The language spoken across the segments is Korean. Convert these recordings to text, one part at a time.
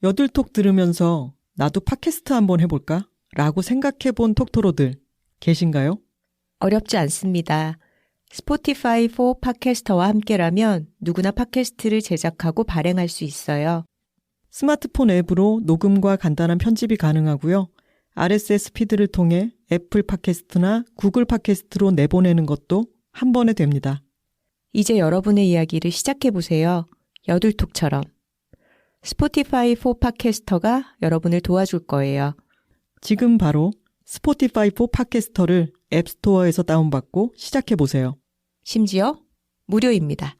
여들톡 들으면서 나도 팟캐스트 한번 해볼까? 라고 생각해본 톡토로들 계신가요? 어렵지 않습니다. 스포티파이 for 팟캐스터와 함께라면 누구나 팟캐스트를 제작하고 발행할 수 있어요. 스마트폰 앱으로 녹음과 간단한 편집이 가능하고요. RSS 피드를 통해 애플 팟캐스트나 구글 팟캐스트로 내보내는 것도 한 번에 됩니다. 이제 여러분의 이야기를 시작해보세요. 여들톡처럼. 스포티파이 for 팟캐스터가 여러분을 도와줄 거예요. 지금 바로 스포티파이 for 팟캐스터를 앱스토어에서 다운받고 시작해보세요. 심지어 무료입니다.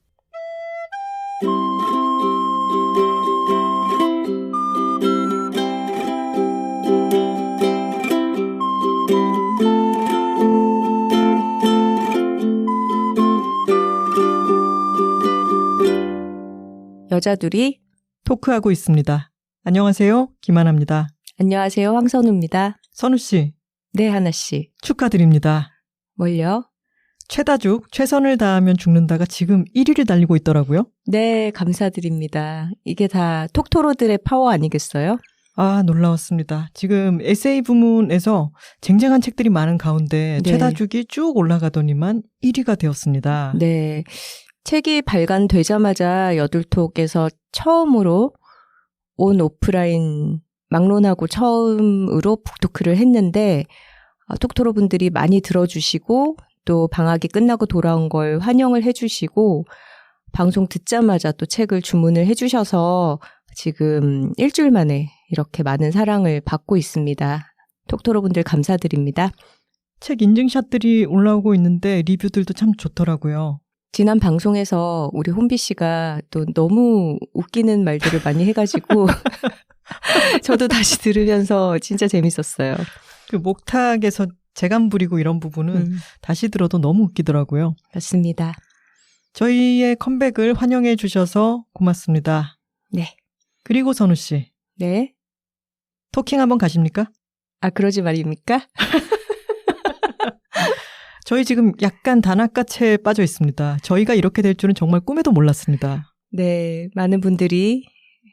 여자둘이 토크하고 있습니다. 안녕하세요. 김하나입니다. 안녕하세요. 황선우입니다. 선우씨. 네, 하나씨. 축하드립니다. 뭘요? 최다죽, 최선을 다하면 죽는다가 지금 1위를 달리고 있더라고요. 네, 감사드립니다. 이게 다 톡토로들의 파워 아니겠어요? 아, 놀라웠습니다. 지금 에세이 부문에서 쟁쟁한 책들이 많은 가운데 네. 최다죽이 쭉 올라가더니만 1위가 되었습니다. 네. 책이 발간되자마자 여둘톡에서 처음으로 온 오프라인 막론하고 처음으로 북토크를 했는데 톡토로 분들이 많이 들어주시고 또 방학이 끝나고 돌아온 걸 환영을 해주시고 방송 듣자마자 또 책을 주문을 해주셔서 지금 일주일 만에 이렇게 많은 사랑을 받고 있습니다. 톡토로 분들 감사드립니다. 책 인증샷들이 올라오고 있는데 리뷰들도 참 좋더라고요. 지난 방송에서 우리 혼비 씨가 또 너무 웃기는 말들을 많이 해가지고 저도 다시 들으면서 진짜 재밌었어요. 그 목탁에서 재간 부리고 이런 부분은 다시 들어도 너무 웃기더라고요. 맞습니다. 저희의 컴백을 환영해 주셔서 고맙습니다. 네. 그리고 선우 씨. 네. 토킹 한번 가십니까? 아, 그러지 말입니까? 저희 지금 약간 단아까체에 빠져 있습니다. 저희가 이렇게 될 줄은 정말 꿈에도 몰랐습니다. 네, 많은 분들이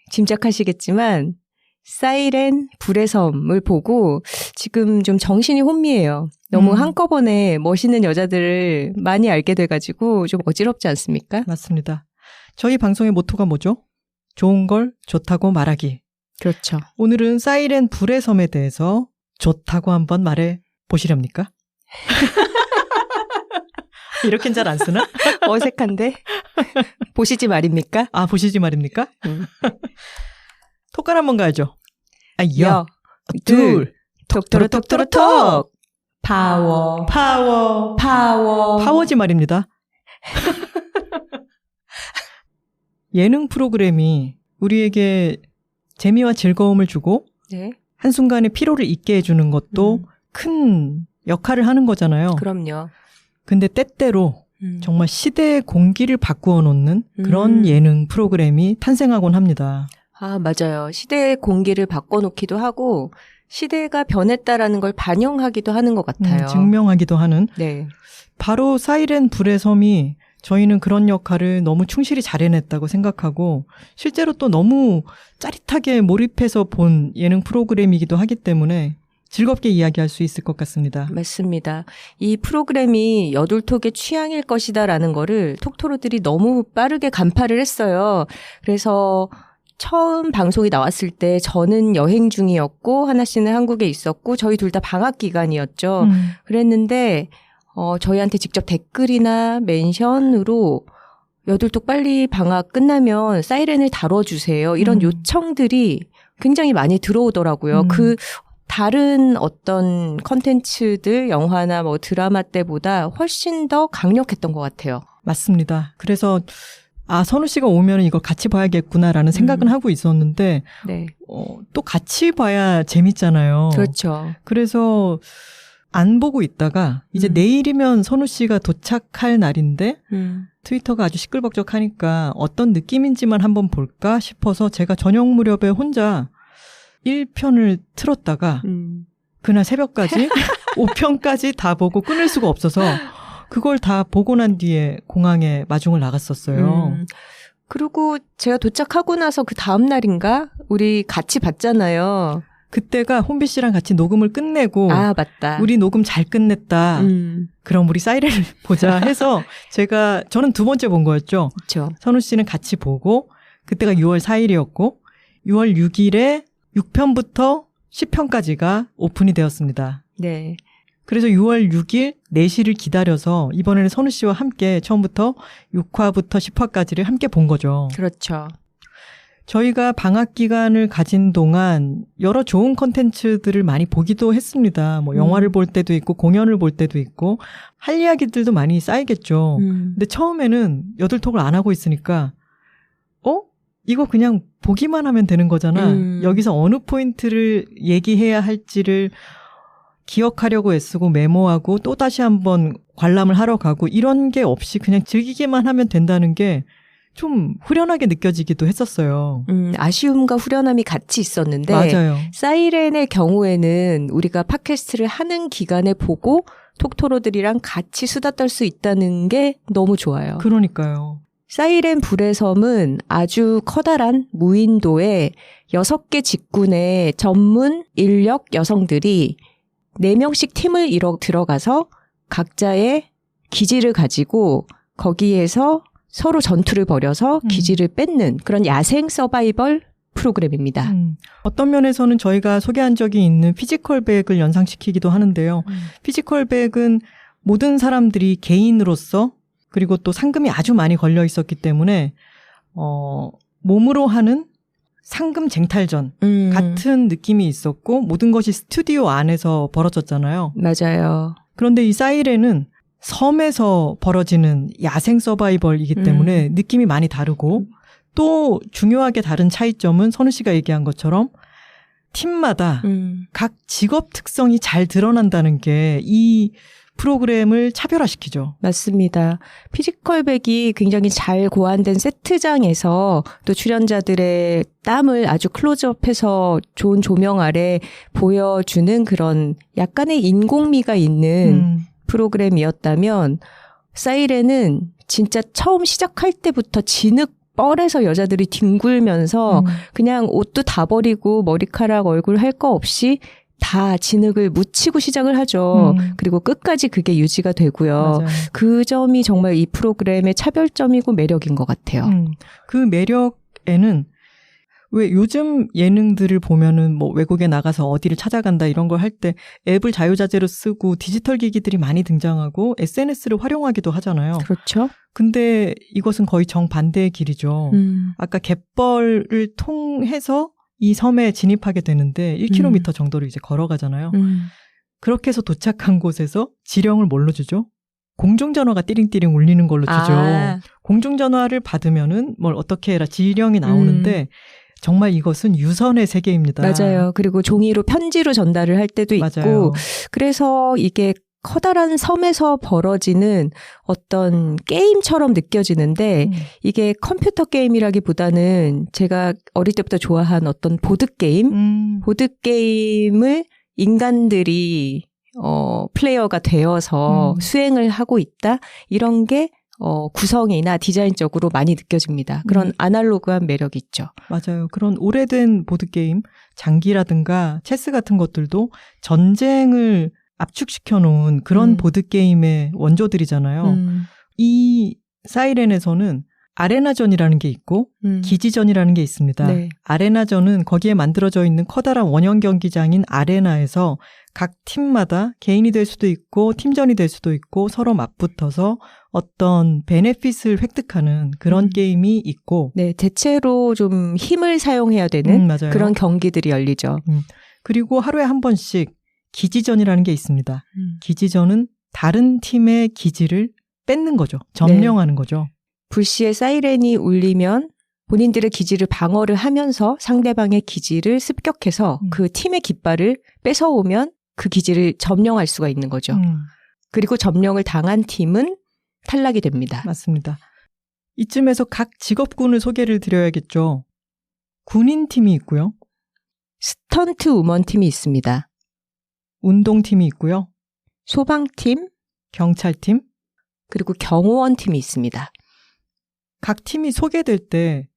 짐작하시겠지만 사이렌 불의 섬을 보고 지금 좀 정신이 혼미해요. 너무 한꺼번에 멋있는 여자들을 많이 알게 돼가지고 좀 어지럽지 않습니까? 맞습니다. 저희 방송의 모토가 뭐죠? 좋은 걸 좋다고 말하기. 그렇죠. 오늘은 사이렌 불의 섬에 대해서 좋다고 한번 말해 보시렵니까? 이렇게는 잘 안 쓰나? 어색한데? 보시지 말입니까? 아, 보시지 말입니까? 톡깔 한번 가야죠. 아, 여, 둘, 톡토로 톡토로 톡! 파워. 파워. 파워. 파워지 말입니다. 예능 프로그램이 우리에게 재미와 즐거움을 주고 네. 한순간에 피로를 잊게 해주는 것도 큰 역할을 하는 거잖아요. 그럼요. 근데 때때로 정말 시대의 공기를 바꾸어 놓는 그런 예능 프로그램이 탄생하곤 합니다. 아, 맞아요. 시대의 공기를 바꿔놓기도 하고 시대가 변했다라는 걸 반영하기도 하는 것 같아요. 증명하기도 하는. 네. 바로 사이렌 불의 섬이 저희는 그런 역할을 너무 충실히 잘 해냈다고 생각하고 실제로 또 너무 짜릿하게 몰입해서 본 예능 프로그램이기도 하기 때문에 즐겁게 이야기할 수 있을 것 같습니다. 맞습니다. 이 프로그램이 여둘톡의 취향일 것이다라는 거를 톡토로들이 너무 빠르게 간파를 했어요. 그래서 처음 방송이 나왔을 때 저는 여행 중이었고 하나 씨는 한국에 있었고 저희 둘 다 방학 기간이었죠. 그랬는데 저희한테 직접 댓글이나 멘션으로 여둘톡 빨리 방학 끝나면 사이렌을 다뤄주세요. 이런 요청들이 굉장히 많이 들어오더라고요. 그 다른 어떤 컨텐츠들, 영화나 뭐 드라마 때보다 훨씬 더 강력했던 것 같아요. 맞습니다. 그래서 선우 씨가 오면 이걸 같이 봐야겠구나라는 생각은 하고 있었는데 네. 또 같이 봐야 재밌잖아요. 그렇죠. 그래서 안 보고 있다가 이제 내일이면 선우 씨가 도착할 날인데 트위터가 아주 시끌벅적하니까 어떤 느낌인지만 한번 볼까 싶어서 제가 저녁 무렵에 혼자 1편을 틀었다가 그날 새벽까지 5편까지 다 보고 끊을 수가 없어서 그걸 다 보고 난 뒤에 공항에 마중을 나갔었어요. 그리고 제가 도착하고 나서 그 다음 날인가 우리 같이 봤잖아요. 그때가 혼비 씨랑 같이 녹음을 끝내고 아, 맞다. 우리 녹음 잘 끝냈다. 그럼 우리 사이렌을 보자 해서 저는 두 번째 본 거였죠. 그렇죠. 선우 씨는 같이 보고 그때가 6월 4일이었고 6월 6일에 6편부터 10편까지가 오픈이 되었습니다. 네. 그래서 6월 6일 4시를 기다려서 이번에는 선우 씨와 함께 처음부터 6화부터 10화까지를 함께 본 거죠. 그렇죠. 저희가 방학 기간을 가진 동안 여러 좋은 콘텐츠들을 많이 보기도 했습니다. 뭐 영화를 볼 때도 있고 공연을 볼 때도 있고 할 이야기들도 많이 쌓이겠죠. 근데 처음에는 여들톡을 안 하고 있으니까 이거 그냥 보기만 하면 되는 거잖아. 여기서 어느 포인트를 얘기해야 할지를 기억하려고 애쓰고 메모하고 또 다시 한번 관람을 하러 가고 이런 게 없이 그냥 즐기기만 하면 된다는 게 좀 후련하게 느껴지기도 했었어요. 아쉬움과 후련함이 같이 있었는데 맞아요. 사이렌의 경우에는 우리가 팟캐스트를 하는 기간에 보고 톡토로들이랑 같이 수다 떨 수 있다는 게 너무 좋아요. 그러니까요. 사이렌 불의 섬은 아주 커다란 무인도에 6개 직군의 전문 인력 여성들이 4명씩 팀을 이뤄 들어가서 각자의 기지를 가지고 거기에서 서로 전투를 벌여서 기지를 뺏는 그런 야생 서바이벌 프로그램입니다. 어떤 면에서는 저희가 소개한 적이 있는 피지컬백을 연상시키기도 하는데요. 피지컬백은 모든 사람들이 개인으로서 그리고 또 상금이 아주 많이 걸려 있었기 때문에 몸으로 하는 상금 쟁탈전 같은 느낌이 있었고 모든 것이 스튜디오 안에서 벌어졌잖아요. 맞아요. 그런데 이 사이렌은 섬에서 벌어지는 야생 서바이벌이기 때문에 느낌이 많이 다르고 또 중요하게 다른 차이점은 선우 씨가 얘기한 것처럼 팀마다 각 직업 특성이 잘 드러난다는 게 이 프로그램을 차별화시키죠. 맞습니다. 피지컬백이 굉장히 잘 고안된 세트장에서 또 출연자들의 땀을 아주 클로즈업해서 좋은 조명 아래 보여주는 그런 약간의 인공미가 있는 프로그램이었다면 사이렌은 진짜 처음 시작할 때부터 진흙 뻘에서 여자들이 뒹굴면서 그냥 옷도 다 버리고 머리카락 얼굴 할 거 없이 다 진흙을 묻히고 시작을 하죠. 그리고 끝까지 그게 유지가 되고요. 맞아요. 그 점이 정말 이 프로그램의 차별점이고 매력인 것 같아요. 그 매력에는 왜 요즘 예능들을 보면은 뭐 외국에 나가서 어디를 찾아간다 이런 걸 할 때 앱을 자유자재로 쓰고 디지털 기기들이 많이 등장하고 SNS를 활용하기도 하잖아요. 그렇죠. 근데 이것은 거의 정반대의 길이죠. 아까 갯벌을 통해서 이 섬에 진입하게 되는데 1km 정도를 이제 걸어가잖아요. 그렇게 해서 도착한 곳에서 지령을 뭘로 주죠? 공중전화가 띠링띠링 울리는 걸로 주죠. 공중전화를 받으면은 뭘 어떻게 해라 지령이 나오는데 정말 이것은 유선의 세계입니다. 맞아요. 그리고 종이로 편지로 전달을 할 때도 있고 맞아요. 그래서 이게 커다란 섬에서 벌어지는 어떤 게임처럼 느껴지는데 이게 컴퓨터 게임이라기보다는 제가 어릴 때부터 좋아한 어떤 보드게임? 보드게임을 인간들이 플레이어가 되어서 수행을 하고 있다? 이런 게 구성이나 디자인적으로 많이 느껴집니다. 그런 아날로그한 매력이 있죠. 맞아요. 그런 오래된 보드게임, 장기라든가 체스 같은 것들도 전쟁을 압축시켜 놓은 그런 보드게임의 원조들이잖아요. 이 사이렌에서는 아레나전이라는 게 있고 기지전이라는 게 있습니다. 네. 아레나전은 거기에 만들어져 있는 커다란 원형 경기장인 아레나에서 각 팀마다 개인이 될 수도 있고 팀전이 될 수도 있고 서로 맞붙어서 어떤 베네핏을 획득하는 그런 게임이 있고 네, 대체로 좀 힘을 사용해야 되는 맞아요. 그런 경기들이 열리죠. 그리고 하루에 한 번씩 기지전이라는 게 있습니다. 기지전은 다른 팀의 기지를 뺏는 거죠. 점령하는 거죠. 불시에 사이렌이 울리면 본인들의 기지를 방어를 하면서 상대방의 기지를 습격해서 그 팀의 깃발을 뺏어오면 그 기지를 점령할 수가 있는 거죠. 그리고 점령을 당한 팀은 탈락이 됩니다. 맞습니다. 이쯤에서 각 직업군을 소개를 드려야겠죠. 군인팀이 있고요. 스턴트 우먼 팀이 있습니다. 운동팀이 있고요. 소방팀, 경찰팀, 그리고 경호원 팀이 있습니다. 각 팀이 소개될 때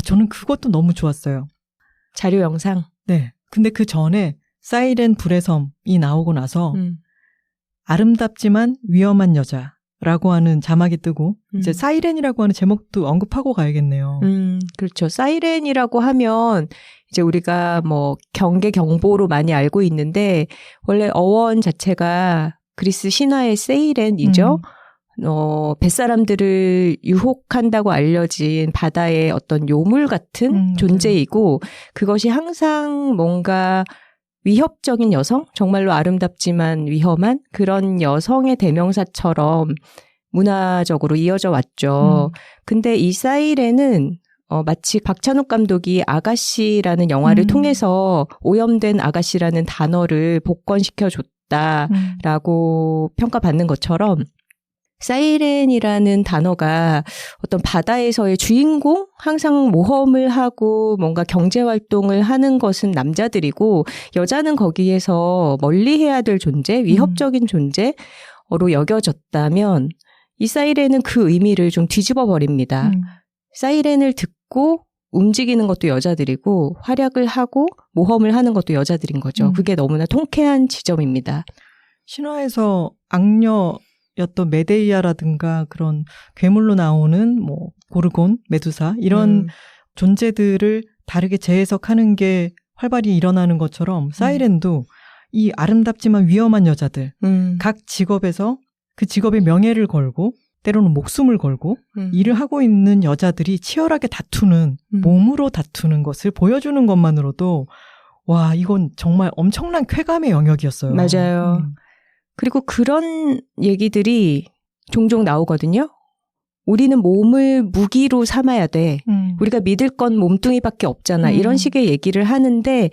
저는 그것도 너무 좋았어요. 자료 영상? 네. 근데 그 전에 사이렌 불의 섬이 나오고 나서 아름답지만 위험한 여자라고 하는 자막이 뜨고 이제 사이렌이라고 하는 제목도 언급하고 가야겠네요. 그렇죠. 사이렌이라고 하면 이제 우리가 뭐 경계 경보로 많이 알고 있는데 원래 어원 자체가 그리스 신화의 세이렌이죠. 뱃사람들을 유혹한다고 알려진 바다의 어떤 요물 같은 존재이고 그것이 항상 뭔가 위협적인 여성, 정말로 아름답지만 위험한 그런 여성의 대명사처럼 문화적으로 이어져 왔죠. 근데 이 사이렌은 마치 박찬욱 감독이 아가씨라는 영화를 통해서 오염된 아가씨라는 단어를 복권시켜 줬다라고 평가받는 것처럼 사이렌이라는 단어가 어떤 바다에서의 주인공? 항상 모험을 하고 뭔가 경제활동을 하는 것은 남자들이고 여자는 거기에서 멀리해야 될 존재, 위협적인 존재로 여겨졌다면 이 사이렌은 그 의미를 좀 뒤집어 버립니다. 사이렌을 듣고 움직이는 것도 여자들이고 활약을 하고 모험을 하는 것도 여자들인 거죠. 그게 너무나 통쾌한 지점입니다. 신화에서 악녀였던 메데이아라든가 그런 괴물로 나오는 뭐 고르곤, 메두사 이런 존재들을 다르게 재해석하는 게 활발히 일어나는 것처럼 사이렌도 이 아름답지만 위험한 여자들 각 직업에서 그 직업의 명예를 걸고 때로는 목숨을 걸고 일을 하고 있는 여자들이 치열하게 다투는 몸으로 다투는 것을 보여주는 것만으로도 와 이건 정말 엄청난 쾌감의 영역이었어요. 맞아요. 그리고 그런 얘기들이 종종 나오거든요. 우리는 몸을 무기로 삼아야 돼. 우리가 믿을 건 몸뚱이밖에 없잖아. 이런 식의 얘기를 하는데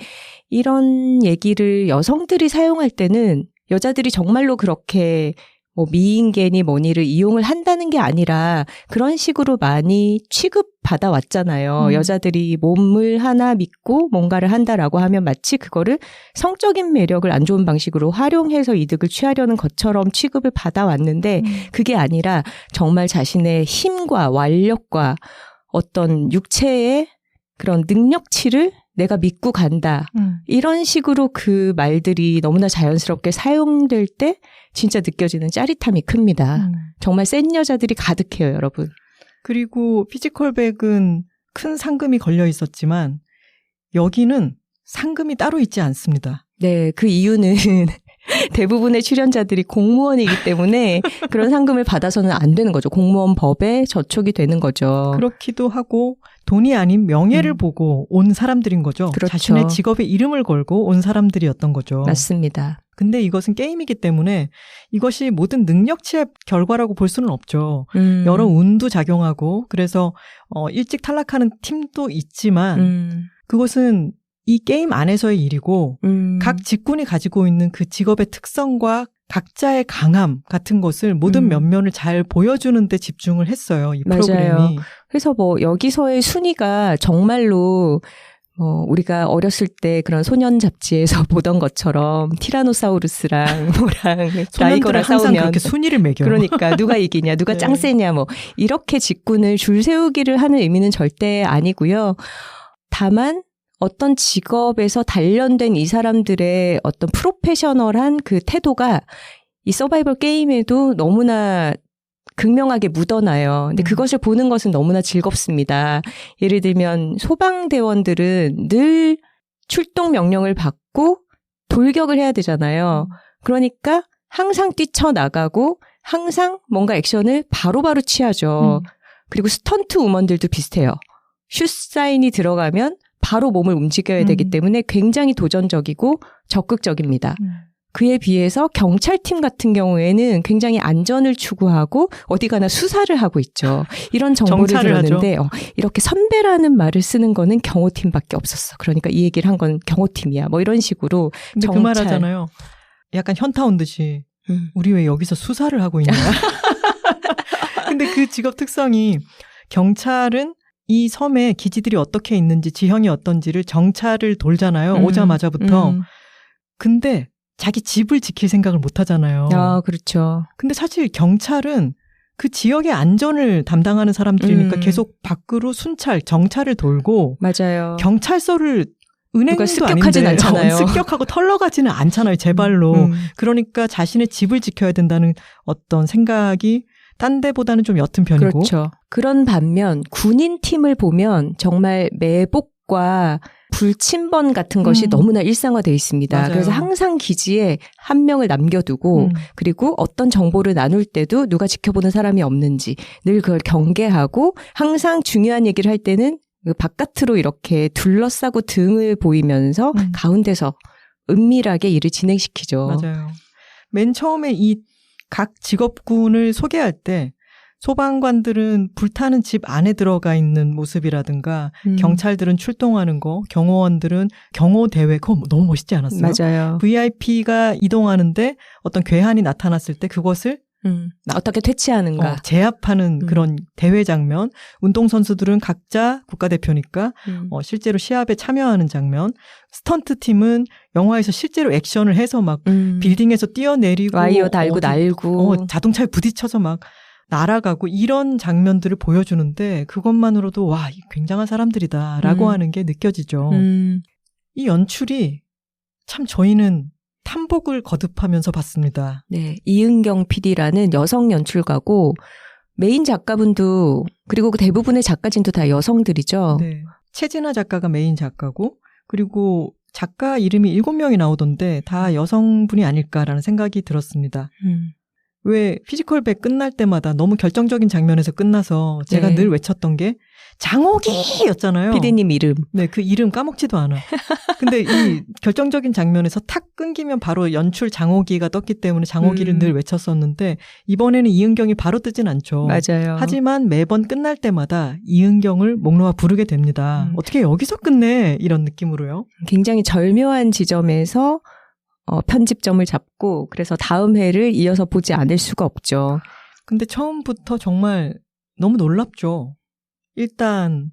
이런 얘기를 여성들이 사용할 때는 여자들이 정말로 그렇게 뭐 미인계니 뭐니를 이용을 한다는 게 아니라 그런 식으로 많이 취급받아 왔잖아요. 여자들이 몸을 하나 믿고 뭔가를 한다라고 하면 마치 그거를 성적인 매력을 안 좋은 방식으로 활용해서 이득을 취하려는 것처럼 취급을 받아왔는데 그게 아니라 정말 자신의 힘과 완력과 어떤 육체의 그런 능력치를 내가 믿고 간다. 이런 식으로 그 말들이 너무나 자연스럽게 사용될 때 진짜 느껴지는 짜릿함이 큽니다. 정말 센 여자들이 가득해요, 여러분. 그리고 피지컬백은 큰 상금이 걸려 있었지만 여기는 상금이 따로 있지 않습니다. 네, 그 이유는 대부분의 출연자들이 공무원이기 때문에 그런 상금을 받아서는 안 되는 거죠. 공무원 법에 저촉이 되는 거죠. 그렇기도 하고 돈이 아닌 명예를 보고 온 사람들인 거죠. 그렇죠. 자신의 직업의 이름을 걸고 온 사람들이었던 거죠. 맞습니다. 근데 이것은 게임이기 때문에 이것이 모든 능력치의 결과라고 볼 수는 없죠. 여러 운도 작용하고 그래서 일찍 탈락하는 팀도 있지만 그것은 이 게임 안에서의 일이고 각 직군이 가지고 있는 그 직업의 특성과 각자의 강함 같은 것을 모든 면면을 잘 보여주는 데 집중을 했어요. 이 맞아요. 프로그램이. 그래서 뭐 여기서의 순위가 정말로 우리가 어렸을 때 그런 소년 잡지에서 보던 것처럼 티라노사우루스랑 뭐랑 라이거랑 싸우면 그렇게 순위를 매겨요. 그러니까 누가 이기냐, 누가 네. 짱 세냐 뭐 이렇게 직군을 줄 세우기를 하는 의미는 절대 아니고요. 다만 어떤 직업에서 단련된 이 사람들의 어떤 프로페셔널한 그 태도가 이 서바이벌 게임에도 너무나 극명하게 묻어나요. 근데 그것을 보는 것은 너무나 즐겁습니다. 예를 들면 소방대원들은 늘 출동 명령을 받고 돌격을 해야 되잖아요. 그러니까 항상 뛰쳐나가고 항상 뭔가 액션을 바로바로 취하죠. 그리고 스턴트 우먼들도 비슷해요. 슛 사인이 들어가면 바로 몸을 움직여야 되기 때문에 굉장히 도전적이고 적극적입니다. 그에 비해서 경찰팀 같은 경우에는 굉장히 안전을 추구하고 어디 가나 수사를 하고 있죠. 이런 정보를 들었는데 이렇게 선배라는 말을 쓰는 거는 경호팀밖에 없었어. 그러니까 이 얘기를 한 건 경호팀이야. 뭐 이런 식으로. 근데 그 말 하잖아요. 약간 현타 온 듯이 우리 왜 여기서 수사를 하고 있냐. 근데 그 직업 특성이 경찰은 이 섬에 기지들이 어떻게 있는지 지형이 어떤지를 정찰을 돌잖아요. 오자마자부터. 근데 자기 집을 지킬 생각을 못 하잖아요. 아, 그렇죠. 근데 사실 경찰은 그 지역의 안전을 담당하는 사람들이니까 계속 밖으로 순찰, 정찰을 돌고 맞아요. 경찰서를 은행도 습격하진 아닌데 않잖아요. 습격하고 털러가지는 않잖아요. 제 발로. 그러니까 자신의 집을 지켜야 된다는 어떤 생각이 딴 데보다는 좀 옅은 편이고. 그렇죠. 그런 반면 군인팀을 보면 정말 매복과 불침번 같은 것이 너무나 일상화되어 있습니다. 맞아요. 그래서 항상 기지에 한 명을 남겨두고 그리고 어떤 정보를 나눌 때도 누가 지켜보는 사람이 없는지 늘 그걸 경계하고 항상 중요한 얘기를 할 때는 바깥으로 이렇게 둘러싸고 등을 보이면서 가운데서 은밀하게 일을 진행시키죠. 맞아요. 맨 처음에 이 각 직업군을 소개할 때 소방관들은 불타는 집 안에 들어가 있는 모습이라든가 경찰들은 출동하는 거, 경호원들은 경호대회, 그거 너무 멋있지 않았어요? 맞아요. VIP가 이동하는데 어떤 괴한이 나타났을 때 그것을 어떻게 퇴치하는가. 제압하는 그런 대회 장면, 운동선수들은 각자 국가대표니까 실제로 시합에 참여하는 장면, 스턴트팀은 영화에서 실제로 액션을 해서 막 빌딩에서 뛰어내리고 와이어 달고 날고 자동차에 부딪혀서 막 날아가고 이런 장면들을 보여주는데 그것만으로도 와, 굉장한 사람들이다라고 하는 게 느껴지죠. 이 연출이 참 저희는 탐복을 거듭하면서 봤습니다. 네, 이은경 PD라는 여성 연출가고 메인 작가분도 그리고 대부분의 작가진도 다 여성들이죠. 네, 최진아 작가가 메인 작가고 그리고 작가 이름이 7명이 나오던데 다 여성분이 아닐까라는 생각이 들었습니다. 왜 피지컬백 끝날 때마다 너무 결정적인 장면에서 끝나서 제가 늘 외쳤던 게 장옥이였잖아요. PD님 이름. 네, 그 이름 까먹지도 않아. 근데 이 결정적인 장면에서 탁 끊기면 바로 연출 장옥이가 떴기 때문에 장옥이를 늘 외쳤었는데 이번에는 이은경이 바로 뜨진 않죠. 맞아요. 하지만 매번 끝날 때마다 이은경을 목 놓아 부르게 됩니다. 어떻게 여기서 끝내? 이런 느낌으로요. 굉장히 절묘한 지점에서 편집점을 잡고 그래서 다음 회를 이어서 보지 않을 수가 없죠. 근데 처음부터 정말 너무 놀랍죠. 일단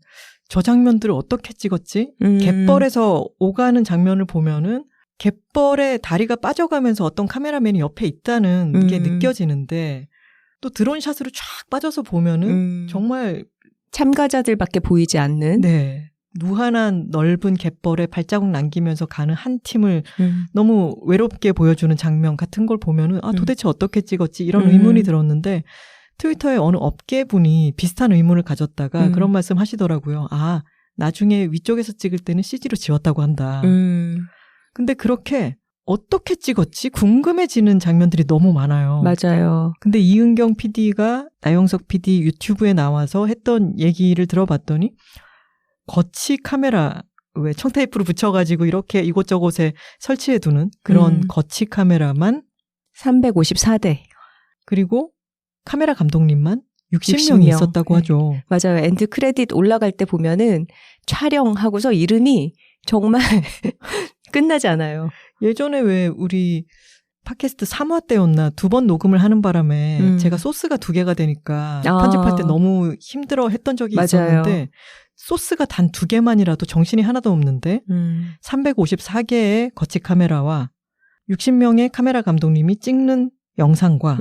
저 장면들을 어떻게 찍었지? 갯벌에서 오가는 장면을 보면은 갯벌에 다리가 빠져가면서 어떤 카메라맨이 옆에 있다는 게 느껴지는데 또 드론샷으로 쫙 빠져서 보면은 정말 참가자들밖에 보이지 않는 네. 무한한 넓은 갯벌에 발자국 남기면서 가는 한 팀을 너무 외롭게 보여주는 장면 같은 걸 보면은 도대체 어떻게 찍었지? 이런 의문이 들었는데 트위터에 어느 업계분이 비슷한 의문을 가졌다가 그런 말씀 하시더라고요. 나중에 위쪽에서 찍을 때는 CG로 지웠다고 한다. 근데 그렇게 어떻게 찍었지? 궁금해지는 장면들이 너무 많아요. 맞아요. 근데 이은경 PD가 나영석 PD 유튜브에 나와서 했던 얘기를 들어봤더니 거치 카메라, 왜 청테이프로 붙여가지고 이렇게 이곳저곳에 설치해두는 그런 거치 카메라만 354대. 그리고 카메라 감독님만 60명이 있었다고 하죠. 맞아요. 엔드 크레딧 올라갈 때 보면은 촬영하고서 이름이 정말 끝나지 않아요. 예전에 왜 우리 팟캐스트 3화 때였나 2번 녹음을 하는 바람에 제가 소스가 2개가 되니까 편집할 때 너무 힘들어 했던 적이 맞아요. 있었는데 소스가 단 2개만이라도 정신이 하나도 없는데 354개의 거치 카메라와 60명의 카메라 감독님이 찍는 영상과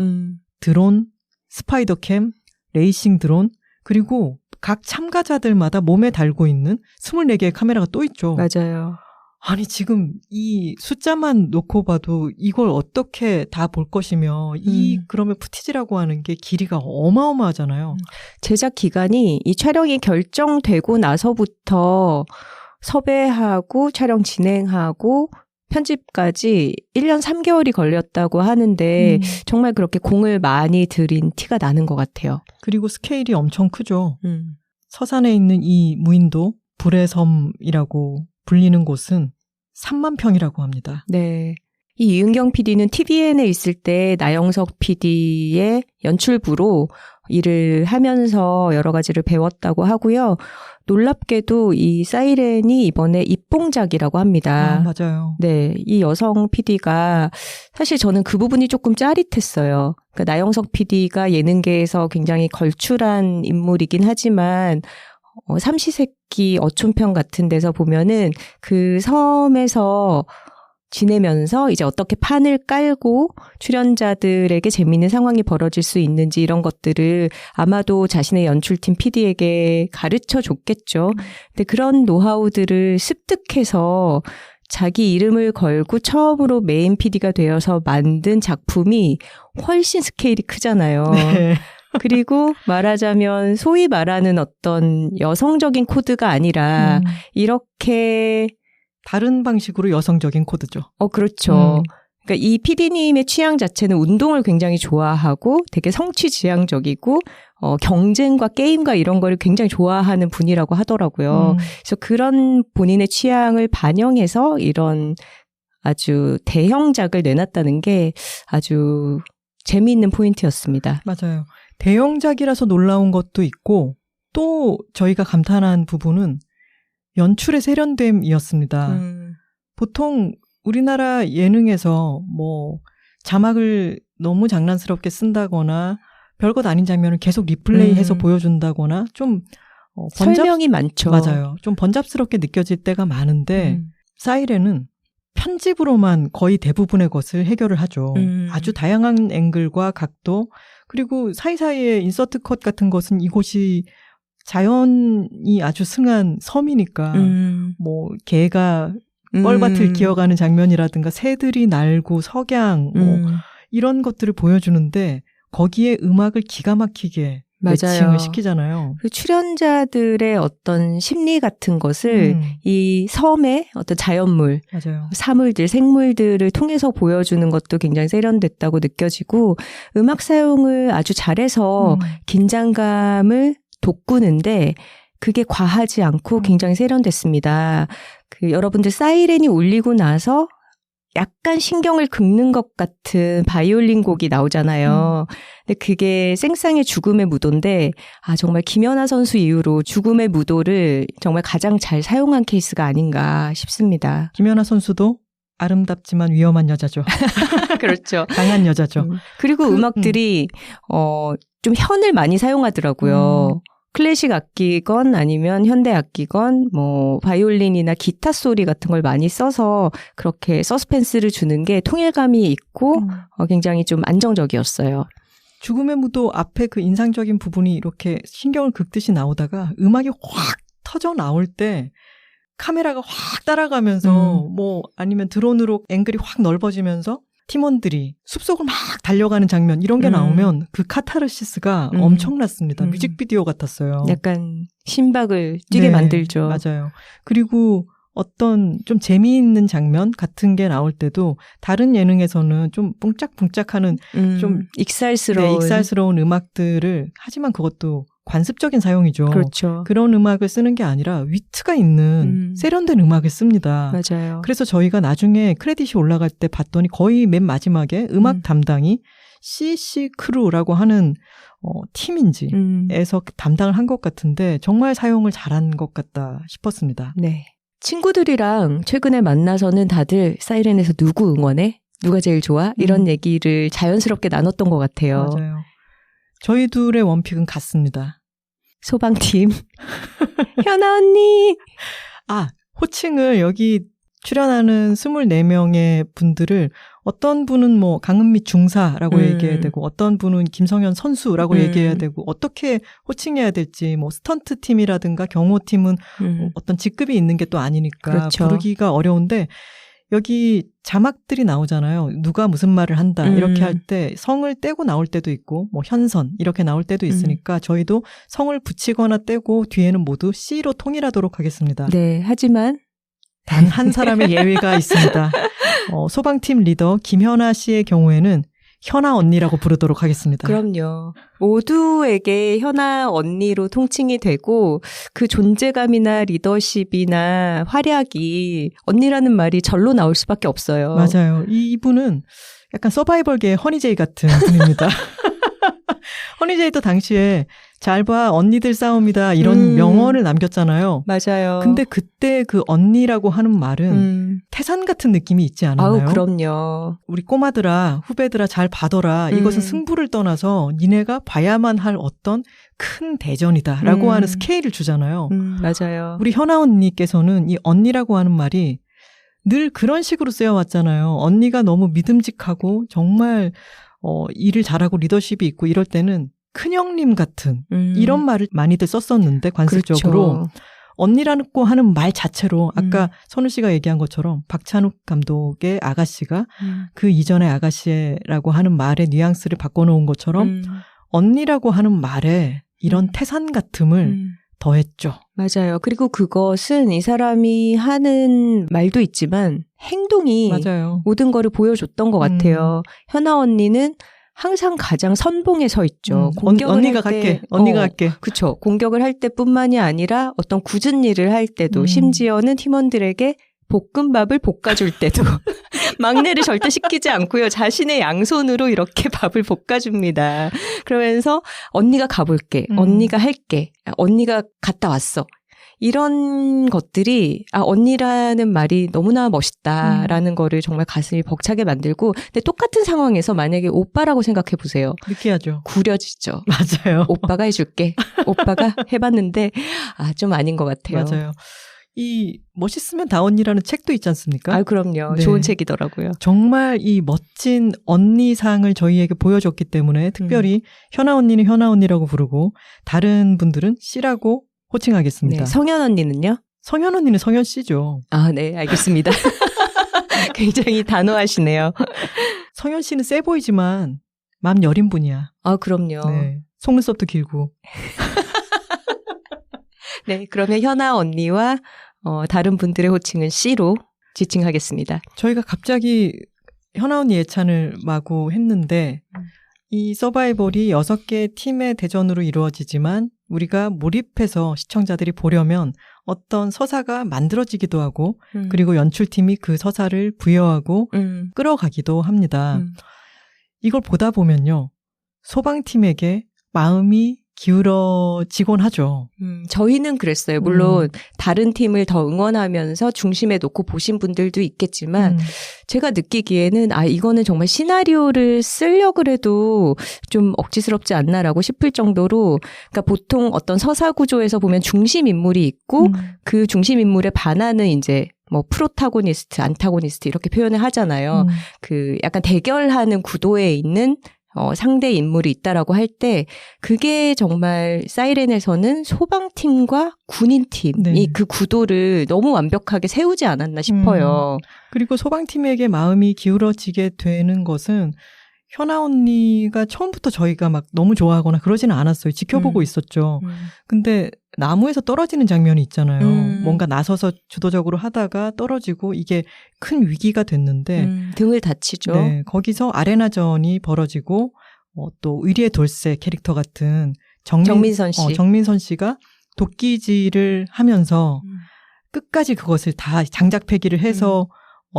드론, 스파이더캠, 레이싱 드론 그리고 각 참가자들마다 몸에 달고 있는 24개의 카메라가 또 있죠. 맞아요. 아니 지금 이 숫자만 놓고 봐도 이걸 어떻게 다 볼 것이며 그러면 푸티지라고 하는 게 길이가 어마어마하잖아요. 제작 기간이 이 촬영이 결정되고 나서부터 섭외하고 촬영 진행하고 편집까지 1년 3개월이 걸렸다고 하는데 정말 그렇게 공을 많이 들인 티가 나는 것 같아요. 그리고 스케일이 엄청 크죠. 서산에 있는 이 무인도 불의 섬이라고 불리는 곳은 3만 평이라고 합니다. 네. 이 이은경 PD는 TVN에 있을 때 나영석 PD의 연출부로 일을 하면서 여러 가지를 배웠다고 하고요. 놀랍게도 이 사이렌이 이번에 입봉작이라고 합니다. 맞아요. 네. 이 여성 PD가 사실 저는 그 부분이 조금 짜릿했어요. 그러니까 나영석 PD가 예능계에서 굉장히 걸출한 인물이긴 하지만 삼시세끼 어촌편 같은 데서 보면은 그 섬에서 지내면서 이제 어떻게 판을 깔고 출연자들에게 재미있는 상황이 벌어질 수 있는지 이런 것들을 아마도 자신의 연출팀 PD에게 가르쳐 줬겠죠. 근데 그런 노하우들을 습득해서 자기 이름을 걸고 처음으로 메인 PD가 되어서 만든 작품이 훨씬 스케일이 크잖아요. 네. 그리고 말하자면 소위 말하는 어떤 여성적인 코드가 아니라 이렇게 다른 방식으로 여성적인 코드죠. 그렇죠. 그러니까 이 PD님의 취향 자체는 운동을 굉장히 좋아하고 되게 성취지향적이고 경쟁과 게임과 이런 걸 굉장히 좋아하는 분이라고 하더라고요. 그래서 그런 본인의 취향을 반영해서 이런 아주 대형작을 내놨다는 게 아주 재미있는 포인트였습니다. 맞아요. 대형작이라서 놀라운 것도 있고 또 저희가 감탄한 부분은 연출의 세련됨이었습니다. 보통 우리나라 예능에서 뭐 자막을 너무 장난스럽게 쓴다거나 별것 아닌 장면을 계속 리플레이해서 보여준다거나 좀 설명이 많죠. 맞아요. 좀 번잡스럽게 느껴질 때가 많은데 사이렌은 편집으로만 거의 대부분의 것을 해결을 하죠. 아주 다양한 앵글과 각도 그리고 사이사이에 인서트 컷 같은 것은 이곳이 자연이 아주 승한 섬이니까 뭐 개가 뻘밭을 기어가는 장면이라든가 새들이 날고 석양 뭐 이런 것들을 보여주는데 거기에 음악을 기가 막히게 매칭을 시키잖아요. 그 출연자들의 어떤 심리 같은 것을 이 섬의 어떤 자연물, 맞아요. 사물들, 생물들을 통해서 보여주는 것도 굉장히 세련됐다고 느껴지고 음악 사용을 아주 잘해서 긴장감을 돋구는데 그게 과하지 않고 굉장히 세련됐습니다. 그 여러분들 사이렌이 울리고 나서 약간 신경을 긁는 것 같은 바이올린 곡이 나오잖아요. 근데 그게 생쌍의 죽음의 무도인데 정말 김연아 선수 이후로 죽음의 무도를 정말 가장 잘 사용한 케이스가 아닌가 싶습니다. 김연아 선수도 아름답지만 위험한 여자죠. 그렇죠. 강한 여자죠. 그리고 음악들이 좀 현을 많이 사용하더라고요. 클래식 악기건 아니면 현대 악기건 뭐 바이올린이나 기타 소리 같은 걸 많이 써서 그렇게 서스펜스를 주는 게 통일감이 있고 굉장히 좀 안정적이었어요. 죽음의 무도 앞에 그 인상적인 부분이 이렇게 신경을 긁듯이 나오다가 음악이 확 터져 나올 때 카메라가 확 따라가면서 뭐 아니면 드론으로 앵글이 확 넓어지면서 팀원들이 숲속을 막 달려가는 장면 이런 게 나오면 그 카타르시스가 엄청났습니다. 뮤직비디오 같았어요. 약간 심박을 뛰게 만들죠. 맞아요. 그리고 어떤 좀 재미있는 장면 같은 게 나올 때도 다른 예능에서는 좀 뿡짝뿡짝하는 좀 익살스러운 음악들을 하지만 그것도 관습적인 사용이죠. 그렇죠. 그런 음악을 쓰는 게 아니라 위트가 있는 세련된 음악을 씁니다. 맞아요. 그래서 저희가 나중에 크레딧이 올라갈 때 봤더니 거의 맨 마지막에 음악 담당이 CC 크루라고 하는 팀인지에서 담당을 한 것 같은데 정말 사용을 잘한 것 같다 싶었습니다. 네. 친구들이랑 최근에 만나서는 다들 사이렌에서 누구 응원해? 누가 제일 좋아? 이런 얘기를 자연스럽게 나눴던 것 같아요. 맞아요. 저희 둘의 원픽은 같습니다. 소방팀. 현아 언니! 호칭을 여기 출연하는 24명의 분들을 어떤 분은 뭐 강은미 중사라고 얘기해야 되고 어떤 분은 김성현 선수라고 얘기해야 되고 어떻게 호칭해야 될지 뭐 스턴트 팀이라든가 경호팀은 어떤 직급이 있는 게 또 아니니까 그렇죠. 부르기가 어려운데 여기 자막들이 나오잖아요. 누가 무슨 말을 한다 이렇게 할 때 성을 떼고 나올 때도 있고 뭐 현선 이렇게 나올 때도 있으니까 저희도 성을 붙이거나 떼고 뒤에는 모두 C로 통일하도록 하겠습니다. 네, 하지만 단 한 사람의 예외가 있습니다. 소방팀 리더 김현아 씨의 경우에는 현아 언니라고 부르도록 하겠습니다. 그럼요. 모두에게 현아 언니로 통칭이 되고 그 존재감이나 리더십이나 활약이 언니라는 말이 절로 나올 수밖에 없어요. 맞아요. 이분은 약간 서바이벌계의 허니제이 같은 분입니다. 허니제이도 당시에 잘 봐 언니들 싸움이다 이런 명언을 남겼잖아요. 맞아요. 근데 그때 그 언니라고 하는 말은 태산 같은 느낌이 있지 않았나요? 그럼요. 우리 꼬마들아 후배들아 잘 봐둬라. 이것은 승부를 떠나서 니네가 봐야만 할 어떤 큰 대전이다라고 하는 스케일을 주잖아요. 맞아요. 우리 현아 언니께서는 이 언니라고 하는 말이 늘 그런 식으로 쓰여왔잖아요. 언니가 너무 믿음직하고 정말 일을 잘하고 리더십이 있고 이럴 때는 큰형님 같은 이런 말을 많이들 썼었는데 관습적으로 그렇죠. 언니라고 하는 말 자체로 아까 선우 씨가 얘기한 것처럼 박찬욱 감독의 아가씨가 그 이전의 아가씨라고 하는 말의 뉘앙스를 바꿔놓은 것처럼 언니라고 하는 말에 이런 태산 같음을 더했죠. 맞아요. 그리고 그것은 이 사람이 하는 말도 있지만 행동이 맞아요. 모든 거를 보여줬던 것 같아요. 현아 언니는 항상 가장 선봉에 서 있죠. 공격을 언니가 할 때, 갈게. 언니가 갈게. 그렇죠. 공격을 할 때뿐만이 아니라 어떤 굳은 일을 할 때도 심지어는 팀원들에게 볶음밥을 볶아줄 때도 막내를 절대 시키지 않고요. 자신의 양손으로 이렇게 밥을 볶아줍니다. 그러면서 언니가 가볼게. 언니가 할게. 언니가 갔다 왔어. 이런 것들이 언니라는 말이 너무나 멋있다라는 거를 정말 가슴이 벅차게 만들고 근데 똑같은 상황에서 만약에 오빠라고 생각해 보세요. 느끼하죠. 구려지죠. 맞아요. 오빠가 해줄게. 오빠가 해봤는데 좀 아닌 것 같아요. 맞아요. 이 멋있으면 다 언니라는 책도 있지 않습니까? 그럼요. 네. 좋은 책이더라고요. 정말 이 멋진 언니상을 저희에게 보여줬기 때문에 특별히 현아 언니는 현아 언니라고 부르고 다른 분들은 씨라고 호칭하겠습니다. 네, 성현 언니는요? 성현 언니는 성현 씨죠. 네, 알겠습니다. 굉장히 단호하시네요. 성현 씨는 세 보이지만 마음 여린 분이야. 그럼요. 네. 속눈썹도 길고. 네, 그러면 현아 언니와 다른 분들의 호칭은 씨로 지칭하겠습니다. 저희가 갑자기 현아 언니 예찬을 마구 했는데 이 서바이벌이 6개의 팀의 대전으로 이루어지지만 우리가 몰입해서 시청자들이 보려면 어떤 서사가 만들어지기도 하고 그리고 연출팀이 그 서사를 부여하고 끌어가기도 합니다. 이걸 보다 보면요. 소방팀에게 마음이 기울어지곤 하죠. 저희는 그랬어요. 물론 다른 팀을 더 응원하면서 중심에 놓고 보신 분들도 있겠지만 제가 느끼기에는 이거는 정말 시나리오를 쓰려고 해도 좀 억지스럽지 않나라고 싶을 정도로 그러니까 보통 어떤 서사 구조에서 보면 중심 인물이 있고 그 중심 인물에 반하는 이제 뭐 프로타고니스트, 안타고니스트 이렇게 표현을 하잖아요. 그 약간 대결하는 구도에 있는 상대 인물이 있다라고 할 때 그게 정말 사이렌에서는 소방팀과 군인팀이 네. 그 구도를 너무 완벽하게 세우지 않았나 싶어요. 그리고 소방팀에게 마음이 기울어지게 되는 것은 현아 언니가 처음부터 저희가 막 너무 좋아하거나 그러지는 않았어요. 지켜보고 있었죠. 근데 나무에서 떨어지는 장면이 있잖아요. 뭔가 나서서 주도적으로 하다가 떨어지고 이게 큰 위기가 됐는데 등을 다치죠. 네, 거기서 아레나전이 벌어지고 또 의리의 돌쇠 캐릭터 같은 정민선 씨. 정민선 씨가 도끼질을 하면서 끝까지 그것을 다 장작패기를 해서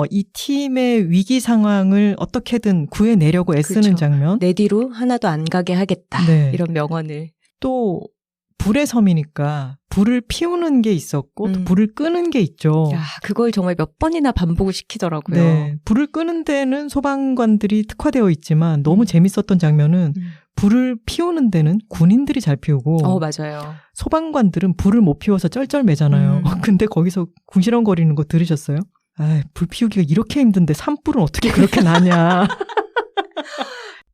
이 팀의 위기 상황을 어떻게든 구해내려고 애쓰는 그렇죠. 장면. 내 뒤로 하나도 안 가게 하겠다. 네. 이런 명언을. 또 불의 섬이니까 불을 피우는 게 있었고 또 불을 끄는 게 있죠. 야, 그걸 정말 몇 번이나 반복을 시키더라고요. 네, 불을 끄는 데는 소방관들이 특화되어 있지만 너무 재밌었던 장면은 불을 피우는 데는 군인들이 잘 피우고 맞아요. 소방관들은 불을 못 피워서 쩔쩔매잖아요. 근데 거기서 궁시렁거리는 거 들으셨어요? 불 피우기가 이렇게 힘든데 산불은 어떻게 그렇게 나냐.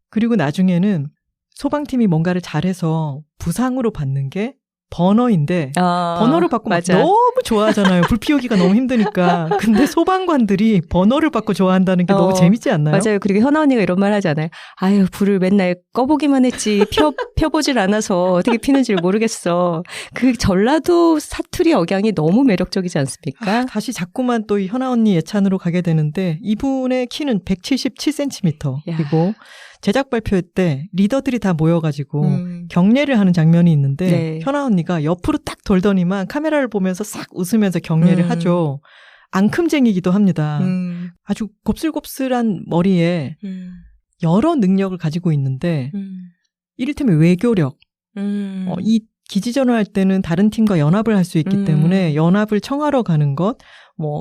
그리고 나중에는 소방팀이 뭔가를 잘해서 부상으로 받는 게 버너인데 버너를 받고 막 너무 좋아하잖아요. 불 피우기가 너무 힘드니까. 근데 소방관들이 버너를 받고 좋아한다는 게 너무 재밌지 않나요? 맞아요. 그리고 현아 언니가 이런 말 하잖아요. 아유, 불을 맨날 꺼보기만 했지 펴보질 않아서 어떻게 피는지를 모르겠어. 그 전라도 사투리 억양이 너무 매력적이지 않습니까? 다시 자꾸만 또 이 현아 언니 예찬으로 가게 되는데 이분의 키는 177cm이고 제작 발표 때 리더들이 다 모여가지고 격려를 하는 장면이 있는데 네. 현아 언니가 옆으로 딱 돌더니만 카메라를 보면서 싹 웃으면서 격려를 하죠. 앙큼쟁이기도 합니다. 아주 곱슬곱슬한 머리에 여러 능력을 가지고 있는데 이를테면 외교력. 이 기지전을 할 때는 다른 팀과 연합을 할 수 있기 때문에 연합을 청하러 가는 것,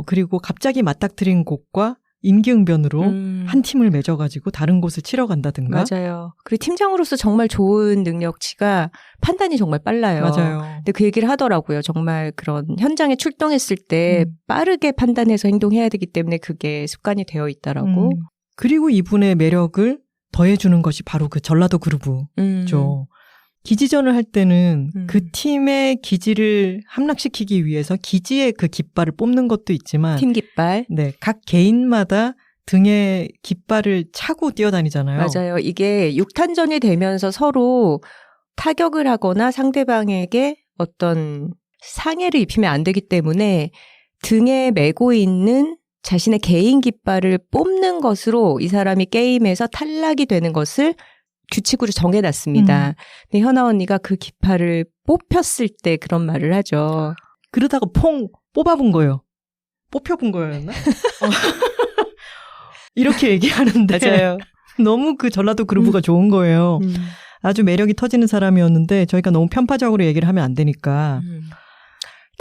그리고 갑자기 맞닥뜨린 곳과 임기응변으로 한 팀을 맺어가지고 다른 곳을 치러 간다든가. 맞아요. 그리고 팀장으로서 정말 좋은 능력치가 판단이 정말 빨라요. 맞아요. 근데 그 얘기를 하더라고요. 정말 그런 현장에 출동했을 때 빠르게 판단해서 행동해야 되기 때문에 그게 습관이 되어 있다라고. 그리고 이분의 매력을 더해주는 것이 바로 그 전라도 그루브죠. 기지전을 할 때는 그 팀의 기지를 함락시키기 위해서 기지의 그 깃발을 뽑는 것도 있지만 팀 깃발. 네, 각 개인마다 등에 깃발을 차고 뛰어다니잖아요. 맞아요. 이게 6탄전이 되면서 서로 타격을 하거나 상대방에게 어떤 상해를 입히면 안 되기 때문에 등에 메고 있는 자신의 개인 깃발을 뽑는 것으로 이 사람이 게임에서 탈락이 되는 것을 규칙으로 정해놨습니다. 근데 현아 언니가 그 깃발을 뽑혔을 때 그런 말을 하죠. 그러다가 퐁 뽑아본 거예요. 뽑혀본 거였나? 이렇게 얘기하는데 맞아요. 너무 그 전라도 그루브가 좋은 거예요. 아주 매력이 터지는 사람이었는데 저희가 너무 편파적으로 얘기를 하면 안 되니까.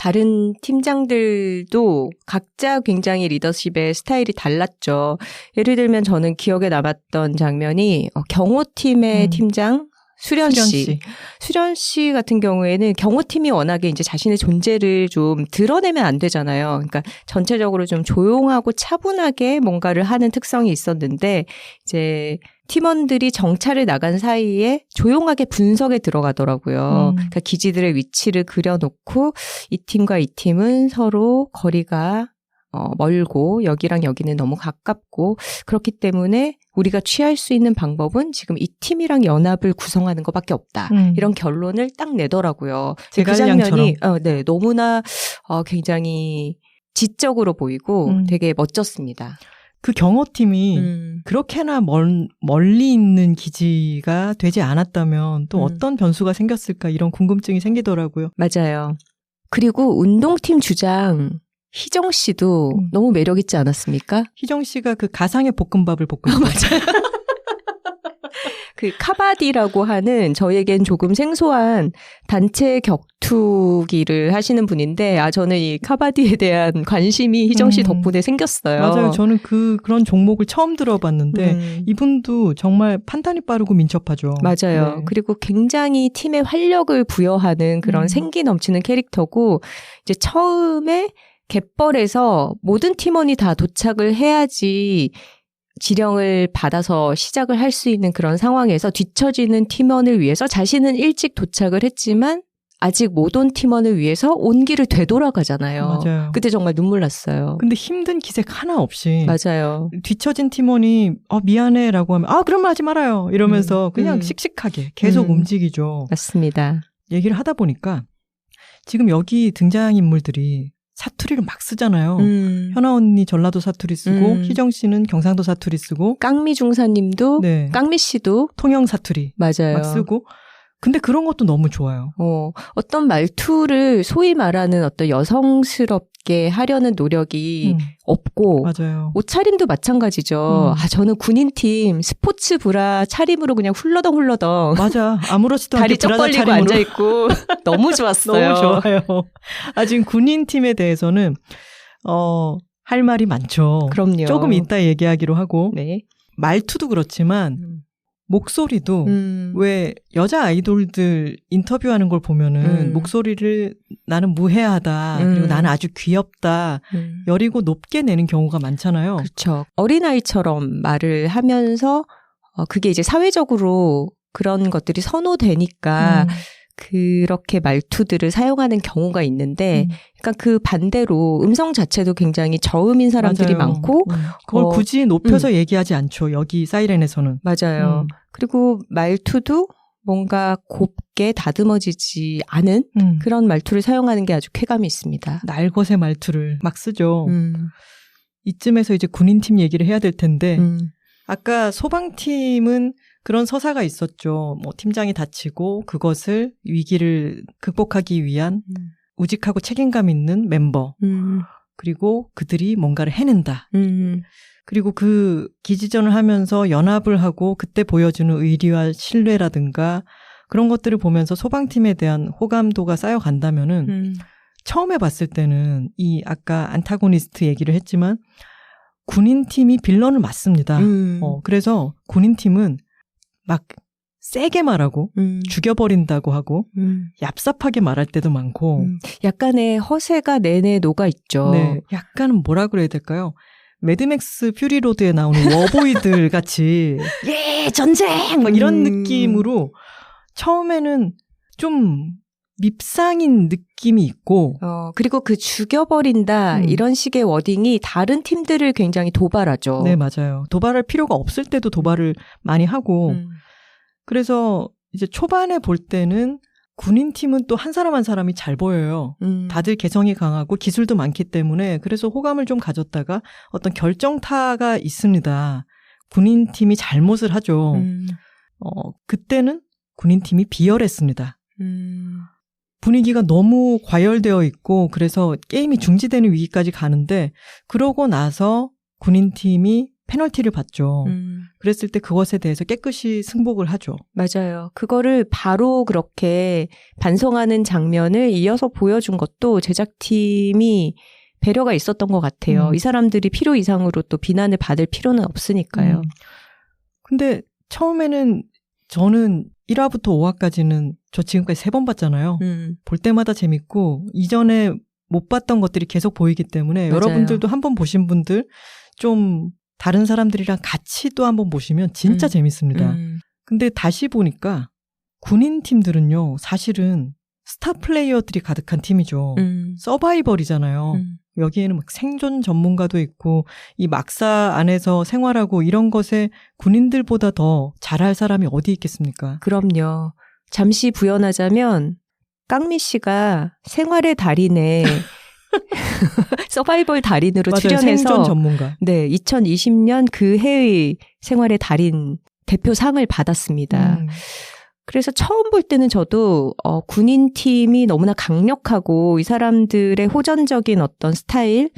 다른 팀장들도 각자 굉장히 리더십의 스타일이 달랐죠. 예를 들면 저는 기억에 남았던 장면이 경호팀의 팀장 수련 씨. 수련 씨 같은 경우에는 경호팀이 워낙에 이제 자신의 존재를 좀 드러내면 안 되잖아요. 그러니까 전체적으로 좀 조용하고 차분하게 뭔가를 하는 특성이 있었는데 이제 팀원들이 정찰을 나간 사이에 조용하게 분석에 들어가더라고요. 그러니까 기지들의 위치를 그려놓고 이 팀과 이 팀은 서로 거리가 멀고 여기랑 여기는 너무 가깝고 그렇기 때문에 우리가 취할 수 있는 방법은 지금 이 팀이랑 연합을 구성하는 것밖에 없다. 이런 결론을 딱 내더라고요. 그 장면이 네, 너무나 굉장히 지적으로 보이고 되게 멋졌습니다. 그 경호팀이 그렇게나 멀리 있는 기지가 되지 않았다면 또 어떤 변수가 생겼을까 이런 궁금증이 생기더라고요. 맞아요. 그리고 운동팀 주장 희정 씨도 너무 매력 있지 않았습니까? 희정 씨가 그 가상의 볶음밥을 볶고 있어요. 맞아요. 그 카바디라고 하는 저에겐 조금 생소한 단체 격투기를 하시는 분인데 저는 이 카바디에 대한 관심이 희정 씨 덕분에 생겼어요. 맞아요. 저는 그런 종목을 처음 들어봤는데 이분도 정말 판단이 빠르고 민첩하죠. 맞아요. 네. 그리고 굉장히 팀에 활력을 부여하는 그런 생기 넘치는 캐릭터고 이제 처음에 갯벌에서 모든 팀원이 다 도착을 해야지 지령을 받아서 시작을 할 수 있는 그런 상황에서 뒤처지는 팀원을 위해서 자신은 일찍 도착을 했지만 아직 못 온 팀원을 위해서 온 길을 되돌아가잖아요. 맞아요. 그때 정말 눈물 났어요. 근데 힘든 기색 하나 없이 맞아요. 뒤처진 팀원이 미안해라고 하면 그런 말 하지 말아요 이러면서 그냥 씩씩하게 계속 움직이죠. 맞습니다. 얘기를 하다 보니까 지금 여기 등장인물들이 사투리를 막 쓰잖아요. 현아 언니 전라도 사투리 쓰고 희정 씨는 경상도 사투리 쓰고 깡미 중사님도 네. 깡미 씨도 통영 사투리 맞아요. 막 쓰고 근데 그런 것도 너무 좋아요. 어떤 말투를 소위 말하는 어떤 여성스럽게 하려는 노력이 없고 맞아요. 옷차림도 마찬가지죠. 저는 군인팀 스포츠 브라 차림으로 그냥 훌러덩 맞아. 아무렇지도 않게 다리 쩍 벌리고 앉아있고 너무 좋았어요. 너무 좋아요. 지금 군인팀에 대해서는 할 말이 많죠. 그럼요. 조금 이따 얘기하기로 하고 네. 말투도 그렇지만 목소리도 왜 여자 아이돌들 인터뷰하는 걸 보면은 목소리를 나는 무해하다 그리고 나는 아주 귀엽다 여리고 높게 내는 경우가 많잖아요. 그렇죠. 어린아이처럼 말을 하면서 그게 이제 사회적으로 그런 것들이 선호되니까 그렇게 말투들을 사용하는 경우가 있는데 그러니까 그 반대로 음성 자체도 굉장히 저음인 사람들이 맞아요. 많고 그걸 굳이 높여서 얘기하지 않죠. 여기 사이렌에서는. 맞아요. 그리고 말투도 뭔가 곱게 다듬어지지 않은 그런 말투를 사용하는 게 아주 쾌감이 있습니다. 날것의 말투를 막 쓰죠. 이쯤에서 이제 군인팀 얘기를 해야 될 텐데 아까 소방팀은 그런 서사가 있었죠. 뭐 팀장이 다치고 그것을 위기를 극복하기 위한 우직하고 책임감 있는 멤버. 그리고 그들이 뭔가를 해낸다. 그리고 그 기지전을 하면서 연합을 하고 그때 보여주는 의리와 신뢰라든가 그런 것들을 보면서 소방팀에 대한 호감도가 쌓여간다면은 처음에 봤을 때는 이 아까 안타고니스트 얘기를 했지만 군인팀이 빌런을 맞습니다. 그래서 군인팀은 막 세게 말하고 죽여버린다고 하고 얍삽하게 말할 때도 많고 약간의 허세가 내내 녹아있죠. 네, 약간 뭐라 그래야 될까요? 매드맥스 퓨리로드에 나오는 워보이들 같이 예 전쟁 막 이런 느낌으로 처음에는 좀 밉상인 느낌이 있고 그리고 그 죽여버린다 이런 식의 워딩이 다른 팀들을 굉장히 도발하죠. 네, 맞아요. 도발할 필요가 없을 때도 도발을 많이 하고 그래서 이제 초반에 볼 때는 군인팀은 또 한 사람 한 사람이 잘 보여요. 다들 개성이 강하고 기술도 많기 때문에 그래서 호감을 좀 가졌다가 어떤 결정타가 있습니다. 군인팀이 잘못을 하죠. 그때는 군인팀이 비열했습니다. 분위기가 너무 과열되어 있고 그래서 게임이 중지되는 위기까지 가는데 그러고 나서 군인팀이 페널티를 받죠. 그랬을 때 그것에 대해서 깨끗이 승복을 하죠. 맞아요. 그거를 바로 그렇게 반성하는 장면을 이어서 보여준 것도 제작팀이 배려가 있었던 것 같아요. 이 사람들이 필요 이상으로 또 비난을 받을 필요는 없으니까요. 근데 처음에는 저는 1화부터 5화까지는 저 지금까지 3번 봤잖아요. 볼 때마다 재밌고 이전에 못 봤던 것들이 계속 보이기 때문에 맞아요. 여러분들도 한번 보신 분들 좀 다른 사람들이랑 같이 또 한번 보시면 진짜 재밌습니다. 근데 다시 보니까 군인 팀들은요, 사실은 스타 플레이어들이 가득한 팀이죠. 서바이벌이잖아요. 여기에는 막 생존 전문가도 있고 이 막사 안에서 생활하고 이런 것에 군인들보다 더 잘할 사람이 어디 있겠습니까? 그럼요. 잠시 부연하자면 깡미 씨가 생활의 달인에 서바이벌 달인으로 맞아요. 출연해서 생존 전문가. 네, 2020년 그 해의 생활의 달인 대표상을 받았습니다. 그래서 처음 볼 때는 저도 군인팀이 너무나 강력하고 이 사람들의 호전적인 어떤 스타일,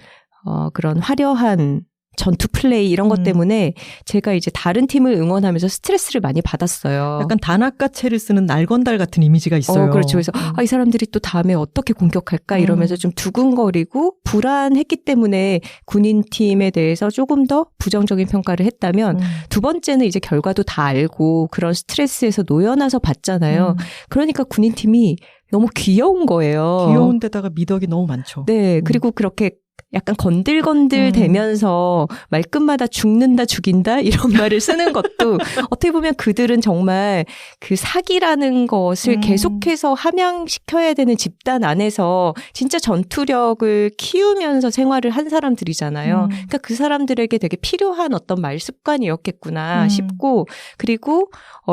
그런 화려한 전투 플레이 이런 것 때문에 제가 이제 다른 팀을 응원하면서 스트레스를 많이 받았어요. 약간 단아까채를 쓰는 날건달 같은 이미지가 있어요. 그렇죠. 그래서 이 사람들이 또 다음에 어떻게 공격할까 이러면서 좀 두근거리고 불안했기 때문에 군인팀에 대해서 조금 더 부정적인 평가를 했다면 두 번째는 이제 결과도 다 알고 그런 스트레스에서 놓여나서 봤잖아요. 그러니까 군인팀이 너무 귀여운 거예요. 귀여운 데다가 미덕이 너무 많죠. 네. 그리고 그렇게 약간 건들건들 대면서 말끝마다 죽는다 죽인다 이런 말을 쓰는 것도 어떻게 보면 그들은 정말 그 사기라는 것을 계속해서 함양시켜야 되는 집단 안에서 진짜 전투력을 키우면서 생활을 한 사람들이잖아요. 그러니까 그 사람들에게 되게 필요한 어떤 말 습관이었겠구나 싶고 그리고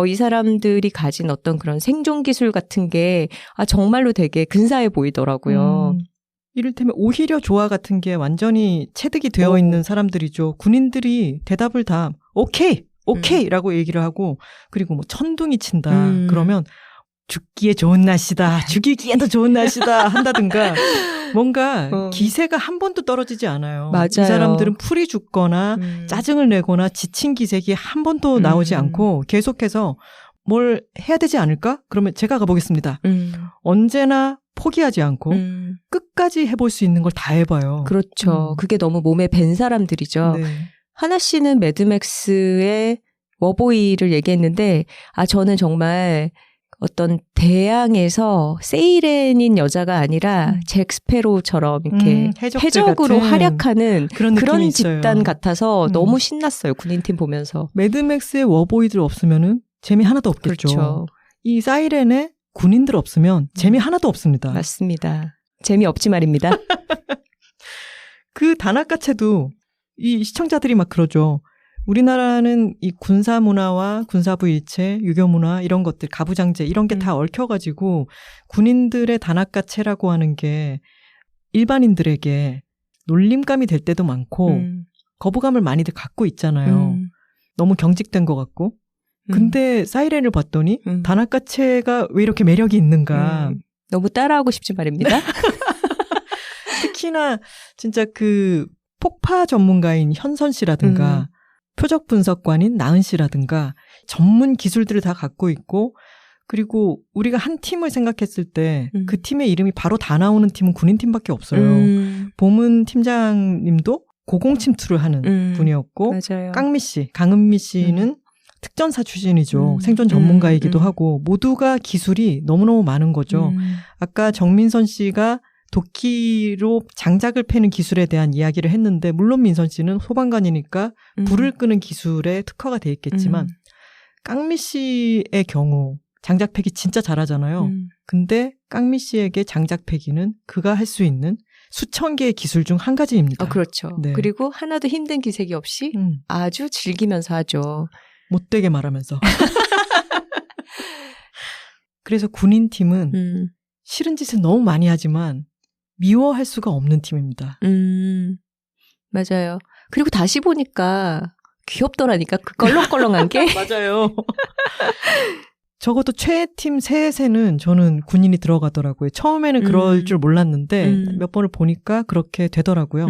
이 saram들이 가진 어떤 그런 생존 기술 같은 게 정말로 되게 근사해 보이더라고요. 이를테면 오히려 조화 같은 게 완전히 체득이 되어 있는 사람들이죠. 군인들이 대답을 다 오케이 라고 얘기를 하고 그리고 뭐 천둥이 친다 그러면 죽기에 좋은 날씨다 죽이기에도 좋은 날씨다 한다든가 뭔가 기세가 한 번도 떨어지지 않아요. 맞아요. 이 사람들은 풀이 죽거나 짜증을 내거나 지친 기색이 한 번도 나오지 않고 계속해서 뭘 해야 되지 않을까? 그러면 제가 가보겠습니다. 언제나 포기하지 않고 끝까지 해볼 수 있는 걸 다 해봐요. 그렇죠. 그게 너무 몸에 밴 사람들이죠. 네. 하나 씨는 매드맥스의 워보이를 얘기했는데 저는 정말 어떤 대항에서 세이렌인 여자가 아니라 잭 스페로우처럼 이렇게 해적으로 활약하는 그런 집단 같아서 너무 신났어요. 군인팀 보면서. 매드맥스의 워보이들 없으면은 재미 하나도 없겠죠. 그렇죠. 이 사이렌의 군인들 없으면 재미 하나도 없습니다. 맞습니다. 재미없지 말입니다. 그 단아까채도 이 시청자들이 막 그러죠. 우리나라는 이 군사 문화와 군사부 일체, 유교 문화 이런 것들, 가부장제 이런 게 다 얽혀가지고 군인들의 단아까채라고 하는 게 일반인들에게 놀림감이 될 때도 많고 거부감을 많이들 갖고 있잖아요. 너무 경직된 것 같고. 근데 사이렌을 봤더니 단아까채가 왜 이렇게 매력이 있는가. 너무 따라하고 싶지 말입니다. 특히나 진짜 그 폭파 전문가인 현선 씨라든가 표적 분석관인 나은 씨라든가 전문 기술들을 다 갖고 있고 그리고 우리가 한 팀을 생각했을 때 그 팀의 이름이 바로 다 나오는 팀은 군인팀밖에 없어요. 보문 팀장님도 고공침투를 하는 분이었고 맞아요. 깡미 씨, 강은미 씨는 특전사 출신이죠. 생존 전문가이기도 하고 모두가 기술이 너무너무 많은 거죠. 아까 정민선 씨가 도끼로 장작을 패는 기술에 대한 이야기를 했는데 물론 민선 씨는 소방관이니까 불을 끄는 기술에 특화가 돼 있겠지만 깡미 씨의 경우 장작 패기 진짜 잘하잖아요. 근데 깡미 씨에게 장작 패기는 그가 할 수 있는 수천 개의 기술 중 한 가지입니다. 그렇죠. 네. 그리고 하나도 힘든 기색이 없이 아주 즐기면서 하죠. 못되게 말하면서. 그래서 군인팀은 싫은 짓을 너무 많이 하지만 미워할 수가 없는 팀입니다. 맞아요. 그리고 다시 보니까 귀엽더라니까 그 껄렁껄렁한 게. 맞아요. 적어도 최애팀 셋에는 저는 군인이 들어가더라고요. 처음에는 그럴 줄 몰랐는데 몇 번을 보니까 그렇게 되더라고요.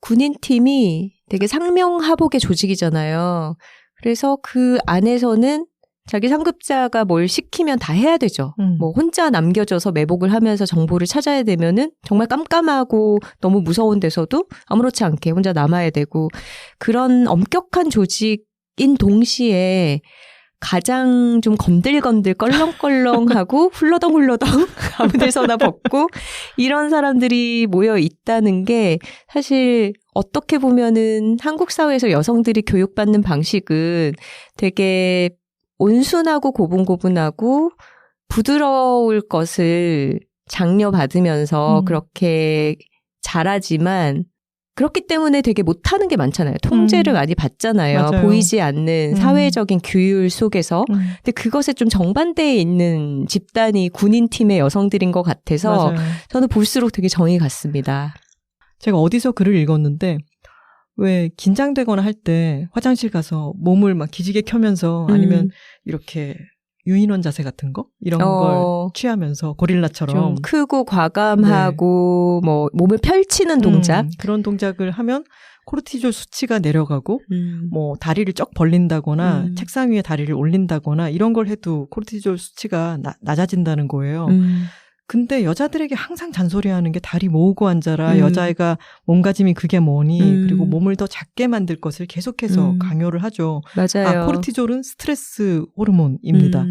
군인팀이 되게 상명하복의 조직이잖아요. 그래서 그 안에서는 자기 상급자가 뭘 시키면 다 해야 되죠. 뭐 혼자 남겨져서 매복을 하면서 정보를 찾아야 되면은 정말 깜깜하고 너무 무서운 데서도 아무렇지 않게 혼자 남아야 되고 그런 엄격한 조직인 동시에 가장 좀 건들건들 껄렁껄렁하고 훌러덩훌러덩 아무 데서나 벗고 이런 사람들이 모여 있다는 게 사실 어떻게 보면은 한국 사회에서 여성들이 교육받는 방식은 되게 온순하고 고분고분하고 부드러울 것을 장려받으면서 그렇게 잘하지만 그렇기 때문에 되게 못하는 게 많잖아요. 통제를 많이 받잖아요. 맞아요. 보이지 않는 사회적인 규율 속에서. 근데 그것에 좀 정반대에 있는 집단이 군인팀의 여성들인 것 같아서 맞아요. 저는 볼수록 되게 정이 갔습니다. 제가 어디서 글을 읽었는데 왜 긴장되거나 할 때 화장실 가서 몸을 막 기지개 켜면서 아니면 이렇게 유인원 자세 같은 거? 이런 걸 취하면서 고릴라처럼 좀 크고 과감하고 뭐 몸을 펼치는 동작? 그런 동작을 하면 코르티졸 수치가 내려가고 뭐 다리를 쩍 벌린다거나 책상 위에 다리를 올린다거나 이런 걸 해도 코르티졸 수치가 낮아진다는 거예요. 근데 여자들에게 항상 잔소리하는 게 다리 모으고 앉아라. 여자애가 몸가짐이 그게 뭐니. 그리고 몸을 더 작게 만들 것을 계속해서 강요를 하죠. 맞아요. 코르티졸은 스트레스 호르몬입니다.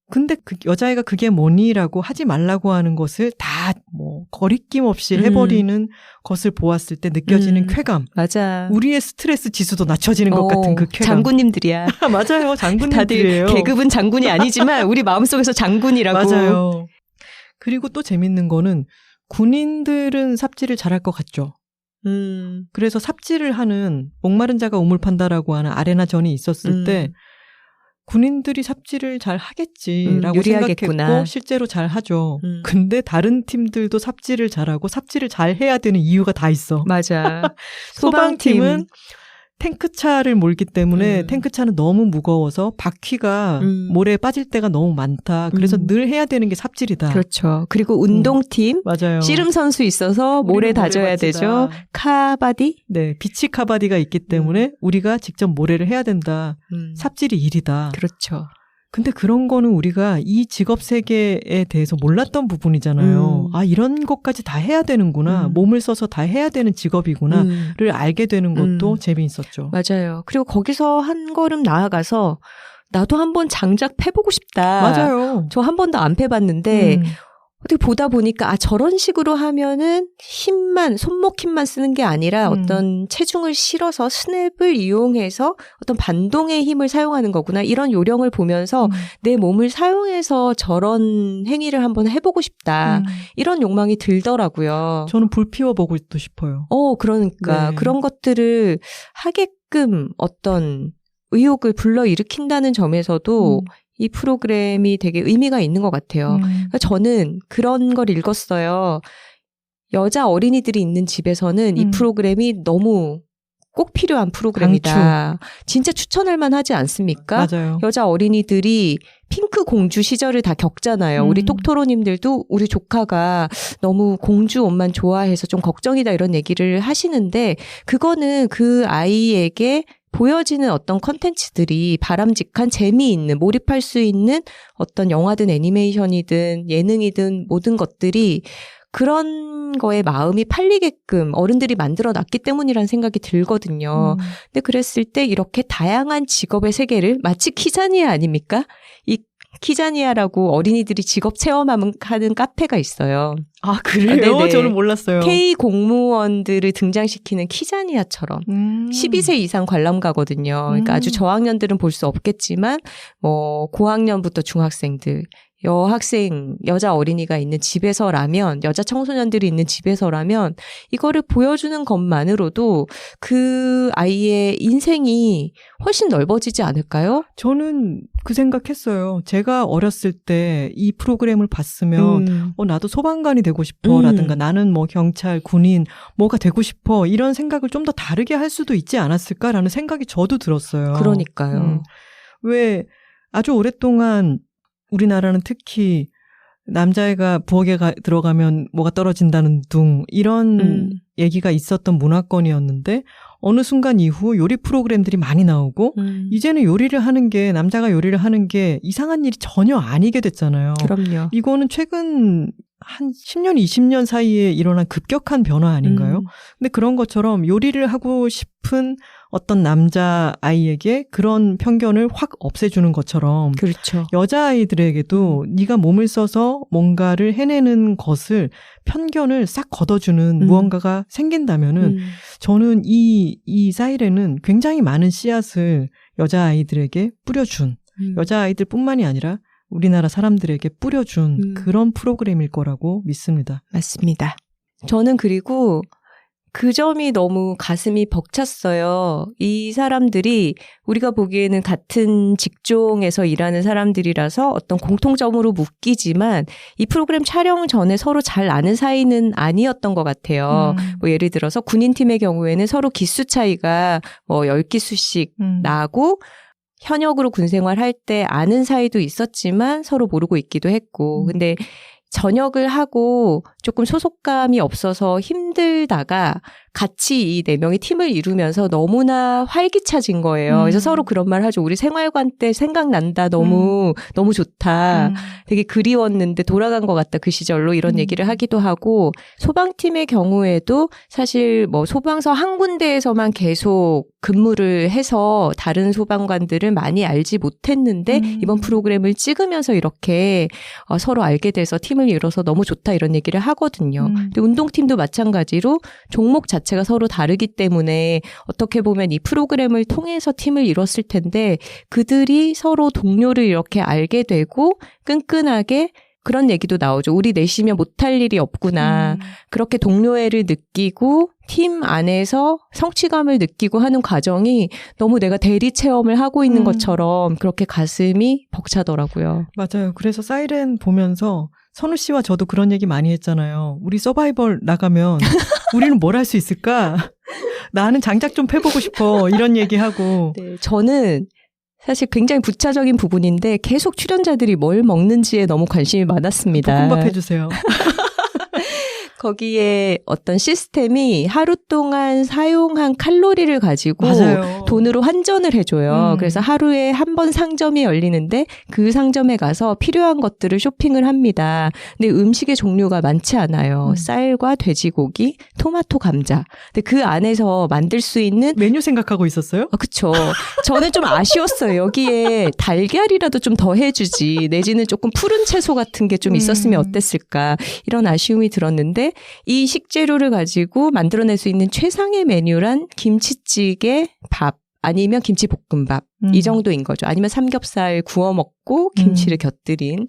근데 그 여자애가 그게 뭐니라고 하지 말라고 하는 것을 다 뭐 거리낌 없이 해버리는 것을 보았을 때 느껴지는 쾌감. 맞아. 우리의 스트레스 지수도 낮춰지는 것 같은 그 쾌감. 장군님들이야. 맞아요. 장군님들이에요. 다들 계급은 장군이 아니지만 우리 마음속에서 장군이라고. 맞아요. 그리고 또 재밌는 거는 군인들은 삽질을 잘할 것 같죠. 그래서 삽질을 하는 목마른 자가 우물 판다라고 하는 아레나전이 있었을 때 군인들이 삽질을 잘 하겠지라고 생각했고 실제로 잘 하죠. 근데 다른 팀들도 삽질을 잘하고 삽질을 잘 해야 되는 이유가 다 있어. 맞아. 소방팀은 탱크차를 몰기 때문에 탱크차는 너무 무거워서 바퀴가 모래에 빠질 때가 너무 많다. 그래서 늘 해야 되는 게 삽질이다. 그렇죠. 그리고 운동팀 맞아요. 씨름 선수 있어서 모래 다져야 되죠. 카바디? 네, 비치 카바디가 있기 때문에 우리가 직접 모래를 해야 된다. 삽질이 일이다. 그렇죠. 근데 그런 거는 우리가 이 직업 세계에 대해서 몰랐던 부분이잖아요. 아, 이런 것까지 다 해야 되는구나. 몸을 써서 다 해야 되는 직업이구나를 알게 되는 것도 재미있었죠. 맞아요. 그리고 거기서 한 걸음 나아가서 나도 한번 장작 패보고 싶다. 맞아요. 저 한 번도 안 패봤는데 어떻게 보다 보니까 저런 식으로 하면은 힘만 손목 힘만 쓰는 게 아니라 어떤 체중을 실어서 스냅을 이용해서 어떤 반동의 힘을 사용하는 거구나 이런 요령을 보면서 내 몸을 사용해서 저런 행위를 한번 해보고 싶다 이런 욕망이 들더라고요. 저는 불 피워보고 싶어요. 그러니까 네. 그런 것들을 하게끔 어떤 의욕을 불러일으킨다는 점에서도 이 프로그램이 되게 의미가 있는 것 같아요. 그러니까 저는 그런 걸 읽었어요. 여자 어린이들이 있는 집에서는 이 프로그램이 너무 꼭 필요한 프로그램이다. 강추. 진짜 추천할 만하지 않습니까? 맞아요. 여자 어린이들이 핑크 공주 시절을 다 겪잖아요. 우리 톡토로님들도 우리 조카가 너무 공주 옷만 좋아해서 좀 걱정이다 이런 얘기를 하시는데 그거는 그 아이에게 보여지는 어떤 컨텐츠들이 바람직한 재미있는 몰입할 수 있는 어떤 영화든 애니메이션이든 예능이든 모든 것들이 그런 거에 마음이 팔리게끔 어른들이 만들어 놨기 때문이라는 생각이 들거든요. 근데 그랬을 때 이렇게 다양한 직업의 세계를 마치 키자니아 아닙니까? 이 키자니아라고 어린이들이 직업 체험하는 카페가 있어요. 아, 그래요? 네네. 저는 몰랐어요. K 공무원들을 등장시키는 키자니아처럼 12세 이상 관람가거든요. 그러니까 아주 저학년들은 볼 수 없겠지만 뭐 고학년부터 중학생들, 여학생, 여자 어린이가 있는 집에서라면, 여자 청소년들이 있는 집에서라면 이거를 보여주는 것만으로도 그 아이의 인생이 훨씬 넓어지지 않을까요? 저는 그 생각했어요. 제가 어렸을 때 이 프로그램을 봤으면 나도 소방관이 되고 싶어 라든가 나는 뭐 경찰, 군인 뭐가 되고 싶어 이런 생각을 좀 더 다르게 할 수도 있지 않았을까라는 생각이 저도 들었어요. 그러니까요. 왜 아주 오랫동안 우리나라는 특히 남자애가 부엌에 들어가면 뭐가 떨어진다는 둥 이런 얘기가 있었던 문화권이었는데 어느 순간 이후 요리 프로그램들이 많이 나오고 이제는 요리를 하는 게 남자가 요리를 하는 게 이상한 일이 전혀 아니게 됐잖아요. 그럼요. 이거는 최근 한 10년, 20년 사이에 일어난 급격한 변화 아닌가요? 근데 그런 것처럼 요리를 하고 싶은 어떤 남자아이에게 그런 편견을 확 없애주는 것처럼 그렇죠. 여자아이들에게도 네가 몸을 써서 뭔가를 해내는 것을 편견을 싹 걷어주는 무언가가 생긴다면은 저는 이 사이렌은 굉장히 많은 씨앗을 여자아이들에게 뿌려준 여자아이들뿐만이 아니라 우리나라 사람들에게 뿌려준 그런 프로그램일 거라고 믿습니다. 맞습니다. 저는 그리고 그 점이 너무 가슴이 벅찼어요. 이 사람들이 우리가 보기에는 같은 직종에서 일하는 사람들이라서 어떤 공통점으로 묶이지만 이 프로그램 촬영 전에 서로 잘 아는 사이는 아니었던 것 같아요. 뭐 예를 들어서 군인팀의 경우에는 서로 기수 차이가 뭐 10기수씩 나고 현역으로 군 생활할 때 아는 사이도 있었지만 서로 모르고 있기도 했고 근데 전역을 하고 조금 소속감이 없어서 힘들다가 같이 이 4명이 팀을 이루면서 너무나 활기차진 거예요. 그래서 서로 그런 말 하죠. 우리 생활관 때 생각난다. 너무 좋다. 되게 그리웠는데 돌아간 것 같다. 그 시절로 이런 얘기를 하기도 하고 소방팀의 경우에도 사실 뭐 소방서 한 군데에서만 계속 근무를 해서 다른 소방관들을 많이 알지 못했는데 이번 프로그램을 찍으면서 이렇게 서로 알게 돼서 팀을 이뤄서 너무 좋다 이런 얘기를 하거든요. 근데 운동팀도 마찬가지로 종목 자체가 서로 다르기 때문에 어떻게 보면 이 프로그램을 통해서 팀을 이뤘을 텐데 그들이 서로 동료를 이렇게 알게 되고 끈끈하게 그런 얘기도 나오죠. 우리 넷이면 못할 일이 없구나. 그렇게 동료애를 느끼고 팀 안에서 성취감을 느끼고 하는 과정이 너무 내가 대리 체험을 하고 있는 것처럼 그렇게 가슴이 벅차더라고요. 맞아요. 그래서 사이렌 보면서 선우 씨와 저도 그런 얘기 많이 했잖아요. 우리 서바이벌 나가면 우리는 뭘 할 수 있을까? 나는 장작 좀 패보고 싶어. 이런 얘기하고. 네, 저는 사실 굉장히 부차적인 부분인데 계속 출연자들이 뭘 먹는지에 너무 관심이 많았습니다. 볶음밥 해주세요. 거기에 어떤 시스템이 하루 동안 사용한 칼로리를 가지고 맞아요. 돈으로 환전을 해줘요. 그래서 하루에 한 번 상점이 열리는데 그 상점에 가서 필요한 것들을 쇼핑을 합니다. 근데 음식의 종류가 많지 않아요. 쌀과 돼지고기, 토마토, 감자. 근데 그 안에서 만들 수 있는 메뉴 생각하고 있었어요? 그쵸. 저는 좀 아쉬웠어요. 여기에 달걀이라도 좀 더 해주지. 내지는 조금 푸른 채소 같은 게 좀 있었으면 어땠을까. 이런 아쉬움이 들었는데 이 식재료를 가지고 만들어낼 수 있는 최상의 메뉴란 김치찌개, 밥 아니면 김치볶음밥 이 정도인 거죠. 아니면 삼겹살 구워 먹고 김치를 곁들인.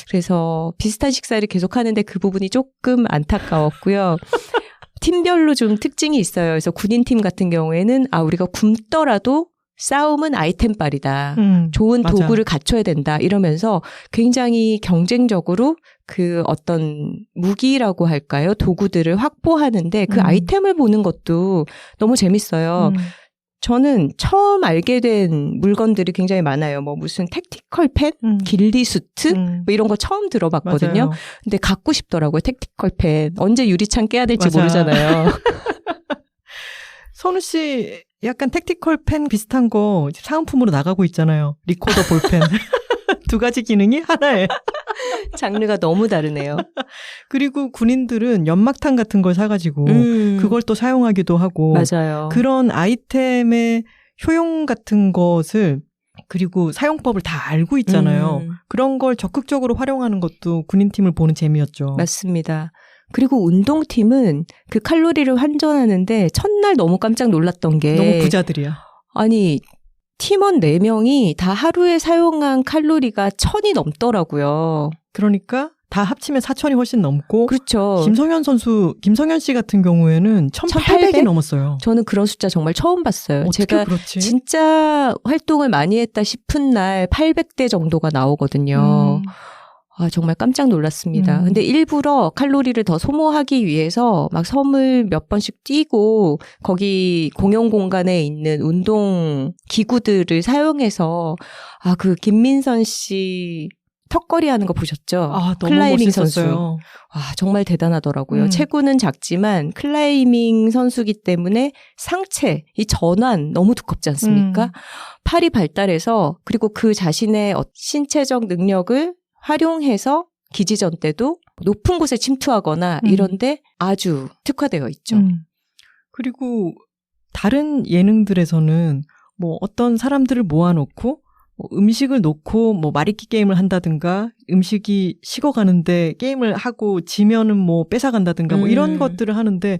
그래서 비슷한 식사를 계속하는데 그 부분이 조금 안타까웠고요. 팀별로 좀 특징이 있어요. 그래서 군인팀 같은 경우에는 우리가 굶더라도 싸움은 아이템빨이다. 좋은 맞아. 도구를 갖춰야 된다. 이러면서 굉장히 경쟁적으로 그 어떤 무기라고 할까요? 도구들을 확보하는데 그 아이템을 보는 것도 너무 재밌어요. 저는 처음 알게 된 물건들이 굉장히 많아요. 뭐 무슨 택티컬 펜, 길리 수트 뭐 이런 거 처음 들어봤거든요. 맞아요. 근데 갖고 싶더라고요. 택티컬 펜. 언제 유리창 깨야 될지 맞아. 모르잖아요. 선우 씨 약간 택티컬 펜 비슷한 거 사은품으로 나가고 있잖아요. 리코더 볼펜. 두 가지 기능이 하나예요. 장르가 너무 다르네요. 그리고 군인들은 연막탄 같은 걸 사가지고 그걸 또 사용하기도 하고 맞아요. 그런 아이템의 효용 같은 것을 그리고 사용법을 다 알고 있잖아요. 그런 걸 적극적으로 활용하는 것도 군인팀을 보는 재미였죠. 맞습니다. 그리고 운동팀은 그 칼로리를 환전하는데 첫날 너무 깜짝 놀랐던 게 너무 부자들이야. 아니 팀원 4명이 다 하루에 사용한 칼로리가 1000이 넘더라고요. 그러니까 다 합치면 4000이 훨씬 넘고 그렇죠. 김성현 씨 같은 경우에는 1800이 넘었어요. 저는 그런 숫자 정말 처음 봤어요. 어떻게 제가 그렇지? 진짜 활동을 많이 했다 싶은 날 800대 정도가 나오거든요. 아, 정말 깜짝 놀랐습니다. 근데 일부러 칼로리를 더 소모하기 위해서 막 섬을 몇 번씩 뛰고 거기 공용 공간에 있는 운동 기구들을 사용해서 그 김민선 씨 턱걸이 하는 거 보셨죠? 아, 너무 클라이밍 멋있었어요. 선수. 정말 대단하더라고요. 체구는 작지만 클라이밍 선수기 때문에 상체, 이 전완 너무 두껍지 않습니까? 팔이 발달해서 그리고 그 자신의 신체적 능력을 활용해서 기지전 때도 높은 곳에 침투하거나 이런데 아주 특화되어 있죠. 그리고 다른 예능들에서는 뭐 어떤 사람들을 모아놓고 뭐 음식을 놓고 뭐 말잇기 게임을 한다든가 음식이 식어가는데 게임을 하고 지면은 뭐 뺏어간다든가 뭐 이런 것들을 하는데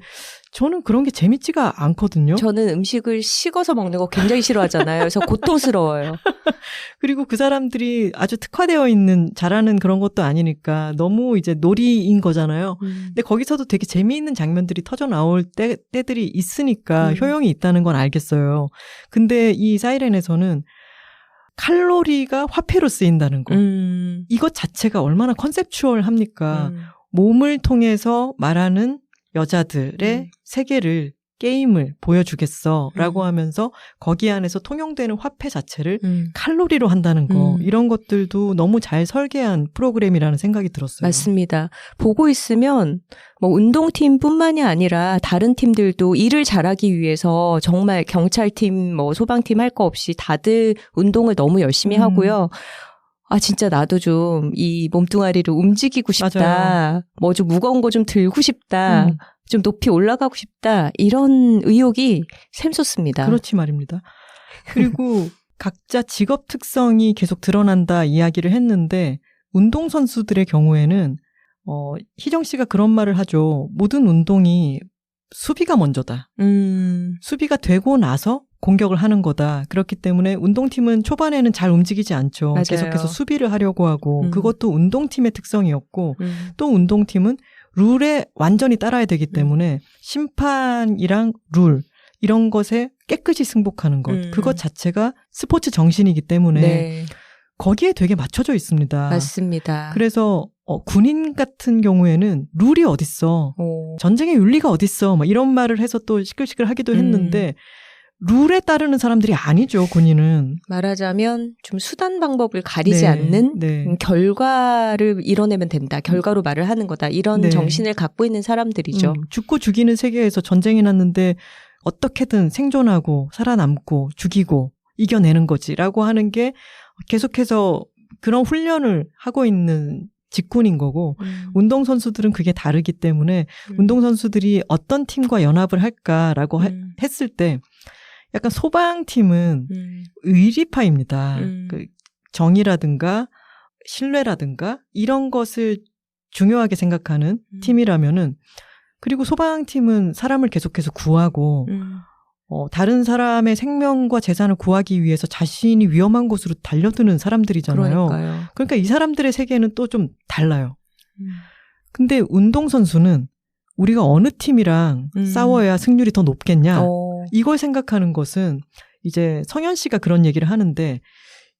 저는 그런 게 재밌지가 않거든요. 저는 음식을 식어서 먹는 거 굉장히 싫어하잖아요. 그래서 고통스러워요. 그리고 그 사람들이 아주 특화되어 있는 잘하는 그런 것도 아니니까 너무 이제 놀이인 거잖아요. 근데 거기서도 되게 재미있는 장면들이 터져 나올 때들이 있으니까 효용이 있다는 건 알겠어요. 근데 이 사이렌에서는 칼로리가 화폐로 쓰인다는 거. 이것 자체가 얼마나 컨셉추얼합니까? 몸을 통해서 말하는 여자들의 세계를 게임을 보여주겠어 라고 하면서 거기 안에서 통용되는 화폐 자체를 칼로리로 한다는 거 이런 것들도 너무 잘 설계한 프로그램이라는 생각이 들었어요. 맞습니다. 보고 있으면 뭐 운동팀뿐만이 아니라 다른 팀들도 일을 잘하기 위해서 정말 경찰팀 뭐 소방팀 할 거 없이 다들 운동을 너무 열심히 하고요. 진짜 나도 좀 이 몸뚱아리를 움직이고 싶다. 뭐 좀 무거운 거 좀 들고 싶다. 좀 높이 올라가고 싶다. 이런 의욕이 샘솟습니다. 그렇지 말입니다. 그리고 각자 직업 특성이 계속 드러난다 이야기를 했는데 운동선수들의 경우에는 희정 씨가 그런 말을 하죠. 모든 운동이 수비가 먼저다. 수비가 되고 나서 공격을 하는 거다. 그렇기 때문에 운동팀은 초반에는 잘 움직이지 않죠. 맞아요. 계속해서 수비를 하려고 하고 그것도 운동팀의 특성이었고 또 운동팀은 룰에 완전히 따라야 되기 때문에 심판이랑 룰 이런 것에 깨끗이 승복하는 것 그것 자체가 스포츠 정신이기 때문에 거기에 되게 맞춰져 있습니다. 맞습니다. 그래서 군인 같은 경우에는 룰이 어딨어. 전쟁의 윤리가 어딨어. 막 이런 말을 해서 또 시끌시끌 하기도 했는데 룰에 따르는 사람들이 아니죠, 군인은. 말하자면 좀 수단 방법을 가리지 않는 결과를 이뤄내면 된다. 결과로 말을 하는 거다. 이런 정신을 갖고 있는 사람들이죠. 죽고 죽이는 세계에서 전쟁이 났는데 어떻게든 생존하고 살아남고 죽이고 이겨내는 거지라고 하는 게 계속해서 그런 훈련을 하고 있는 직군인 거고 운동선수들은 그게 다르기 때문에 운동선수들이 어떤 팀과 연합을 할까라고 했을 때 약간 소방팀은 의리파입니다. 그 정의라든가 신뢰라든가 이런 것을 중요하게 생각하는 팀이라면은 그리고 소방팀은 사람을 계속해서 구하고 다른 사람의 생명과 재산을 구하기 위해서 자신이 위험한 곳으로 달려드는 사람들이잖아요. 그러니까요. 그러니까 이 사람들의 세계는 또 좀 달라요. 근데 운동선수는 우리가 어느 팀이랑 싸워야 승률이 더 높겠냐. 이걸 생각하는 것은 이제 성현 씨가 그런 얘기를 하는데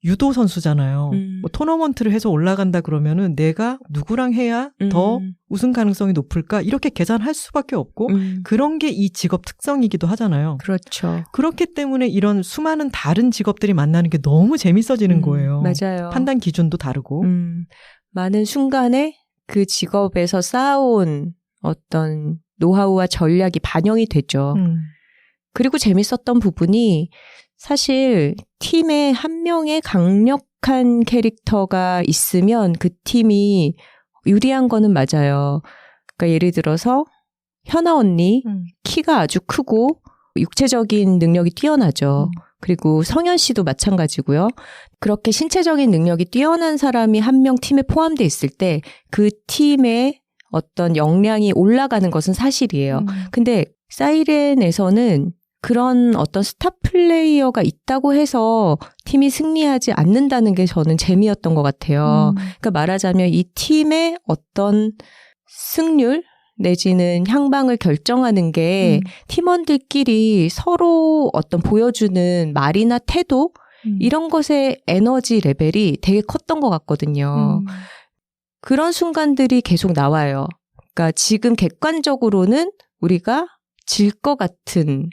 유도 선수잖아요. 뭐 토너먼트를 해서 올라간다 그러면은 내가 누구랑 해야 더 우승 가능성이 높을까 이렇게 계산할 수밖에 없고 그런 게 이 직업 특성이기도 하잖아요. 그렇죠. 그렇기 때문에 이런 수많은 다른 직업들이 만나는 게 너무 재밌어지는 거예요. 맞아요. 판단 기준도 다르고. 많은 순간에 그 직업에서 쌓아온 어떤 노하우와 전략이 반영이 되죠. 그리고 재밌었던 부분이 사실 팀의 한 명의 강력 독특한 캐릭터가 있으면 그 팀이 유리한 거는 맞아요. 그러니까 예를 들어서 현아 언니 키가 아주 크고 육체적인 능력이 뛰어나죠. 그리고 성현 씨도 마찬가지고요. 그렇게 신체적인 능력이 뛰어난 사람이 한 명 팀에 포함돼 있을 때 그 팀의 어떤 역량이 올라가는 것은 사실이에요. 근데 사이렌에서는 그런 어떤 스타 플레이어가 있다고 해서 팀이 승리하지 않는다는 게 저는 재미였던 것 같아요. 그러니까 말하자면 이 팀의 어떤 승률 내지는 향방을 결정하는 게 팀원들끼리 서로 어떤 보여주는 말이나 태도 이런 것의 에너지 레벨이 되게 컸던 것 같거든요. 그런 순간들이 계속 나와요. 그러니까 지금 객관적으로는 우리가 질 것 같은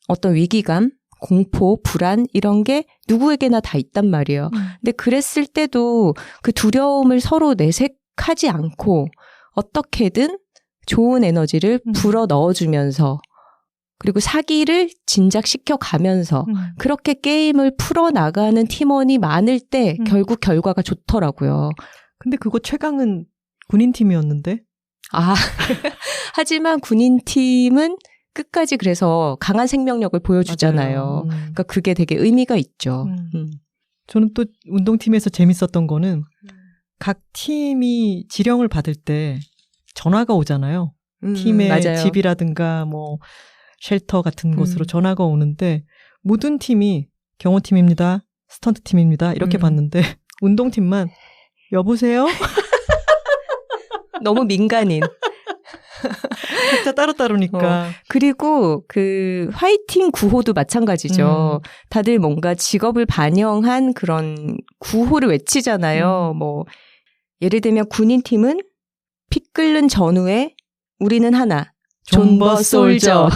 어떤 위기감, 공포, 불안 이런 게 누구에게나 다 있단 말이에요. 근데 그랬을 때도 그 두려움을 서로 내색하지 않고 어떻게든 좋은 에너지를 불어 넣어주면서 그리고 사기를 진작시켜 가면서 그렇게 게임을 풀어나가는 팀원이 많을 때 결국 결과가 좋더라고요. 근데 그거 최강은 군인팀이었는데? 아, 하지만 군인팀은 끝까지 그래서 강한 생명력을 보여주잖아요. 그러니까 그게 되게 의미가 있죠. 저는 또 운동팀에서 재밌었던 거는 각 팀이 지령을 받을 때 전화가 오잖아요. 팀의 맞아요. 집이라든가 뭐 쉘터 같은 곳으로 전화가 오는데 모든 팀이 경호팀입니다. 스턴트팀입니다. 이렇게 봤는데 운동팀만 여보세요? 너무 민간인. 각자 따로따로니까. 그리고 그 화이팅 구호도 마찬가지죠. 다들 뭔가 직업을 반영한 그런 구호를 외치잖아요. 뭐 예를 들면 군인팀은 피 끓는 전후에 우리는 하나. 존버 솔저.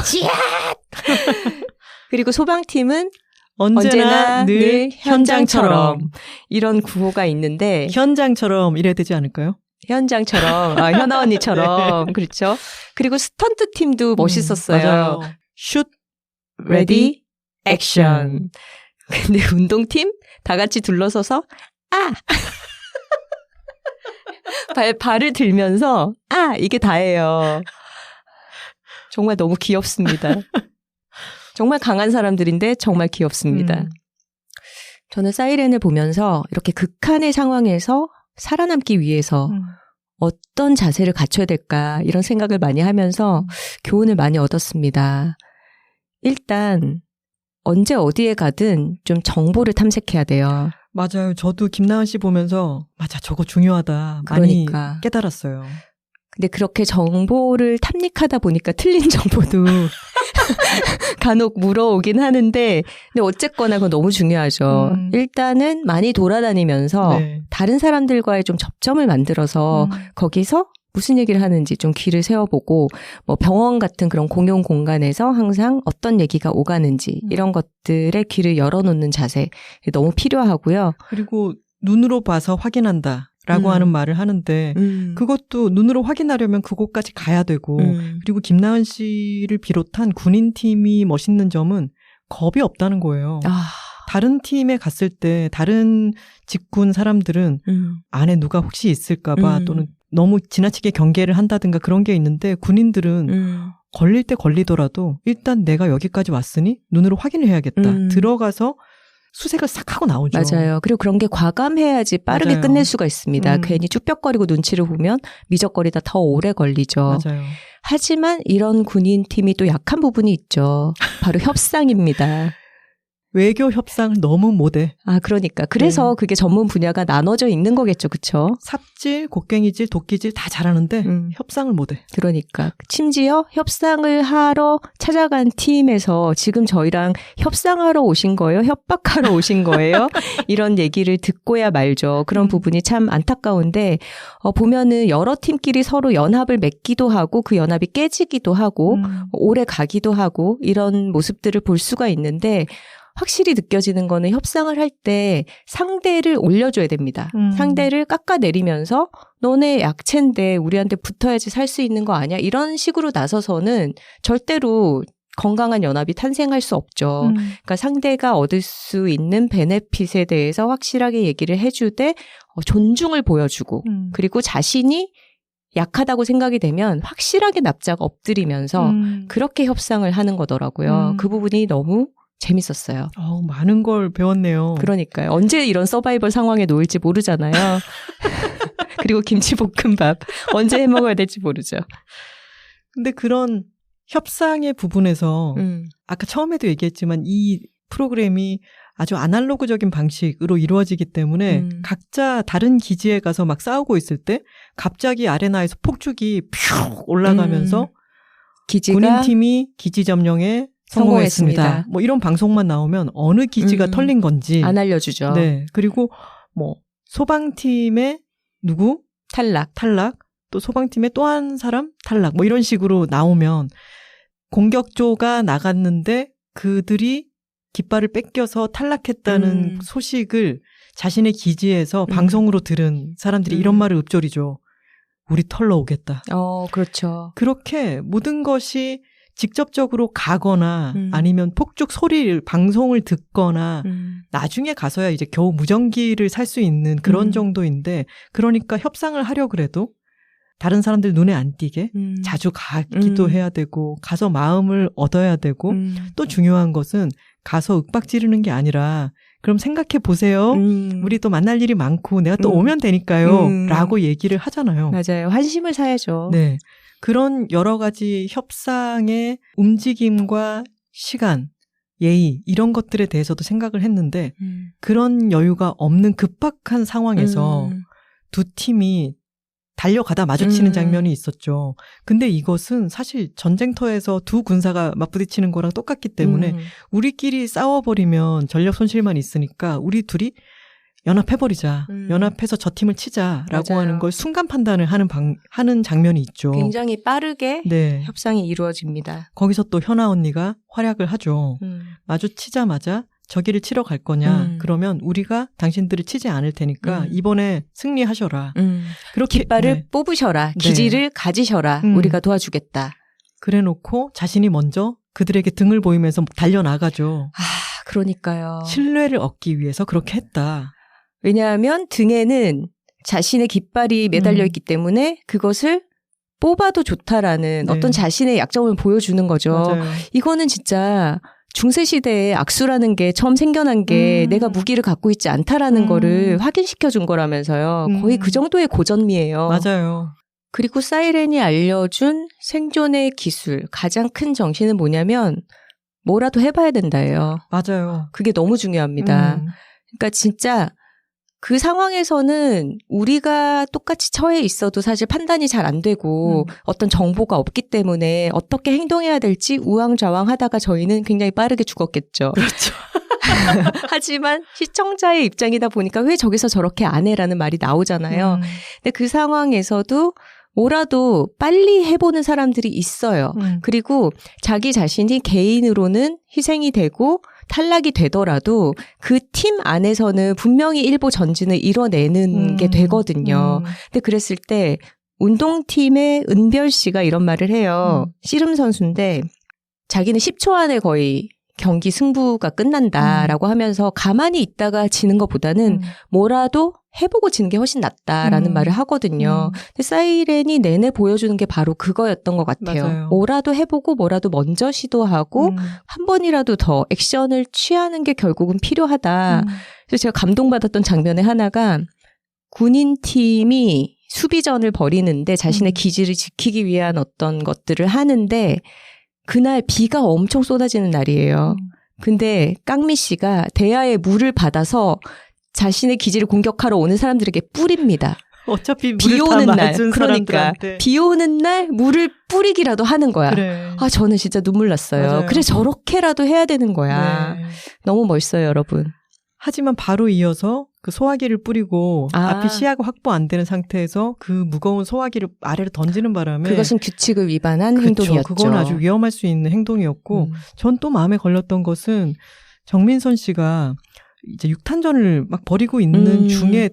그리고 소방팀은 언제나 늘 현장처럼. 이런 구호가 있는데. 현장처럼 이래야 되지 않을까요? 현장처럼. 아, 현아 언니처럼. 네. 그렇죠. 그리고 스턴트 팀도 멋있었어요. 맞아요. 슛, 레디, 액션. 근데 운동팀 다 같이 둘러서서 아! 발을 들면서 아! 이게 다예요. 정말 너무 귀엽습니다. 정말 강한 사람들인데 정말 귀엽습니다. 저는 사이렌을 보면서 이렇게 극한의 상황에서 살아남기 위해서 어떤 자세를 갖춰야 될까 이런 생각을 많이 하면서 교훈을 많이 얻었습니다. 일단 언제 어디에 가든 좀 정보를 탐색해야 돼요. 맞아요. 저도 김나은 씨 보면서 맞아 저거 중요하다 많이 깨달았어요. 근데 그렇게 정보를 탐닉하다 보니까 틀린 정보도 간혹 물어오긴 하는데 근데 어쨌거나 그건 너무 중요하죠. 일단은 많이 돌아다니면서 네. 다른 사람들과의 좀 접점을 만들어서 거기서 무슨 얘기를 하는지 좀 귀를 세워보고 뭐 병원 같은 그런 공용 공간에서 항상 어떤 얘기가 오가는지 이런 것들에 귀를 열어놓는 자세 너무 필요하고요. 그리고 눈으로 봐서 확인한다. 라고 하는 말을 하는데 그것도 눈으로 확인하려면 그곳까지 가야 되고 그리고 김나은 씨를 비롯한 군인팀이 멋있는 점은 겁이 없다는 거예요. 다른 팀에 갔을 때 다른 직군 사람들은 안에 누가 혹시 있을까 봐 또는 너무 지나치게 경계를 한다든가 그런 게 있는데 군인들은 걸릴 때 걸리더라도 일단 내가 여기까지 왔으니 눈으로 확인을 해야겠다. 들어가서 수색을 싹 하고 나오죠. 맞아요. 그리고 그런 게 과감해야지 빠르게 맞아요. 끝낼 수가 있습니다. 괜히 쭈뼛거리고 눈치를 보면 미적거리다 더 오래 걸리죠. 맞아요. 하지만 이런 군인팀이 또 약한 부분이 있죠. 바로 협상입니다. 외교 협상을 너무 못해. 아, 그러니까. 그래서 그게 전문 분야가 나눠져 있는 거겠죠. 그쵸? 삽질, 곡괭이질, 도끼질 다 잘하는데 협상을 못해. 그러니까. 심지어 협상을 하러 찾아간 팀에서 지금 저희랑 협상하러 오신 거예요? 협박하러 오신 거예요? 이런 얘기를 듣고야 말죠. 그런 부분이 참 안타까운데 보면은 여러 팀끼리 서로 연합을 맺기도 하고 그 연합이 깨지기도 하고 오래 가기도 하고 이런 모습들을 볼 수가 있는데 확실히 느껴지는 거는 협상을 할 때 상대를 올려줘야 됩니다. 상대를 깎아내리면서 너네 약체인데 우리한테 붙어야지 살 수 있는 거 아니야? 이런 식으로 나서서는 절대로 건강한 연합이 탄생할 수 없죠. 그러니까 상대가 얻을 수 있는 베네핏에 대해서 확실하게 얘기를 해주되 존중을 보여주고 그리고 자신이 약하다고 생각이 되면 확실하게 납작 엎드리면서 그렇게 협상을 하는 거더라고요. 그 부분이 너무 재밌었어요. 많은 걸 배웠네요. 그러니까요. 언제 이런 서바이벌 상황에 놓일지 모르잖아요. 그리고 김치볶음밥 언제 해먹어야 될지 모르죠. 근데 그런 협상의 부분에서 아까 처음에도 얘기했지만 이 프로그램이 아주 아날로그적인 방식으로 이루어지기 때문에 각자 다른 기지에 가서 막 싸우고 있을 때 갑자기 아레나에서 폭죽이 퓨 올라가면서 기지가 군인팀이 기지 점령에 성공했습니다. 뭐 이런 방송만 나오면 어느 기지가 털린 건지 안 알려주죠. 네. 그리고 뭐 소방팀의 누구 탈락 또 소방팀의 또 한 사람 탈락 뭐 이런 식으로 나오면 공격조가 나갔는데 그들이 깃발을 뺏겨서 탈락했다는 소식을 자신의 기지에서 방송으로 들은 사람들이 이런 말을 읊조리죠. 우리 털러 오겠다. 그렇죠. 그렇게 모든 것이 직접적으로 가거나 아니면 폭죽 소리를 방송을 듣거나 나중에 가서야 이제 겨우 무전기를 살 수 있는 그런 정도인데 그러니까 협상을 하려 그래도 다른 사람들 눈에 안 띄게 자주 가기도 해야 되고 가서 마음을 얻어야 되고 또 중요한 것은 가서 윽박 지르는 게 아니라 그럼 생각해 보세요. 우리 또 만날 일이 많고 내가 또 오면 되니까요. 라고 얘기를 하잖아요. 맞아요. 환심을 사야죠. 네. 그런 여러 가지 협상의 움직임과 시간, 예의 이런 것들에 대해서도 생각을 했는데 그런 여유가 없는 급박한 상황에서 두 팀이 달려가다 마주치는 장면이 있었죠. 근데 이것은 사실 전쟁터에서 두 군사가 맞부딪히는 거랑 똑같기 때문에 우리끼리 싸워버리면 전력 손실만 있으니까 우리 둘이 연합해버리자. 연합해서 저 팀을 치자라고 맞아요. 하는 걸 순간 판단을 하는 장면이 있죠. 굉장히 빠르게 네. 협상이 이루어집니다. 거기서 또 현아 언니가 활약을 하죠. 마주치자마자 저기를 치러 갈 거냐. 그러면 우리가 당신들을 치지 않을 테니까 이번에 승리하셔라. 그렇게 깃발을 뽑으셔라. 기지를 가지셔라. 우리가 도와주겠다. 그래놓고 자신이 먼저 그들에게 등을 보이면서 달려나가죠. 그러니까요. 신뢰를 얻기 위해서 그렇게 했다. 왜냐하면 등에는 자신의 깃발이 매달려 있기 때문에 그것을 뽑아도 좋다라는 네. 어떤 자신의 약점을 보여주는 거죠. 맞아요. 이거는 진짜 중세시대에 악수라는 게 처음 생겨난 게 내가 무기를 갖고 있지 않다라는 거를 확인시켜 준 거라면서요. 거의 그 정도의 고전미예요. 맞아요. 그리고 사이렌이 알려준 생존의 기술, 가장 큰 정신은 뭐냐면 뭐라도 해봐야 된다예요. 맞아요. 그게 너무 중요합니다. 그러니까 진짜 그 상황에서는 우리가 똑같이 처해 있어도 사실 판단이 잘 안 되고 어떤 정보가 없기 때문에 어떻게 행동해야 될지 우왕좌왕하다가 저희는 굉장히 빠르게 죽었겠죠. 그렇죠. 하지만 시청자의 입장이다 보니까 왜 저기서 저렇게 안 해라는 말이 나오잖아요. 근데 그 상황에서도 뭐라도 빨리 해보는 사람들이 있어요. 그리고 자기 자신이 개인으로는 희생이 되고 탈락이 되더라도 그 팀 안에서는 분명히 일보 전진을 이뤄내는 게 되거든요. 근데 그랬을 때 운동팀의 은별 씨가 이런 말을 해요. 씨름 선수인데 자기는 10초 안에 거의 경기 승부가 끝난다라고 하면서 가만히 있다가 지는 것보다는 뭐라도 해보고 지는 게 훨씬 낫다라는 말을 하거든요. 근데 사이렌이 내내 보여주는 게 바로 그거였던 것 같아요. 맞아요. 뭐라도 해보고 뭐라도 먼저 시도하고 한 번이라도 더 액션을 취하는 게 결국은 필요하다. 그래서 제가 감동받았던 장면의 하나가 군인팀이 수비전을 벌이는데 자신의 기지를 지키기 위한 어떤 것들을 하는데 그날 비가 엄청 쏟아지는 날이에요. 근데 깡미 씨가 대야에 물을 받아서 자신의 기지를 공격하러 오는 사람들에게 뿌립니다. 어차피 비 물을 오는 다 날, 맞은 그러니까 사람들한테. 비 오는 날 물을 뿌리기라도 하는 거야. 그래. 저는 진짜 눈물 났어요. 맞아요. 그래 저렇게라도 해야 되는 거야. 네. 너무 멋있어요, 여러분. 하지만 바로 이어서 그 소화기를 뿌리고 앞이 시야가 확보 안 되는 상태에서 그 무거운 소화기를 아래로 던지는 바람에 그것은 규칙을 위반한 행동이었죠. 그건 아주 위험할 수 있는 행동이었고 전 또 마음에 걸렸던 것은 정민선 씨가 이제 육탄전을 막 벌이고 있는 중에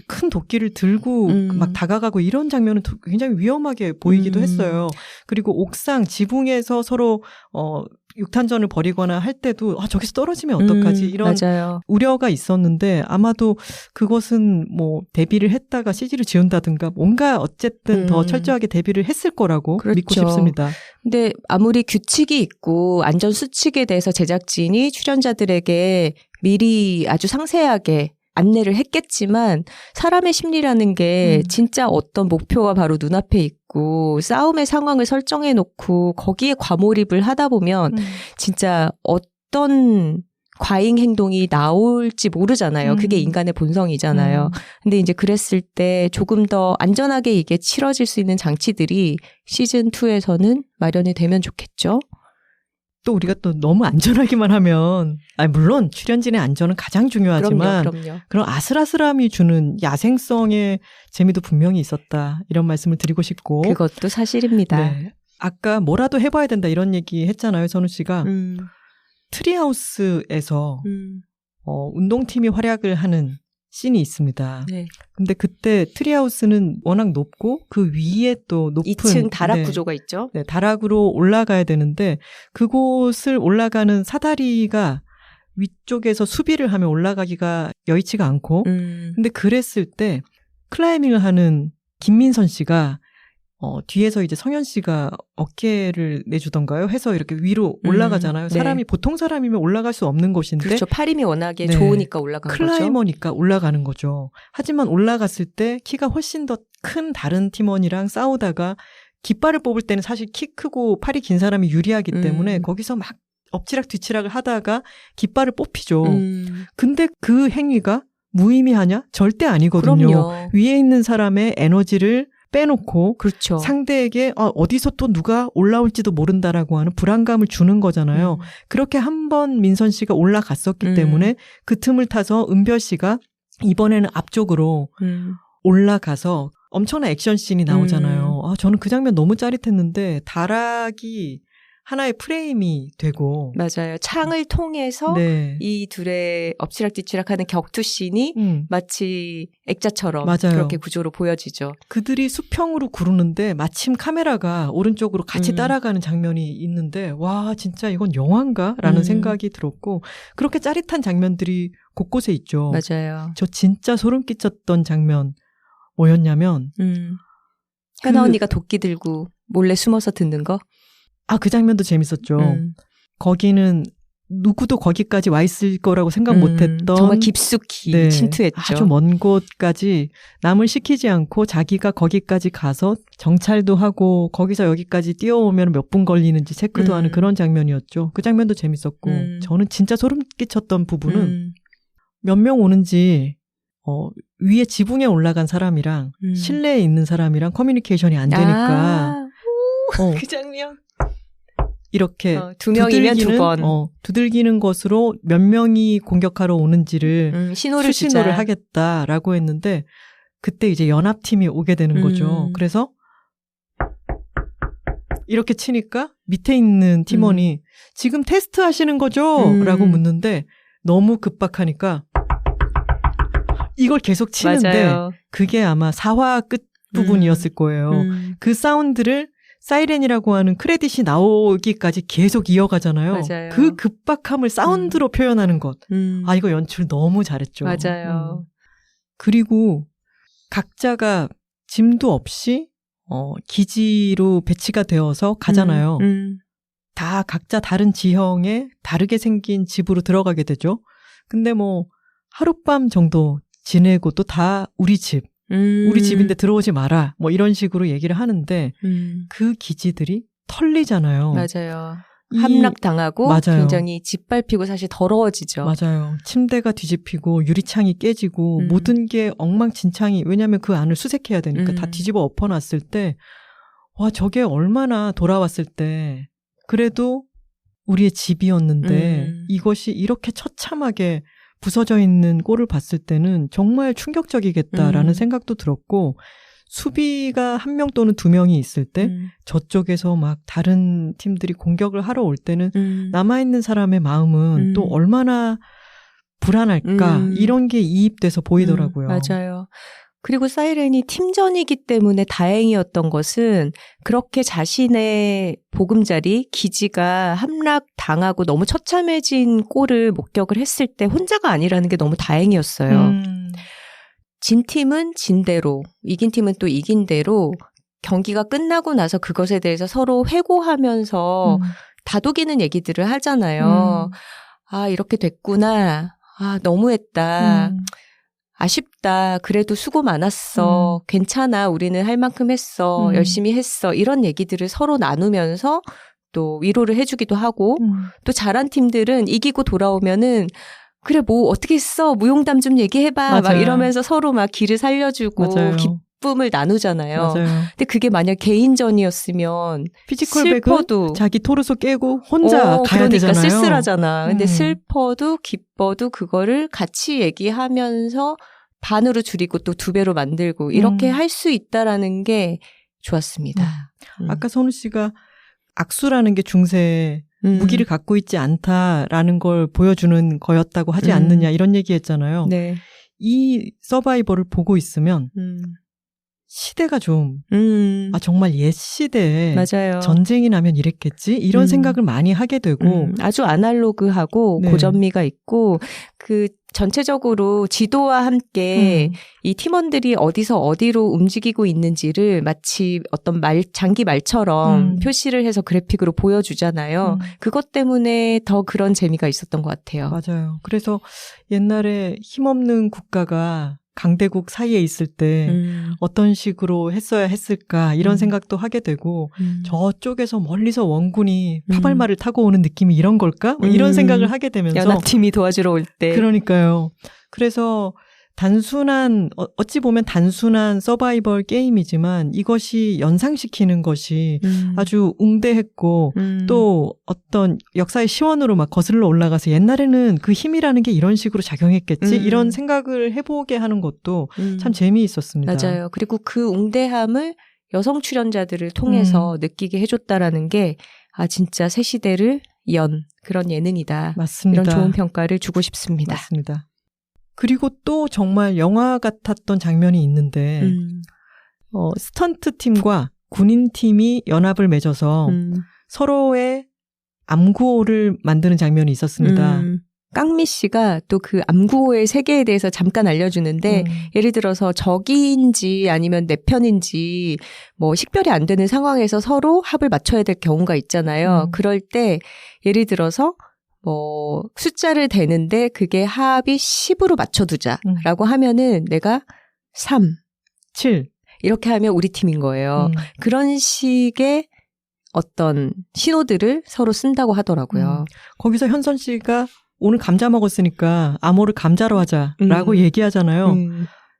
큰 도끼를 들고 막 다가가고 이런 장면은 굉장히 위험하게 보이기도 했어요. 그리고 옥상, 지붕에서 서로 육탄전을 벌이거나 할 때도 저기서 떨어지면 어떡하지 이런 맞아요. 우려가 있었는데 아마도 그것은 뭐 대비를 했다가 CG를 지운다든가 뭔가 어쨌든 더 철저하게 대비를 했을 거라고 그렇죠. 믿고 싶습니다. 근데 아무리 규칙이 있고 안전 수칙에 대해서 제작진이 출연자들에게 미리 아주 상세하게 안내를 했겠지만 사람의 심리라는 게 진짜 어떤 목표가 바로 눈앞에 있고 싸움의 상황을 설정해 놓고 거기에 과몰입을 하다 보면 진짜 어떤 과잉 행동이 나올지 모르잖아요. 그게 인간의 본성이잖아요. 근데 이제 그랬을 때 조금 더 안전하게 이게 치러질 수 있는 장치들이 시즌2에서는 마련이 되면 좋겠죠. 또 우리가 또 너무 안전하기만 하면 물론 출연진의 안전은 가장 중요하지만 그럼요. 그런 아슬아슬함이 주는 야생성의 재미도 분명히 있었다. 이런 말씀을 드리고 싶고 그것도 사실입니다. 네. 아까 뭐라도 해봐야 된다 이런 얘기 했잖아요. 선우 씨가. 트리하우스에서 운동팀이 활약을 하는 씬이 있습니다. 네. 근데 그때 트리하우스는 워낙 높고 그 위에 또 높은 2층 다락 구조가 있죠. 네, 다락으로 올라가야 되는데 그곳을 올라가는 사다리가 위쪽에서 수비를 하면 올라가기가 여의치가 않고 근데 그랬을 때 클라이밍을 하는 김민선 씨가 뒤에서 이제 성현 씨가 어깨를 내주던가요? 해서 이렇게 위로 올라가잖아요. 네. 사람이 보통 사람이면 올라갈 수 없는 곳인데 그렇죠. 팔 힘이 워낙에 좋으니까 올라간 거죠. 클라이머니까 올라가는 거죠. 하지만 올라갔을 때 키가 훨씬 더 큰 다른 팀원이랑 싸우다가 깃발을 뽑을 때는 사실 키 크고 팔이 긴 사람이 유리하기 때문에 거기서 막 엎치락 뒤치락을 하다가 깃발을 뽑히죠. 근데 그 행위가 무의미하냐? 절대 아니거든요. 그럼요. 위에 있는 사람의 에너지를 빼놓고 그렇죠. 상대에게 어디서 또 누가 올라올지도 모른다라고 하는 불안감을 주는 거잖아요. 그렇게 한번 민선 씨가 올라갔었기 때문에 그 틈을 타서 은별 씨가 이번에는 앞쪽으로 올라가서 엄청난 액션씬이 나오잖아요. 저는 그 장면 너무 짜릿했는데 다락이 하나의 프레임이 되고 맞아요. 창을 통해서 네. 이 둘의 엎치락뒤치락하는 격투씬이 마치 액자처럼 맞아요. 그렇게 구조로 보여지죠. 그들이 수평으로 구르는데 마침 카메라가 오른쪽으로 같이 따라가는 장면이 있는데 와 진짜 이건 영화인가? 라는 생각이 들었고 그렇게 짜릿한 장면들이 곳곳에 있죠. 맞아요. 저 진짜 소름 끼쳤던 장면 뭐였냐면 현아 언니가 도끼 들고 몰래 숨어서 듣는 거? 그 장면도 재밌었죠. 거기는 누구도 거기까지 와 있을 거라고 생각 못했던 정말 깊숙이 침투했죠. 아주 먼 곳까지 남을 시키지 않고 자기가 거기까지 가서 정찰도 하고 거기서 여기까지 뛰어오면 몇 분 걸리는지 체크도 하는 그런 장면이었죠. 그 장면도 재밌었고 저는 진짜 소름 끼쳤던 부분은 몇 명 오는지 위에 지붕에 올라간 사람이랑 실내에 있는 사람이랑 커뮤니케이션이 안 되니까 그 장면 이렇게 두 명이면 두 번 두들기는 것으로 몇 명이 공격하러 오는지를 신호를 하겠다라고 했는데 그때 이제 연합팀이 오게 되는 거죠. 그래서 이렇게 치니까 밑에 있는 팀원이 지금 테스트 하시는 거죠? 라고 묻는데 너무 급박하니까 이걸 계속 치는데 맞아요. 그게 아마 4화 끝 부분이었을 거예요. 그 사운드를 사이렌이라고 하는 크레딧이 나오기까지 계속 이어가잖아요. 맞아요. 그 급박함을 사운드로 표현하는 것. 이거 연출 너무 잘했죠. 맞아요. 그리고 각자가 짐도 없이 기지로 배치가 되어서 가잖아요. 다 각자 다른 지형에 다르게 생긴 집으로 들어가게 되죠. 근데 뭐 하룻밤 정도 지내고 또 다 우리 집. 우리 집인데 들어오지 마라. 뭐 이런 식으로 얘기를 하는데 그 기지들이 털리잖아요. 맞아요. 함락당하고 맞아요. 굉장히 짓밟히고 사실 더러워지죠. 맞아요. 침대가 뒤집히고 유리창이 깨지고 모든 게 엉망진창이 왜냐하면 그 안을 수색해야 되니까 다 뒤집어 엎어놨을 때 와 저게 얼마나 돌아왔을 때 그래도 우리의 집이었는데 이것이 이렇게 처참하게 부서져 있는 꼴을 봤을 때는 정말 충격적이겠다라는 생각도 들었고 수비가 1명 또는 2명이 있을 때 저쪽에서 막 다른 팀들이 공격을 하러 올 때는 남아있는 사람의 마음은 또 얼마나 불안할까 이런 게 이입돼서 보이더라고요. 맞아요. 그리고 사이렌이 팀전이기 때문에 다행이었던 것은 그렇게 자신의 보금자리, 기지가 함락당하고 너무 처참해진 꼴을 목격을 했을 때 혼자가 아니라는 게 너무 다행이었어요. 진 팀은 진 대로, 이긴 팀은 또 이긴 대로 경기가 끝나고 나서 그것에 대해서 서로 회고하면서 다독이는 얘기들을 하잖아요. 아, 이렇게 됐구나. 아, 너무했다. 아쉽다. 그래도 수고 많았어. 괜찮아. 우리는 할 만큼 했어. 열심히 했어. 이런 얘기들을 서로 나누면서 또 위로를 해주기도 하고 또 잘한 팀들은 이기고 돌아오면은 그래 뭐 어떻게 했어? 무용담 좀 얘기해봐. 막 이러면서 서로 막 기를 살려주고 맞아요. 기쁨을 나누잖아요. 맞아요. 근데 그게 만약 개인전이었으면 피지컬백은 자기 토르소 깨고 혼자 가야 그러니까 되잖아요. 쓸쓸하잖아. 근데 슬퍼도 기뻐도 그거를 같이 얘기하면서 반으로 줄이고 또 2배로 만들고 이렇게 할 수 있다라는 게 좋았습니다. 아까 선우 씨가 악수라는 게 중세에 무기를 갖고 있지 않다라는 걸 보여주는 거였다고 하지 않느냐 이런 얘기했잖아요. 네. 이 서바이벌을 보고 있으면 시대가 좀 정말 옛 시대에 맞아요. 전쟁이 나면 이랬겠지 이런 생각을 많이 하게 되고 아주 아날로그하고 네. 고전미가 있고 그 전체적으로 지도와 함께 이 팀원들이 어디서 어디로 움직이고 있는지를 마치 어떤 장기 말처럼 표시를 해서 그래픽으로 보여주잖아요. 그것 때문에 더 그런 재미가 있었던 것 같아요. 맞아요. 그래서 옛날에 힘없는 국가가 강대국 사이에 있을 때 어떤 식으로 했어야 했을까 이런 생각도 하게 되고 저쪽에서 멀리서 원군이 파발마를 타고 오는 느낌이 이런 걸까? 뭐 이런 생각을 하게 되면서 연합팀이 도와주러 올 때 그러니까요. 그래서 어찌 보면 단순한 서바이벌 게임이지만 이것이 연상시키는 것이 아주 웅대했고 또 어떤 역사의 시원으로 막 거슬러 올라가서 옛날에는 그 힘이라는 게 이런 식으로 작용했겠지 이런 생각을 해보게 하는 것도 참 재미있었습니다. 맞아요. 그리고 그 웅대함을 여성 출연자들을 통해서 느끼게 해줬다라는 게 진짜 새 시대를 연 그런 예능이다. 맞습니다. 이런 좋은 평가를 주고 싶습니다. 맞습니다. 그리고 또 정말 영화 같았던 장면이 있는데 스턴트 팀과 군인 팀이 연합을 맺어서 서로의 암구호를 만드는 장면이 있었습니다. 깡미 씨가 또 그 암구호의 세계에 대해서 잠깐 알려주는데 예를 들어서 적인지 아니면 내 편인지 뭐 식별이 안 되는 상황에서 서로 합을 맞춰야 될 경우가 있잖아요. 그럴 때 예를 들어서 뭐 숫자를 대는데 그게 합이 10으로 맞춰두자라고 하면은 내가 3, 7 이렇게 하면 우리 팀인 거예요. 그런 식의 어떤 신호들을 서로 쓴다고 하더라고요. 거기서 현선 씨가 오늘 감자 먹었으니까 암호를 감자로 하자라고 얘기하잖아요.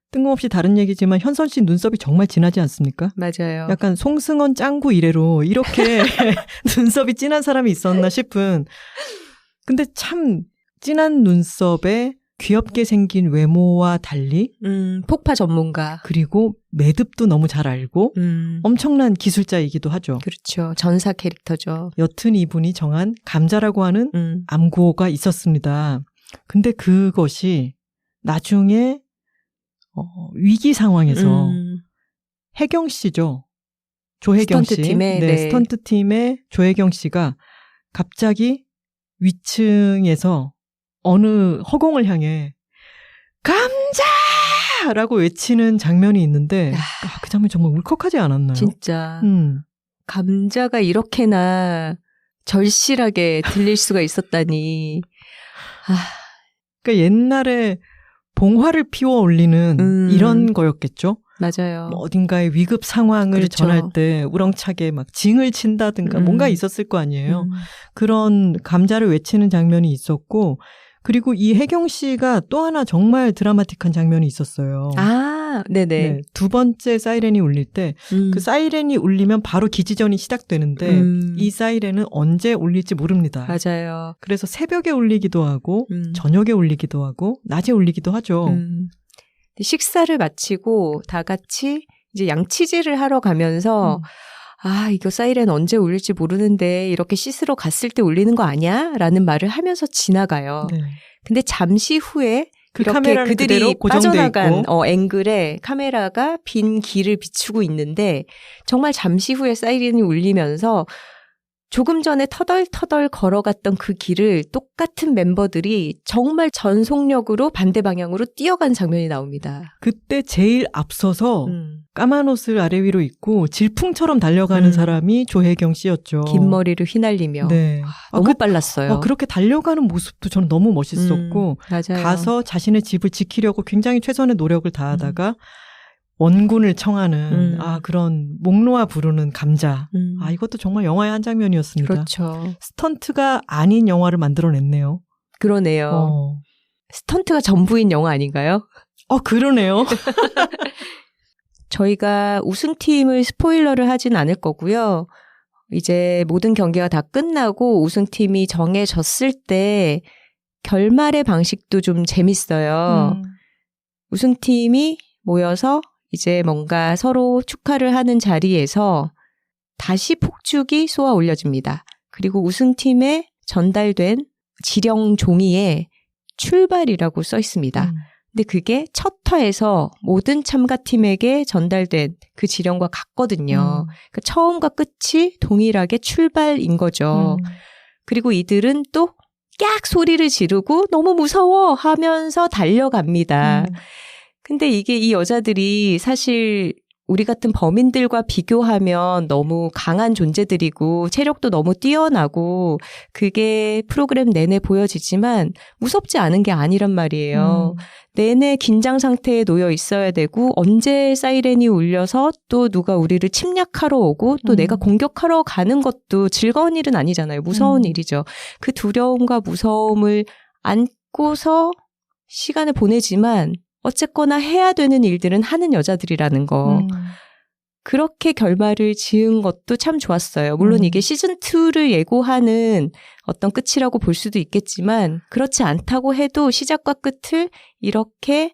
뜬금없이 다른 얘기지만 현선 씨 눈썹이 정말 진하지 않습니까? 맞아요. 약간 송승헌 짱구 이래로 이렇게 눈썹이 진한 사람이 있었나 싶은. 근데 참 진한 눈썹에 귀엽게 생긴 외모와 달리 폭파 전문가 그리고 매듭도 너무 잘 알고 엄청난 기술자이기도 하죠. 그렇죠. 전사 캐릭터죠. 여튼 이분이 정한 감자라고 하는 암구호가 있었습니다. 근데 그것이 나중에 위기 상황에서 혜경 씨죠. 조혜경 씨. 스턴트 팀의 조혜경 씨가 갑자기 위층에서 어느 허공을 향해 감자라고 외치는 장면이 있는데 그 장면 정말 울컥하지 않았나요? 진짜 감자가 이렇게나 절실하게 들릴 수가 있었다니. 그러니까 옛날에 봉화를 피워 올리는 이런 거였겠죠? 맞아요. 뭐 어딘가의 위급 상황을 그렇죠. 전할 때 우렁차게 막 징을 친다든가 뭔가 있었을 거 아니에요. 그런 감자를 외치는 장면이 있었고 그리고 이 혜경 씨가 또 하나 정말 드라마틱한 장면이 있었어요. 네네. 네, 2번째 사이렌이 울릴 때 그 사이렌이 울리면 바로 기지전이 시작되는데 이 사이렌은 언제 울릴지 모릅니다. 맞아요. 그래서 새벽에 울리기도 하고 저녁에 울리기도 하고 낮에 울리기도 하죠. 식사를 마치고 다 같이 이제 양치질을 하러 가면서 이거 사이렌 언제 울릴지 모르는데 이렇게 씻으러 갔을 때 울리는 거 아니야? 라는 말을 하면서 지나가요. 네. 근데 잠시 후에 그 이렇게 카메라는 그들이 빠져나간 빠져나간 앵글에 카메라가 빈 길을 비추고 있는데 정말 잠시 후에 사이렌이 울리면서 조금 전에 터덜터덜 걸어갔던 그 길을 똑같은 멤버들이 정말 전속력으로 반대 방향으로 뛰어간 장면이 나옵니다. 그때 제일 앞서서 까만 옷을 아래 위로 입고 질풍처럼 달려가는 사람이 조혜경 씨였죠. 긴 머리를 휘날리며. 네. 너무 빨랐어요. 그렇게 달려가는 모습도 저는 너무 멋있었고 맞아요. 가서 자신의 집을 지키려고 굉장히 최선의 노력을 다하다가 원군을 청하는 그런 목 놓아 부르는 감자. 이것도 정말 영화의 한 장면이었습니다. 그렇죠. 스턴트가 아닌 영화를 만들어냈네요. 그러네요. 스턴트가 전부인 영화 아닌가요? 그러네요. 저희가 우승팀을 스포일러를 하진 않을 거고요. 이제 모든 경기가 다 끝나고 우승팀이 정해졌을 때 결말의 방식도 좀 재밌어요. 우승팀이 모여서 이제 뭔가 서로 축하를 하는 자리에서 다시 폭죽이 쏘아 올려집니다. 그리고 우승팀에 전달된 지령 종이에 출발이라고 써 있습니다. 근데 그게 첫 터에서 모든 참가팀에게 전달된 그 지령과 같거든요. 그러니까 처음과 끝이 동일하게 출발인 거죠. 그리고 이들은 또 깍 소리를 지르고 너무 무서워 하면서 달려갑니다. 근데 이게 이 여자들이 사실 우리 같은 범인들과 비교하면 너무 강한 존재들이고 체력도 너무 뛰어나고 그게 프로그램 내내 보여지지만 무섭지 않은 게 아니란 말이에요. 내내 긴장 상태에 놓여 있어야 되고 언제 사이렌이 울려서 또 누가 우리를 침략하러 오고 또 내가 공격하러 가는 것도 즐거운 일은 아니잖아요. 무서운 일이죠. 그 두려움과 무서움을 안고서 시간을 보내지만 어쨌거나 해야 되는 일들은 하는 여자들이라는 거. 그렇게 결말을 지은 것도 참 좋았어요. 물론 이게 시즌2를 예고하는 어떤 끝이라고 볼 수도 있겠지만 그렇지 않다고 해도 시작과 끝을 이렇게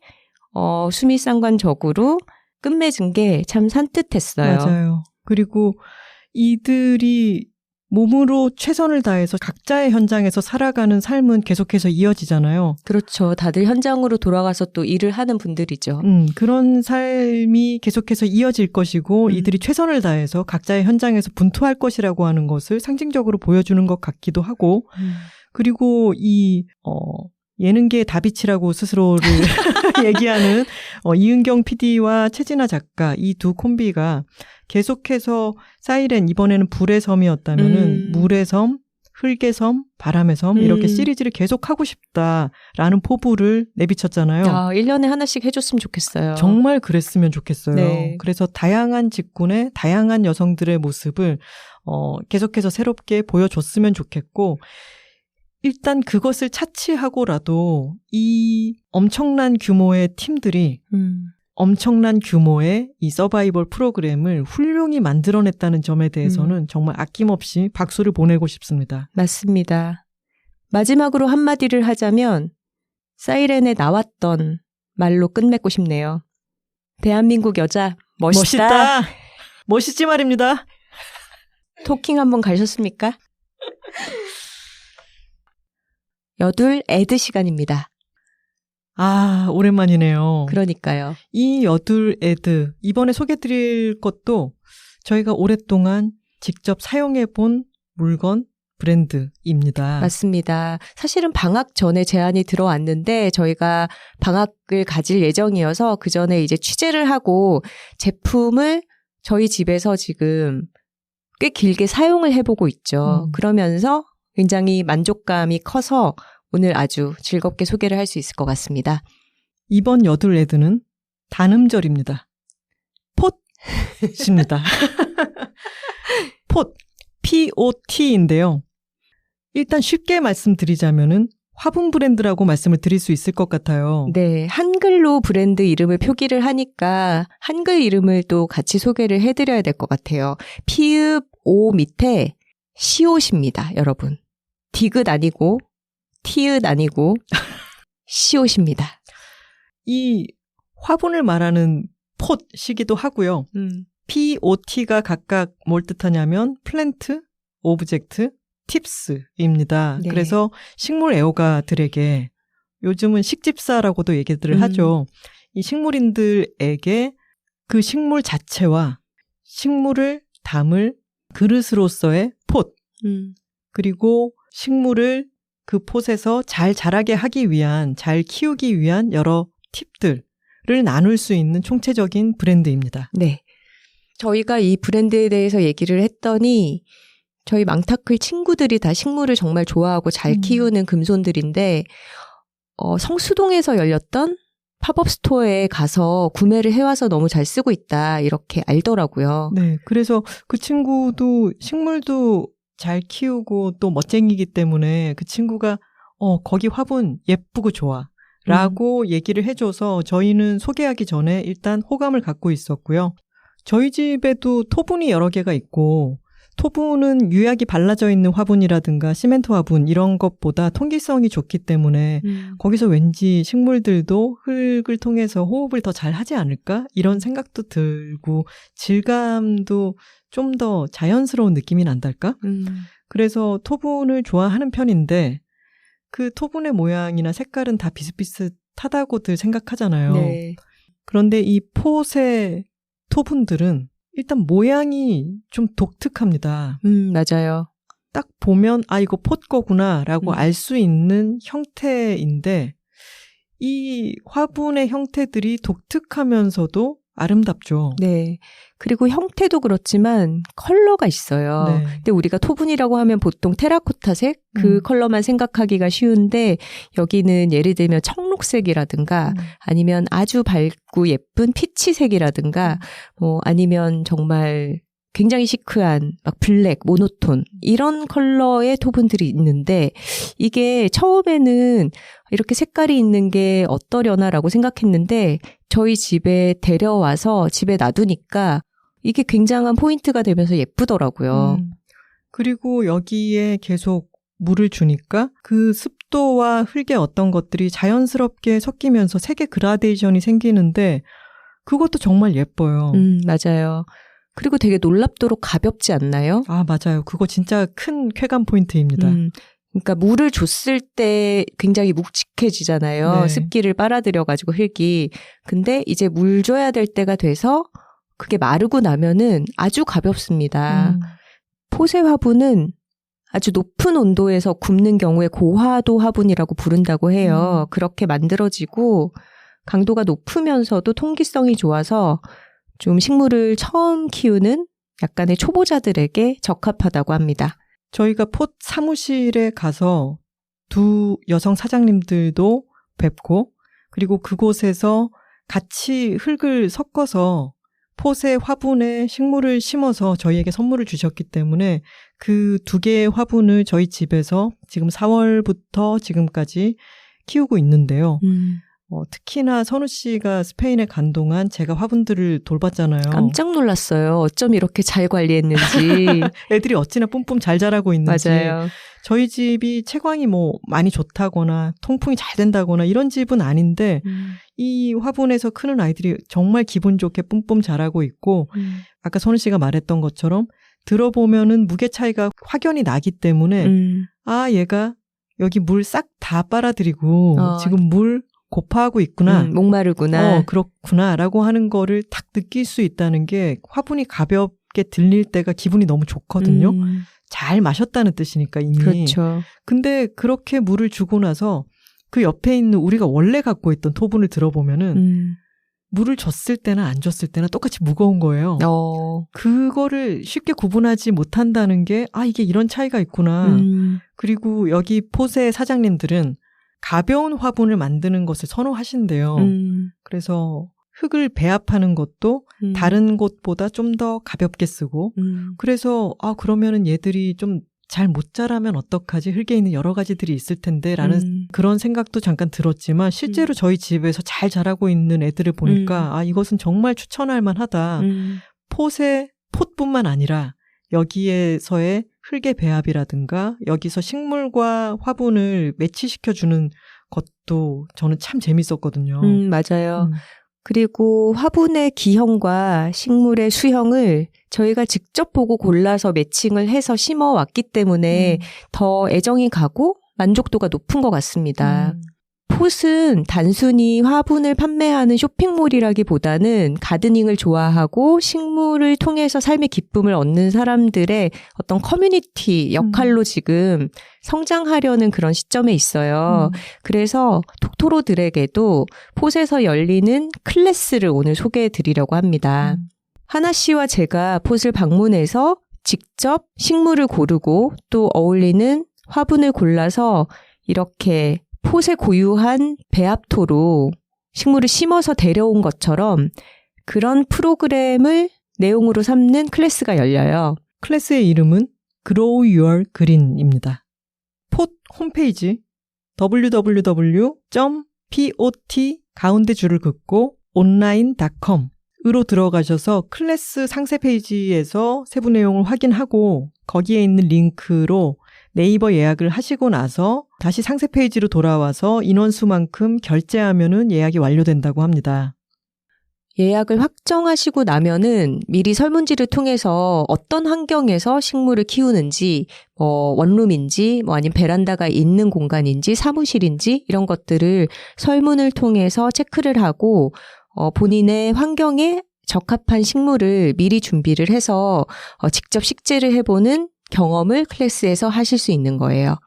수미상관적으로 끝맺은 게 참 산뜻했어요. 맞아요. 그리고 이들이 몸으로 최선을 다해서 각자의 현장에서 살아가는 삶은 계속해서 이어지잖아요. 그렇죠. 다들 현장으로 돌아가서 또 일을 하는 분들이죠. 그런 삶이 계속해서 이어질 것이고 이들이 최선을 다해서 각자의 현장에서 분투할 것이라고 하는 것을 상징적으로 보여주는 것 같기도 하고 그리고 이 예능계의 다비치라고 스스로를 얘기하는 이은경 PD와 최진아 작가 이 두 콤비가 계속해서 사이렌 이번에는 불의 섬이었다면은 물의 섬, 흙의 섬, 바람의 섬 이렇게 시리즈를 계속 하고 싶다라는 포부를 내비쳤잖아요. 1년에 하나씩 해줬으면 좋겠어요. 정말 그랬으면 좋겠어요. 네. 그래서 다양한 직군의 다양한 여성들의 모습을 계속해서 새롭게 보여줬으면 좋겠고 일단 그것을 차치하고라도 이 엄청난 규모의 팀들이 엄청난 규모의 이 서바이벌 프로그램을 훌륭히 만들어냈다는 점에 대해서는 정말 아낌없이 박수를 보내고 싶습니다. 맞습니다. 마지막으로 한마디를 하자면 사이렌에 나왔던 말로 끝맺고 싶네요. 대한민국 여자 멋있다. 멋있지 말입니다. 토킹 한번 가셨습니까? 여둘 애드 시간입니다. 오랜만이네요. 그러니까요. 이 여둘 애드, 이번에 소개해드릴 것도 저희가 오랫동안 직접 사용해본 물건, 브랜드입니다. 맞습니다. 사실은 방학 전에 제안이 들어왔는데 저희가 방학을 가질 예정이어서 그 전에 이제 취재를 하고 제품을 저희 집에서 지금 꽤 길게 사용을 해보고 있죠. 그러면서 굉장히 만족감이 커서 오늘 아주 즐겁게 소개를 할 수 있을 것 같습니다. 이번 여둘 애드는 단음절입니다. 폿입니다. 폿, P-O-T인데요. 일단 쉽게 말씀드리자면은 화분 브랜드라고 말씀을 드릴 수 있을 것 같아요. 네, 한글로 브랜드 이름을 표기를 하니까 한글 이름을 또 같이 소개를 해드려야 될 것 같아요. 피읍 오 밑에 시옷입니다, 여러분. 디귿 아니고 티읕 아니고 시옷입니다. 이 화분을 말하는 폿이기도 하고요. POT가 각각 뭘 뜻하냐면 플랜트, 오브젝트, 팁스입니다. 네. 그래서 식물 애호가들에게 요즘은 식집사라고도 얘기들을 하죠. 이 식물인들에게 그 식물 자체와 식물을 담을 그릇으로서의 폿, 그리고 식물을 그 폿에서 잘 자라게 하기 위한, 잘 키우기 위한 여러 팁들을 나눌 수 있는 총체적인 브랜드입니다. 네. 저희가 이 브랜드에 대해서 얘기를 했더니 저희 망타클 친구들이 다 식물을 정말 좋아하고 잘 키우는 금손들인데 성수동에서 열렸던 팝업 스토어에 가서 구매를 해와서 너무 잘 쓰고 있다 이렇게 알더라고요. 네, 그래서 그 친구도 식물도 잘 키우고 또 멋쟁이기 때문에 그 친구가 거기 화분 예쁘고 좋아 라고 얘기를 해줘서 저희는 소개하기 전에 일단 호감을 갖고 있었고요. 저희 집에도 토분이 여러 개가 있고 토분은 유약이 발라져 있는 화분이라든가 시멘트 화분 이런 것보다 통기성이 좋기 때문에 거기서 왠지 식물들도 흙을 통해서 호흡을 더 잘 하지 않을까? 이런 생각도 들고 질감도 좀 더 자연스러운 느낌이 난달까? 그래서 토분을 좋아하는 편인데 그 토분의 모양이나 색깔은 다 비슷비슷하다고들 생각하잖아요. 네. 그런데 이 폿의 토분들은 일단 모양이 좀 독특합니다. 맞아요. 딱 보면 이거 폿 거구나 라고 알 수 있는 형태인데 이 화분의 형태들이 독특하면서도 아름답죠. 네. 그리고 형태도 그렇지만 컬러가 있어요. 네. 근데 우리가 토분이라고 하면 보통 테라코타색 그 컬러만 생각하기가 쉬운데 여기는 예를 들면 청록색이라든가 아니면 아주 밝고 예쁜 피치색이라든가 아니면 정말 굉장히 시크한 막 블랙, 모노톤 이런 컬러의 토분들이 있는데 이게 처음에는 이렇게 색깔이 있는 게 어떠려나라고 생각했는데 저희 집에 데려와서 집에 놔두니까 이게 굉장한 포인트가 되면서 예쁘더라고요. 그리고 여기에 계속 물을 주니까 그 습도와 흙의 어떤 것들이 자연스럽게 섞이면서 색의 그라데이션이 생기는데 그것도 정말 예뻐요. 맞아요. 그리고 되게 놀랍도록 가볍지 않나요? 맞아요. 그거 진짜 큰 쾌감 포인트입니다. 그러니까 물을 줬을 때 굉장히 묵직해지잖아요. 네. 습기를 빨아들여가지고 흙이. 근데 이제 물 줘야 될 때가 돼서 그게 마르고 나면은 아주 가볍습니다. 폿의 화분은 아주 높은 온도에서 굽는 경우에 고화도 화분이라고 부른다고 해요. 그렇게 만들어지고 강도가 높으면서도 통기성이 좋아서 좀 식물을 처음 키우는 약간의 초보자들에게 적합하다고 합니다. 저희가 폿 사무실에 가서 두 여성 사장님들도 뵙고 그리고 그곳에서 같이 흙을 섞어서 폿의 화분에 식물을 심어서 저희에게 선물을 주셨기 때문에 그 두 개의 화분을 저희 집에서 지금 4월부터 지금까지 키우고 있는데요. 특히나 선우 씨가 스페인에 간 동안 제가 화분들을 돌봤잖아요. 깜짝 놀랐어요. 어쩜 이렇게 잘 관리했는지. 애들이 어찌나 뿜뿜 잘 자라고 있는지. 맞아요. 저희 집이 채광이 많이 좋다거나 통풍이 잘 된다거나 이런 집은 아닌데 이 화분에서 크는 아이들이 정말 기분 좋게 뿜뿜 자라고 있고 아까 선우 씨가 말했던 것처럼 들어보면은 무게 차이가 확연히 나기 때문에 얘가 여기 물 싹 다 빨아들이고 지금 물 고파하고 있구나. 목마르구나. 그렇구나라고 하는 거를 딱 느낄 수 있다는 게 화분이 가볍게 들릴 때가 기분이 너무 좋거든요. 잘 마셨다는 뜻이니까 이미. 그렇죠. 근데 그렇게 물을 주고 나서 그 옆에 있는 우리가 원래 갖고 있던 토분을 들어보면은 물을 줬을 때나 안 줬을 때나 똑같이 무거운 거예요. 그거를 쉽게 구분하지 못한다는 게 이게 이런 차이가 있구나. 그리고 여기 폿의 사장님들은 가벼운 화분을 만드는 것을 선호하신대요. 그래서 흙을 배합하는 것도 다른 곳보다 좀 더 가볍게 쓰고 그래서 그러면은 얘들이 좀 잘 못 자라면 어떡하지? 흙에 있는 여러 가지들이 있을 텐데 라는 그런 생각도 잠깐 들었지만 실제로 저희 집에서 잘 자라고 있는 애들을 보니까 이것은 정말 추천할 만하다. 폿뿐만 아니라 여기에서의 흙의 배합이라든가 여기서 식물과 화분을 매치시켜주는 것도 저는 참 재밌었거든요. 맞아요. 그리고 화분의 기형과 식물의 수형을 저희가 직접 보고 골라서 매칭을 해서 심어왔기 때문에 더 애정이 가고 만족도가 높은 것 같습니다. 폿은 단순히 화분을 판매하는 쇼핑몰이라기보다는 가드닝을 좋아하고 식물을 통해서 삶의 기쁨을 얻는 사람들의 어떤 커뮤니티 역할로 지금 성장하려는 그런 시점에 있어요. 그래서 톡토로들에게도 폿에서 열리는 클래스를 오늘 소개해 드리려고 합니다. 하나 씨와 제가 폿을 방문해서 직접 식물을 고르고 또 어울리는 화분을 골라서 이렇게 폿에 고유한 배합토로 식물을 심어서 데려온 것처럼 그런 프로그램을 내용으로 삼는 클래스가 열려요. 클래스의 이름은 Grow Your Green입니다. 폿 홈페이지 www.pot 가운데 줄을 긋고 online.com으로 들어가셔서 클래스 상세 페이지에서 세부 내용을 확인하고 거기에 있는 링크로 네이버 예약을 하시고 나서 다시 상세 페이지로 돌아와서 인원수만큼 결제하면은 예약이 완료된다고 합니다. 예약을 확정하시고 나면은 미리 설문지를 통해서 어떤 환경에서 식물을 키우는지, 원룸인지, 아니면 베란다가 있는 공간인지, 사무실인지 이런 것들을 설문을 통해서 체크를 하고 본인의 환경에 적합한 식물을 미리 준비를 해서 직접 식재를 해보는 경험을 클래스에서 하실 수 있는 거예요.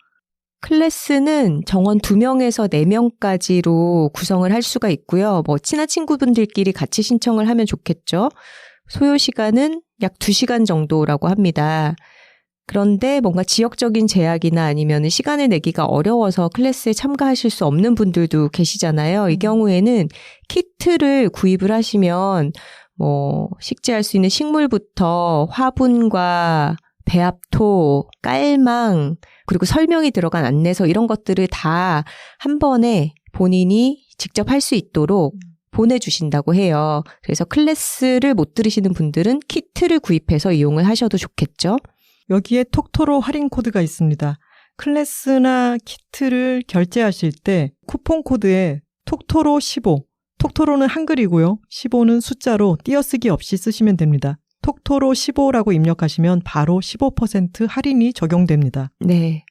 클래스는 정원 2명에서 4명까지로 구성을 할 수가 있고요. 친한 친구분들끼리 같이 신청을 하면 좋겠죠. 소요 시간은 약 2시간 정도라고 합니다. 그런데 뭔가 지역적인 제약이나 아니면 시간을 내기가 어려워서 클래스에 참가하실 수 없는 분들도 계시잖아요. 이 경우에는 키트를 구입을 하시면 식재할 수 있는 식물부터 화분과 배합토, 깔망, 그리고 설명이 들어간 안내서 이런 것들을 다 한 번에 본인이 직접 할 수 있도록 보내주신다고 해요. 그래서 클래스를 못 들으시는 분들은 키트를 구입해서 이용을 하셔도 좋겠죠. 여기에 톡토로 할인 코드가 있습니다. 클래스나 키트를 결제하실 때 쿠폰 코드에 톡토로 15, 톡토로는 한글이고요. 15는 숫자로 띄어쓰기 없이 쓰시면 됩니다. 톡토로 15라고 입력하시면 바로 15% 할인이 적용됩니다. 네.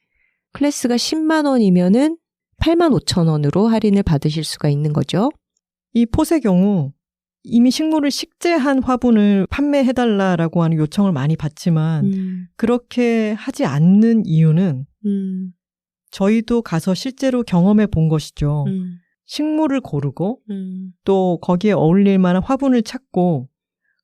클래스가 10만 원이면은 8만 5천 원으로 할인을 받으실 수가 있는 거죠. 이 폿의 경우 이미 식물을 식재한 화분을 판매해달라라고 하는 요청을 많이 받지만 그렇게 하지 않는 이유는 저희도 가서 실제로 경험해 본 것이죠. 식물을 고르고 또 거기에 어울릴 만한 화분을 찾고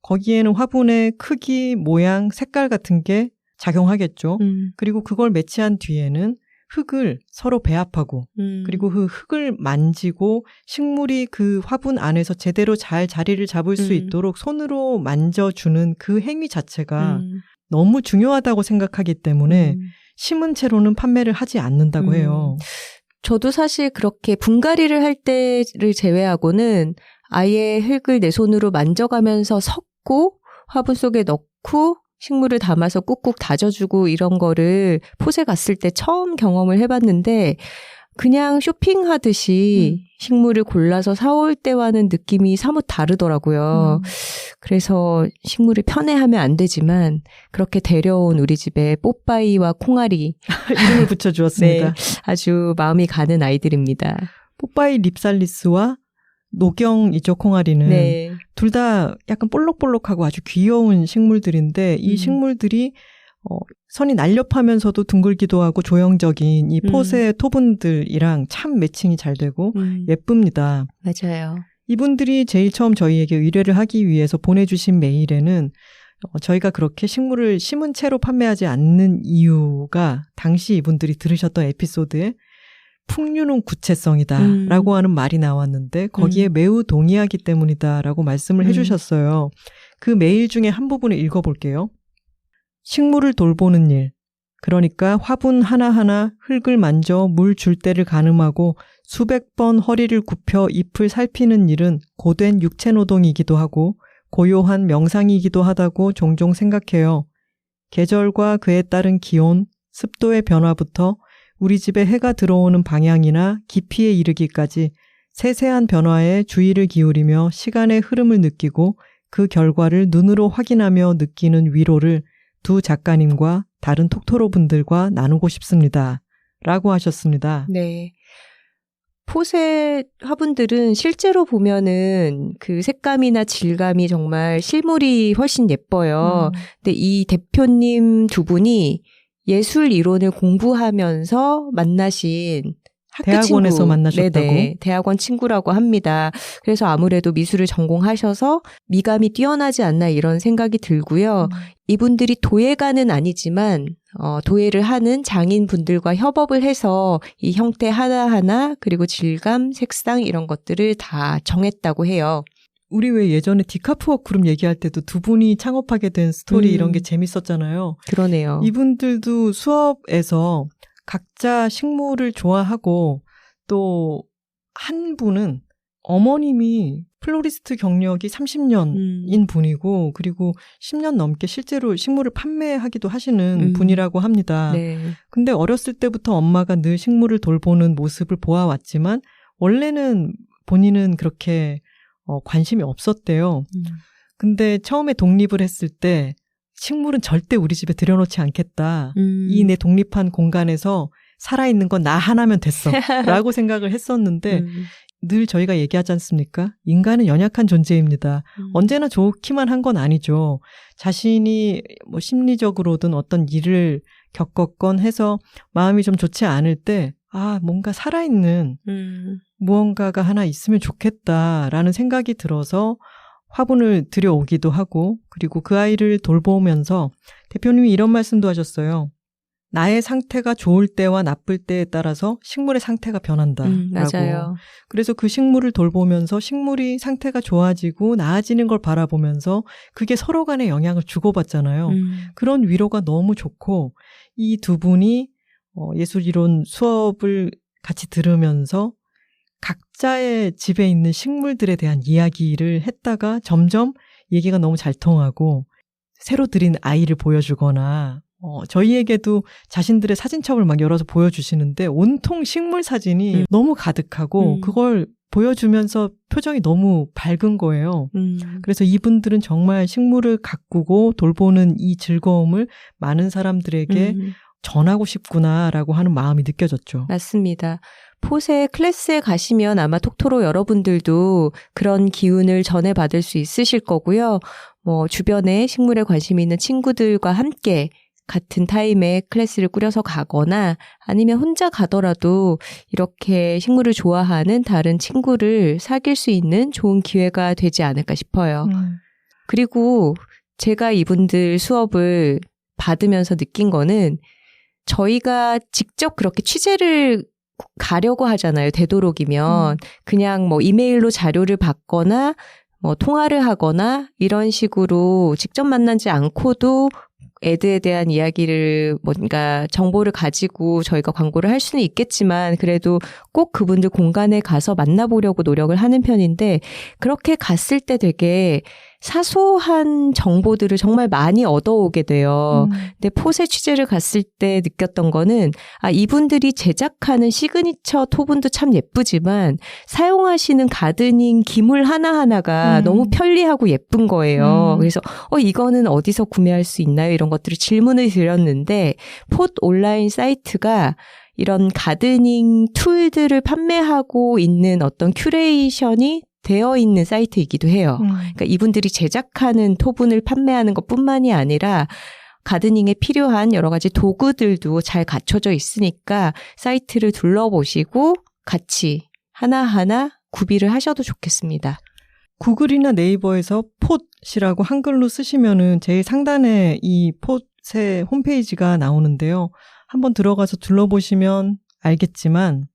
거기에는 화분의 크기, 모양, 색깔 같은 게 작용하겠죠. 그리고 그걸 매치한 뒤에는 흙을 서로 배합하고 그리고 그 흙을 만지고 식물이 그 화분 안에서 제대로 잘 자리를 잡을 수 있도록 손으로 만져주는 그 행위 자체가 너무 중요하다고 생각하기 때문에 심은 채로는 판매를 하지 않는다고 해요. 저도 사실 그렇게 분갈이를 할 때를 제외하고는 아예 흙을 내 손으로 만져가면서 섞고 화분 속에 넣고 식물을 담아서 꾹꾹 다져주고 이런 거를 폿에 갔을 때 처음 경험을 해봤는데 그냥 쇼핑하듯이 식물을 골라서 사올 때와는 느낌이 사뭇 다르더라고요. 그래서 식물을 편애하면 안 되지만 그렇게 데려온 우리 집에 뽀빠이와 콩알이 이름을 붙여주었습니다. 네, 아주 마음이 가는 아이들입니다. 뽀빠이 립살리스와 노경이죠, 콩알이는. 네. 둘 다 약간 볼록볼록하고 아주 귀여운 식물들인데 이 식물들이 선이 날렵하면서도 둥글기도 하고 조형적인 이 폿의 토분들이랑 참 매칭이 잘 되고 예쁩니다. 맞아요. 이분들이 제일 처음 저희에게 의뢰를 하기 위해서 보내주신 메일에는 저희가 그렇게 식물을 심은 채로 판매하지 않는 이유가 당시 이분들이 들으셨던 에피소드에 풍류는 구체성이다 라고 하는 말이 나왔는데 거기에 매우 동의하기 때문이다 라고 말씀을 해주셨어요. 그 메일 중에 한 부분을 읽어볼게요. 식물을 돌보는 일, 그러니까 화분 하나하나 흙을 만져 물 줄 때를 가늠하고 수백 번 허리를 굽혀 잎을 살피는 일은 고된 육체노동이기도 하고 고요한 명상이기도 하다고 종종 생각해요. 계절과 그에 따른 기온, 습도의 변화부터 우리 집에 해가 들어오는 방향이나 깊이에 이르기까지 세세한 변화에 주의를 기울이며 시간의 흐름을 느끼고 그 결과를 눈으로 확인하며 느끼는 위로를 두 작가님과 다른 톡토로 분들과 나누고 싶습니다. 라고 하셨습니다. 네. 폿의 화분들은 실제로 보면은 그 색감이나 질감이 정말 실물이 훨씬 예뻐요. 근데 이 대표님 두 분이 예술 이론을 공부하면서 만나신 학교 대학원에서 친구. 만나셨다고? 네네. 대학원 친구라고 합니다. 그래서 아무래도 미술을 전공하셔서 미감이 뛰어나지 않나 이런 생각이 들고요. 이분들이 도예가는 아니지만 도예를 하는 장인분들과 협업을 해서 이 형태 하나하나 그리고 질감, 색상 이런 것들을 다 정했다고 해요. 우리 왜 예전에 디카프워 그룹 얘기할 때도 두 분이 창업하게 된 스토리 이런 게 재밌었잖아요. 그러네요. 이분들도 수업에서 각자 식물을 좋아하고 또 한 분은 어머님이 플로리스트 경력이 30년인 분이고 그리고 10년 넘게 실제로 식물을 판매하기도 하시는 분이라고 합니다. 네. 근데 어렸을 때부터 엄마가 늘 식물을 돌보는 모습을 보아왔지만 원래는 본인은 그렇게 관심이 없었대요. 근데 처음에 독립을 했을 때 식물은 절대 우리 집에 들여놓지 않겠다. 이 내 독립한 공간에서 살아있는 건 나 하나면 됐어. 라고 생각을 했었는데 늘 저희가 얘기하지 않습니까? 인간은 연약한 존재입니다. 언제나 좋기만 한 건 아니죠. 자신이 뭐 심리적으로든 어떤 일을 겪었건 해서 마음이 좀 좋지 않을 때 뭔가 살아있는 무언가가 하나 있으면 좋겠다라는 생각이 들어서 화분을 들여오기도 하고 그리고 그 아이를 돌보면서 대표님이 이런 말씀도 하셨어요. 나의 상태가 좋을 때와 나쁠 때에 따라서 식물의 상태가 변한다라고. 맞아요. 그래서 그 식물을 돌보면서 식물이 상태가 좋아지고 나아지는 걸 바라보면서 그게 서로 간에 영향을 주고받잖아요. 그런 위로가 너무 좋고 이 두 분이 예술이론 수업을 같이 들으면서 각자의 집에 있는 식물들에 대한 이야기를 했다가 점점 얘기가 너무 잘 통하고 새로 들인 아이를 보여주거나 저희에게도 자신들의 사진첩을 막 열어서 보여주시는데 온통 식물 사진이 너무 가득하고 그걸 보여주면서 표정이 너무 밝은 거예요. 그래서 이분들은 정말 식물을 가꾸고 돌보는 이 즐거움을 많은 사람들에게 전하고 싶구나라고 하는 마음이 느껴졌죠. 맞습니다. 폿의 클래스에 가시면 아마 톡토로 여러분들도 그런 기운을 전해받을 수 있으실 거고요. 주변에 식물에 관심이 있는 친구들과 함께 같은 타임에 클래스를 꾸려서 가거나 아니면 혼자 가더라도 이렇게 식물을 좋아하는 다른 친구를 사귈 수 있는 좋은 기회가 되지 않을까 싶어요. 그리고 제가 이분들 수업을 받으면서 느낀 거는 저희가 직접 그렇게 취재를 가려고 하잖아요. 되도록이면. 그냥 이메일로 자료를 받거나 통화를 하거나 이런 식으로 직접 만나지 않고도 애드에 대한 이야기를 뭔가 정보를 가지고 저희가 광고를 할 수는 있겠지만 그래도 꼭 그분들 공간에 가서 만나보려고 노력을 하는 편인데 그렇게 갔을 때 되게 사소한 정보들을 정말 많이 얻어오게 돼요. 근데 폿의 취재를 갔을 때 느꼈던 거는 이분들이 제작하는 시그니처 토분도 참 예쁘지만 사용하시는 가드닝 기물 하나하나가 너무 편리하고 예쁜 거예요. 그래서 이거는 어디서 구매할 수 있나요? 이런 것들을 질문을 드렸는데 폿 온라인 사이트가 이런 가드닝 툴들을 판매하고 있는 어떤 큐레이션이 되어 있는 사이트이기도 해요. 그러니까 이분들이 제작하는 토분을 판매하는 것뿐만이 아니라 가드닝에 필요한 여러 가지 도구들도 잘 갖춰져 있으니까 사이트를 둘러보시고 같이 하나하나 구비를 하셔도 좋겠습니다. 구글이나 네이버에서 폿이라고 한글로 쓰시면은 제일 상단에 이 폿의 홈페이지가 나오는데요. 한번 들어가서 둘러보시면 알겠지만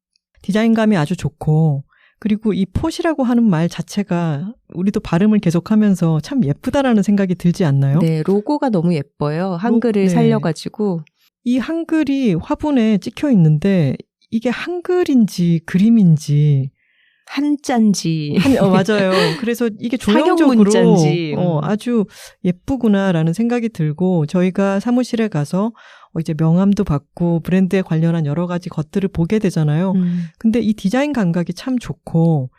디자인감이 아주 좋고 그리고 이 폿이라고 하는 말 자체가 우리도 발음을 계속하면서 참 예쁘다라는 생각이 들지 않나요? 네, 로고가 너무 예뻐요. 한글을 살려가지고. 이 한글이 화분에 찍혀 있는데 이게 한글인지 그림인지 한자인지. 맞아요. 그래서 이게 조형적으로 문자인지. 아주 예쁘구나라는 생각이 들고 저희가 사무실에 가서 이제 명함도 받고 브랜드에 관련한 여러 가지 것들을 보게 되잖아요. 근데 이 디자인 감각이 참 좋고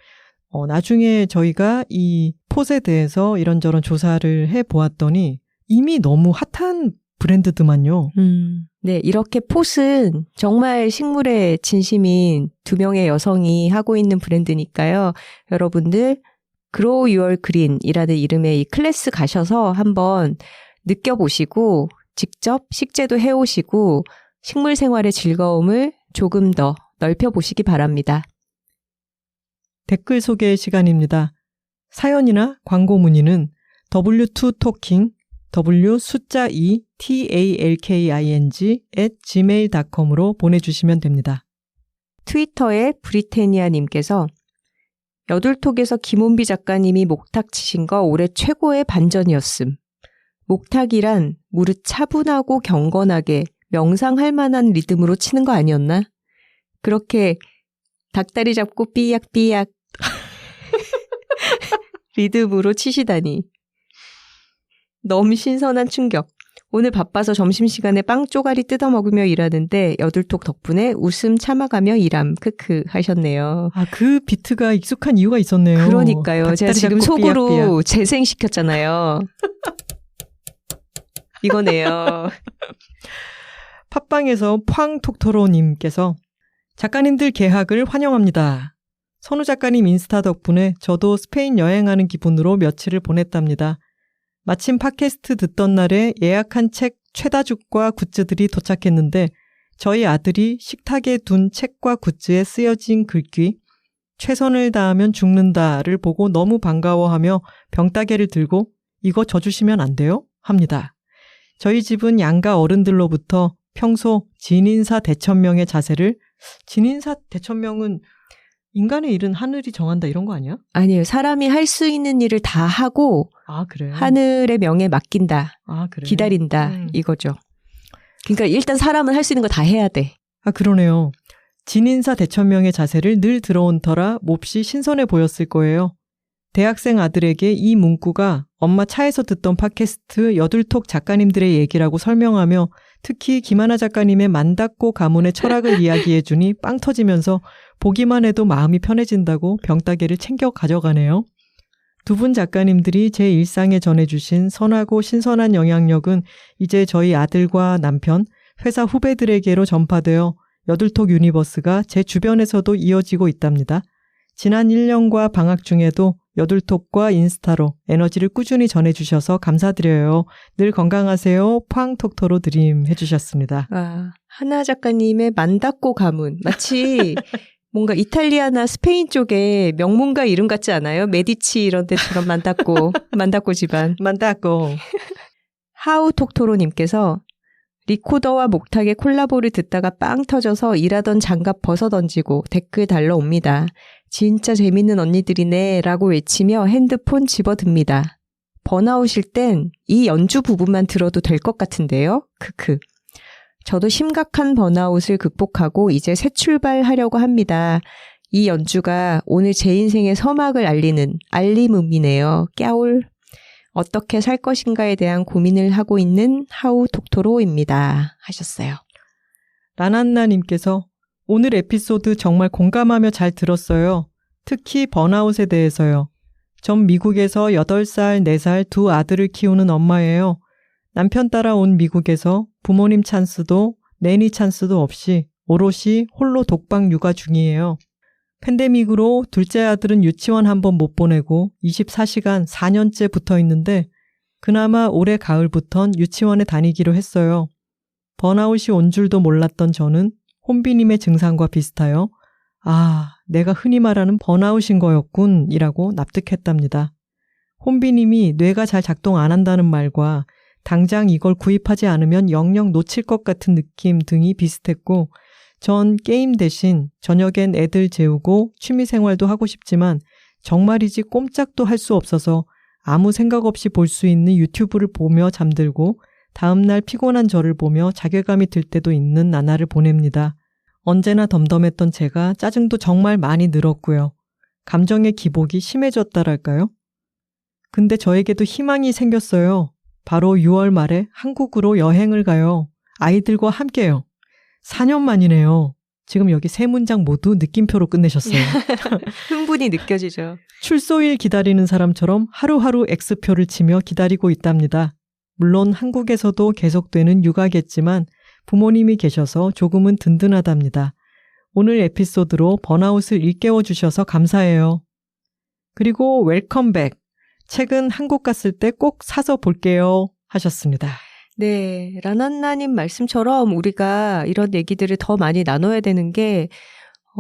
나중에 저희가 이 폿에 대해서 이런저런 조사를 해보았더니 이미 너무 핫한 브랜드드만요. 네, 이렇게 폿은 정말 식물에 진심인 두 명의 여성이 하고 있는 브랜드니까요. 여러분들 Grow Your Green이라는 이름의 이 클래스 가셔서 한번 느껴보시고 직접 식재도 해오시고 식물 생활의 즐거움을 조금 더 넓혀보시기 바랍니다. 댓글 소개 시간입니다. 사연이나 광고 문의는 w2talking w2talking @gmail.com으로 보내주시면 됩니다. 트위터에 브리테니아님께서 여둘톡에서 김온비 작가님이 목탁 치신 거 올해 최고의 반전이었음. 목탁이란 무릇 차분하고 경건하게 명상할 만한 리듬으로 치는 거 아니었나? 그렇게 닭다리 잡고 삐약삐약 리듬으로 치시다니. 너무 신선한 충격. 오늘 바빠서 점심시간에 빵 쪼가리 뜯어먹으며 일하는데 여둘톡 덕분에 웃음 참아가며 일함. 크크 하셨네요. 그 비트가 익숙한 이유가 있었네요. 그러니까요. 제가 지금 속으로 삐약삐약. 재생시켰잖아요. 이거네요. 팟빵에서 팡톡토로님께서 작가님들 개학을 환영합니다. 선우 작가님 인스타 덕분에 저도 스페인 여행하는 기분으로 며칠을 보냈답니다. 마침 팟캐스트 듣던 날에 예약한 책 최다죽과 굿즈들이 도착했는데 저희 아들이 식탁에 둔 책과 굿즈에 쓰여진 글귀 최선을 다하면 죽는다를 보고 너무 반가워하며 병따개를 들고 이거 져주시면 안 돼요? 합니다. 저희 집은 양가 어른들로부터 평소 진인사 대천명의 자세를 진인사 대천명은 인간의 일은 하늘이 정한다 이런 거 아니야? 아니에요. 사람이 할 수 있는 일을 다 하고 그래. 하늘의 명에 맡긴다. 그래. 기다린다. 이거죠. 그러니까 일단 사람은 할 수 있는 거 다 해야 돼. 그러네요. 진인사 대천명의 자세를 늘 들어온 터라 몹시 신선해 보였을 거예요. 대학생 아들에게 이 문구가 엄마 차에서 듣던 팟캐스트 여둘톡 작가님들의 얘기라고 설명하며 특히 김하나 작가님의 만닫고 가문의 철학을 이야기해주니 빵 터지면서 보기만 해도 마음이 편해진다고 병따개를 챙겨 가져가네요. 두 분 작가님들이 제 일상에 전해주신 선하고 신선한 영향력은 이제 저희 아들과 남편, 회사 후배들에게로 전파되어 여둘톡 유니버스가 제 주변에서도 이어지고 있답니다. 지난 1년과 방학 중에도 여둘톡과 인스타로 에너지를 꾸준히 전해주셔서 감사드려요. 늘 건강하세요. 팡톡토로 드림 해주셨습니다. 하나 작가님의 만닫고 가문. 마치 뭔가 이탈리아나 스페인 쪽에 명문가 이름 같지 않아요? 메디치 이런 데처럼 만닫고 집안. 만닫고. 하우톡토로님께서 리코더와 목탁의 콜라보를 듣다가 빵 터져서 일하던 장갑 벗어 던지고 댓글 달러옵니다. 진짜 재밌는 언니들이네 라고 외치며 핸드폰 집어듭니다. 번아웃일 땐 이 연주 부분만 들어도 될 것 같은데요? 크크. 저도 심각한 번아웃을 극복하고 이제 새 출발하려고 합니다. 이 연주가 오늘 제 인생의 서막을 알리는 알림음이네요. 깨울. 어떻게 살 것인가에 대한 고민을 하고 있는 하우톡토로입니다. 하셨어요. 라난나님께서 오늘 에피소드 정말 공감하며 잘 들었어요. 특히 번아웃에 대해서요. 전 미국에서 8살, 4살 두 아들을 키우는 엄마예요. 남편 따라 온 미국에서 부모님 찬스도 내니 찬스도 없이 오롯이 홀로 독방 육아 중이에요. 팬데믹으로 둘째 아들은 유치원 한번 못 보내고 24시간 4년째 붙어 있는데 그나마 올해 가을부턴 유치원에 다니기로 했어요. 번아웃이 온 줄도 몰랐던 저는 혼비님의 증상과 비슷하여 내가 흔히 말하는 번아웃인 거였군 이라고 납득했답니다. 혼비님이 뇌가 잘 작동 안 한다는 말과 당장 이걸 구입하지 않으면 영영 놓칠 것 같은 느낌 등이 비슷했고 전 게임 대신 저녁엔 애들 재우고 취미생활도 하고 싶지만 정말이지 꼼짝도 할 수 없어서 아무 생각 없이 볼 수 있는 유튜브를 보며 잠들고 다음날 피곤한 저를 보며 자괴감이 들 때도 있는 나날을 보냅니다. 언제나 덤덤했던 제가 짜증도 정말 많이 늘었고요. 감정의 기복이 심해졌다랄까요? 근데 저에게도 희망이 생겼어요. 바로 6월 말에 한국으로 여행을 가요. 아이들과 함께요. 4년 만이네요. 지금 여기 세 문장 모두 느낌표로 끝내셨어요. 흥분이 느껴지죠. 출소일 기다리는 사람처럼 하루하루 X표를 치며 기다리고 있답니다. 물론 한국에서도 계속되는 육아겠지만 부모님이 계셔서 조금은 든든하답니다. 오늘 에피소드로 번아웃을 일깨워 주셔서 감사해요. 그리고 웰컴백. 책은 한국 갔을 때 꼭 사서 볼게요. 하셨습니다. 네, 라난나님 말씀처럼 우리가 이런 얘기들을 더 많이 나눠야 되는 게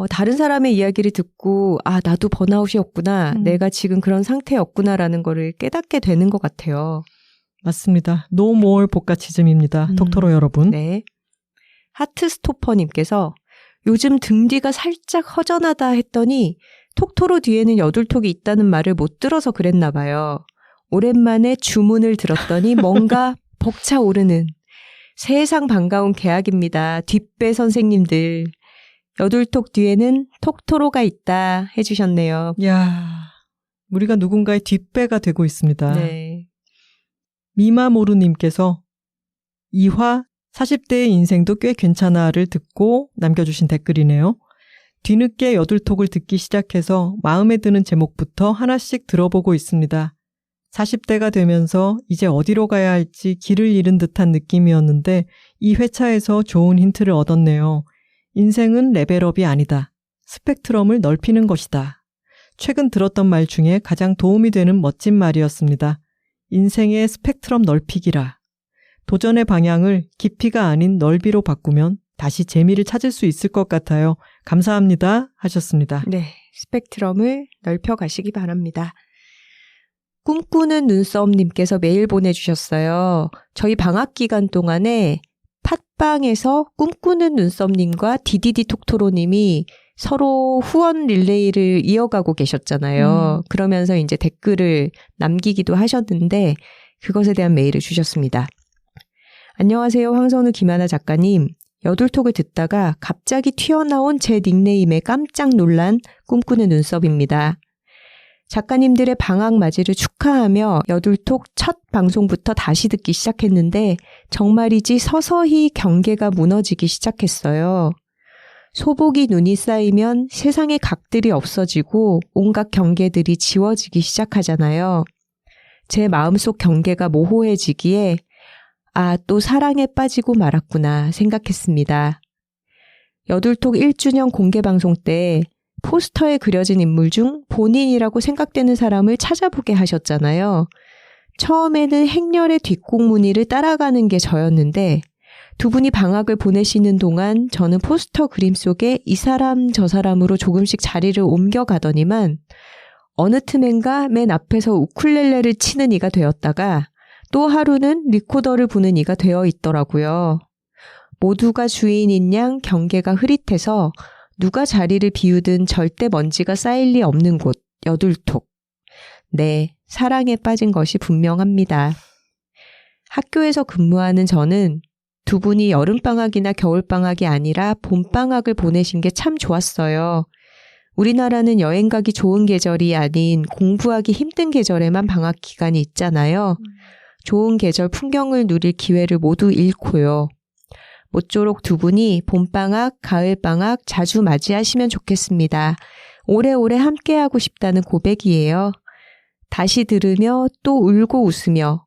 다른 사람의 이야기를 듣고 나도 번아웃이었구나. 내가 지금 그런 상태였구나라는 거를 깨닫게 되는 것 같아요. 맞습니다. No more 복가치즘입니다. 톡토로 여러분. 네. 하트스토퍼님께서 요즘 등 뒤가 살짝 허전하다 했더니 톡토로 뒤에는 여둘톡이 있다는 말을 못 들어서 그랬나 봐요. 오랜만에 주문을 들었더니 뭔가 벅차오르는 세상 반가운 계약입니다. 뒷배 선생님들. 여둘톡 뒤에는 톡토로가 있다 해주셨네요. 이야, 우리가 누군가의 뒷배가 되고 있습니다. 네. 미마모루님께서 2화 40대의 인생도 꽤 괜찮아를 듣고 남겨주신 댓글이네요. 뒤늦게 여둘톡을 듣기 시작해서 마음에 드는 제목부터 하나씩 들어보고 있습니다. 40대가 되면서 이제 어디로 가야 할지 길을 잃은 듯한 느낌이었는데 이 회차에서 좋은 힌트를 얻었네요. 인생은 레벨업이 아니다. 스펙트럼을 넓히는 것이다. 최근 들었던 말 중에 가장 도움이 되는 멋진 말이었습니다. 인생의 스펙트럼 넓히기라. 도전의 방향을 깊이가 아닌 넓이로 바꾸면 다시 재미를 찾을 수 있을 것 같아요. 감사합니다. 하셨습니다. 네, 스펙트럼을 넓혀가시기 바랍니다. 꿈꾸는 눈썹님께서 메일 보내주셨어요. 저희 방학 기간 동안에 팟빵에서 꿈꾸는 눈썹님과 디디디 톡토로님이 서로 후원 릴레이를 이어가고 계셨잖아요. 그러면서 이제 댓글을 남기기도 하셨는데 그것에 대한 메일을 주셨습니다. 안녕하세요. 황선우 김하나 작가님. 여둘톡을 듣다가 갑자기 튀어나온 제 닉네임에 깜짝 놀란 꿈꾸는 눈썹입니다. 작가님들의 방학 맞이를 축하하며 여둘톡 첫 방송부터 다시 듣기 시작했는데 정말이지 서서히 경계가 무너지기 시작했어요. 소복이 눈이 쌓이면 세상의 각들이 없어지고 온갖 경계들이 지워지기 시작하잖아요. 제 마음속 경계가 모호해지기에 또 사랑에 빠지고 말았구나 생각했습니다. 여둘톡 1주년 공개방송 때 포스터에 그려진 인물 중 본인이라고 생각되는 사람을 찾아보게 하셨잖아요. 처음에는 행렬의 뒷공무니를 따라가는 게 저였는데 두 분이 방학을 보내시는 동안 저는 포스터 그림 속에 이 사람 저 사람으로 조금씩 자리를 옮겨가더니만 어느 틈엔가 맨 앞에서 우쿨렐레를 치는 이가 되었다가 또 하루는 리코더를 부는 이가 되어 있더라고요. 모두가 주인인 양 경계가 흐릿해서 누가 자리를 비우든 절대 먼지가 쌓일 리 없는 곳, 여둘톡. 네, 사랑에 빠진 것이 분명합니다. 학교에서 근무하는 저는 두 분이 여름방학이나 겨울방학이 아니라 봄방학을 보내신 게 참 좋았어요. 우리나라는 여행 가기 좋은 계절이 아닌 공부하기 힘든 계절에만 방학 기간이 있잖아요. 좋은 계절 풍경을 누릴 기회를 모두 잃고요. 모쪼록 두 분이 봄방학, 가을방학 자주 맞이하시면 좋겠습니다. 오래오래 함께하고 싶다는 고백이에요. 다시 들으며 또 울고 웃으며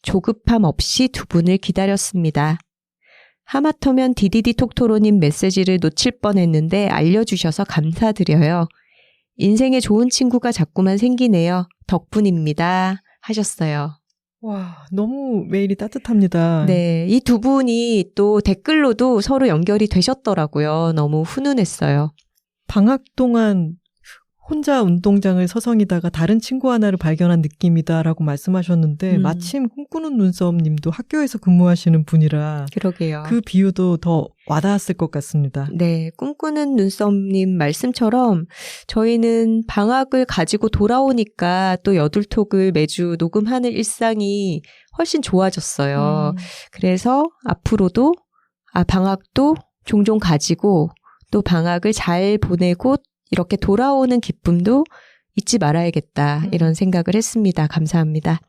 조급함 없이 두 분을 기다렸습니다. 하마터면 디디디 톡토로님 메시지를 놓칠 뻔했는데 알려주셔서 감사드려요. 인생에 좋은 친구가 자꾸만 생기네요. 덕분입니다. 하셨어요. 와, 너무 메일이 따뜻합니다. 네, 이 두 분이 또 댓글로도 서로 연결이 되셨더라고요. 너무 훈훈했어요. 방학 동안 혼자 운동장을 서성이다가 다른 친구 하나를 발견한 느낌이다라고 말씀하셨는데 마침 꿈꾸는 눈썹님도 학교에서 근무하시는 분이라 그러게요. 그 비유도 더 와닿았을 것 같습니다. 네, 꿈꾸는 눈썹님 말씀처럼 저희는 방학을 가지고 돌아오니까 또 여둘톡을 매주 녹음하는 일상이 훨씬 좋아졌어요. 그래서 앞으로도 방학도 종종 가지고 또 방학을 잘 보내고 이렇게 돌아오는 기쁨도 잊지 말아야겠다. 이런 생각을 했습니다. 감사합니다.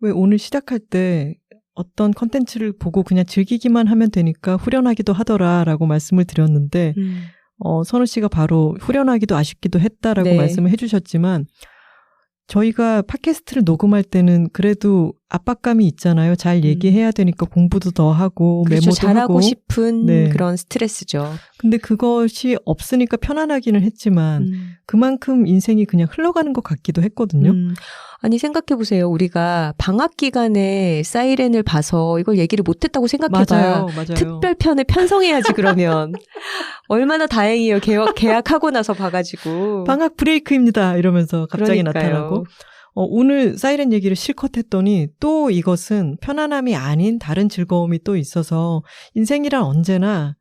왜 오늘 시작할 때 어떤 컨텐츠를 보고 그냥 즐기기만 하면 되니까 후련하기도 하더라라고 말씀을 드렸는데 선우 씨가 바로 후련하기도 아쉽기도 했다라고 네. 말씀을 해주셨지만 저희가 팟캐스트를 녹음할 때는 그래도 압박감이 있잖아요. 잘 얘기해야 되니까 공부도 더 하고 그렇죠. 메모도 잘하고 하고. 싶은 네. 그런 스트레스죠. 근데 그것이 없으니까 편안하기는 했지만 그만큼 인생이 그냥 흘러가는 것 같기도 했거든요. 아니 생각해보세요. 우리가 방학 기간에 사이렌을 봐서 이걸 얘기를 못했다고 생각해봐요. 맞아요. 특별편을 편성해야지 그러면. 얼마나 다행이에요. 계약하고 나서 봐가지고. 방학 브레이크입니다. 이러면서 갑자기 그러니까요. 나타나고. 오늘 사이렌 얘기를 실컷 했더니 또 이것은 편안함이 아닌 다른 즐거움이 또 있어서 인생이란 언제나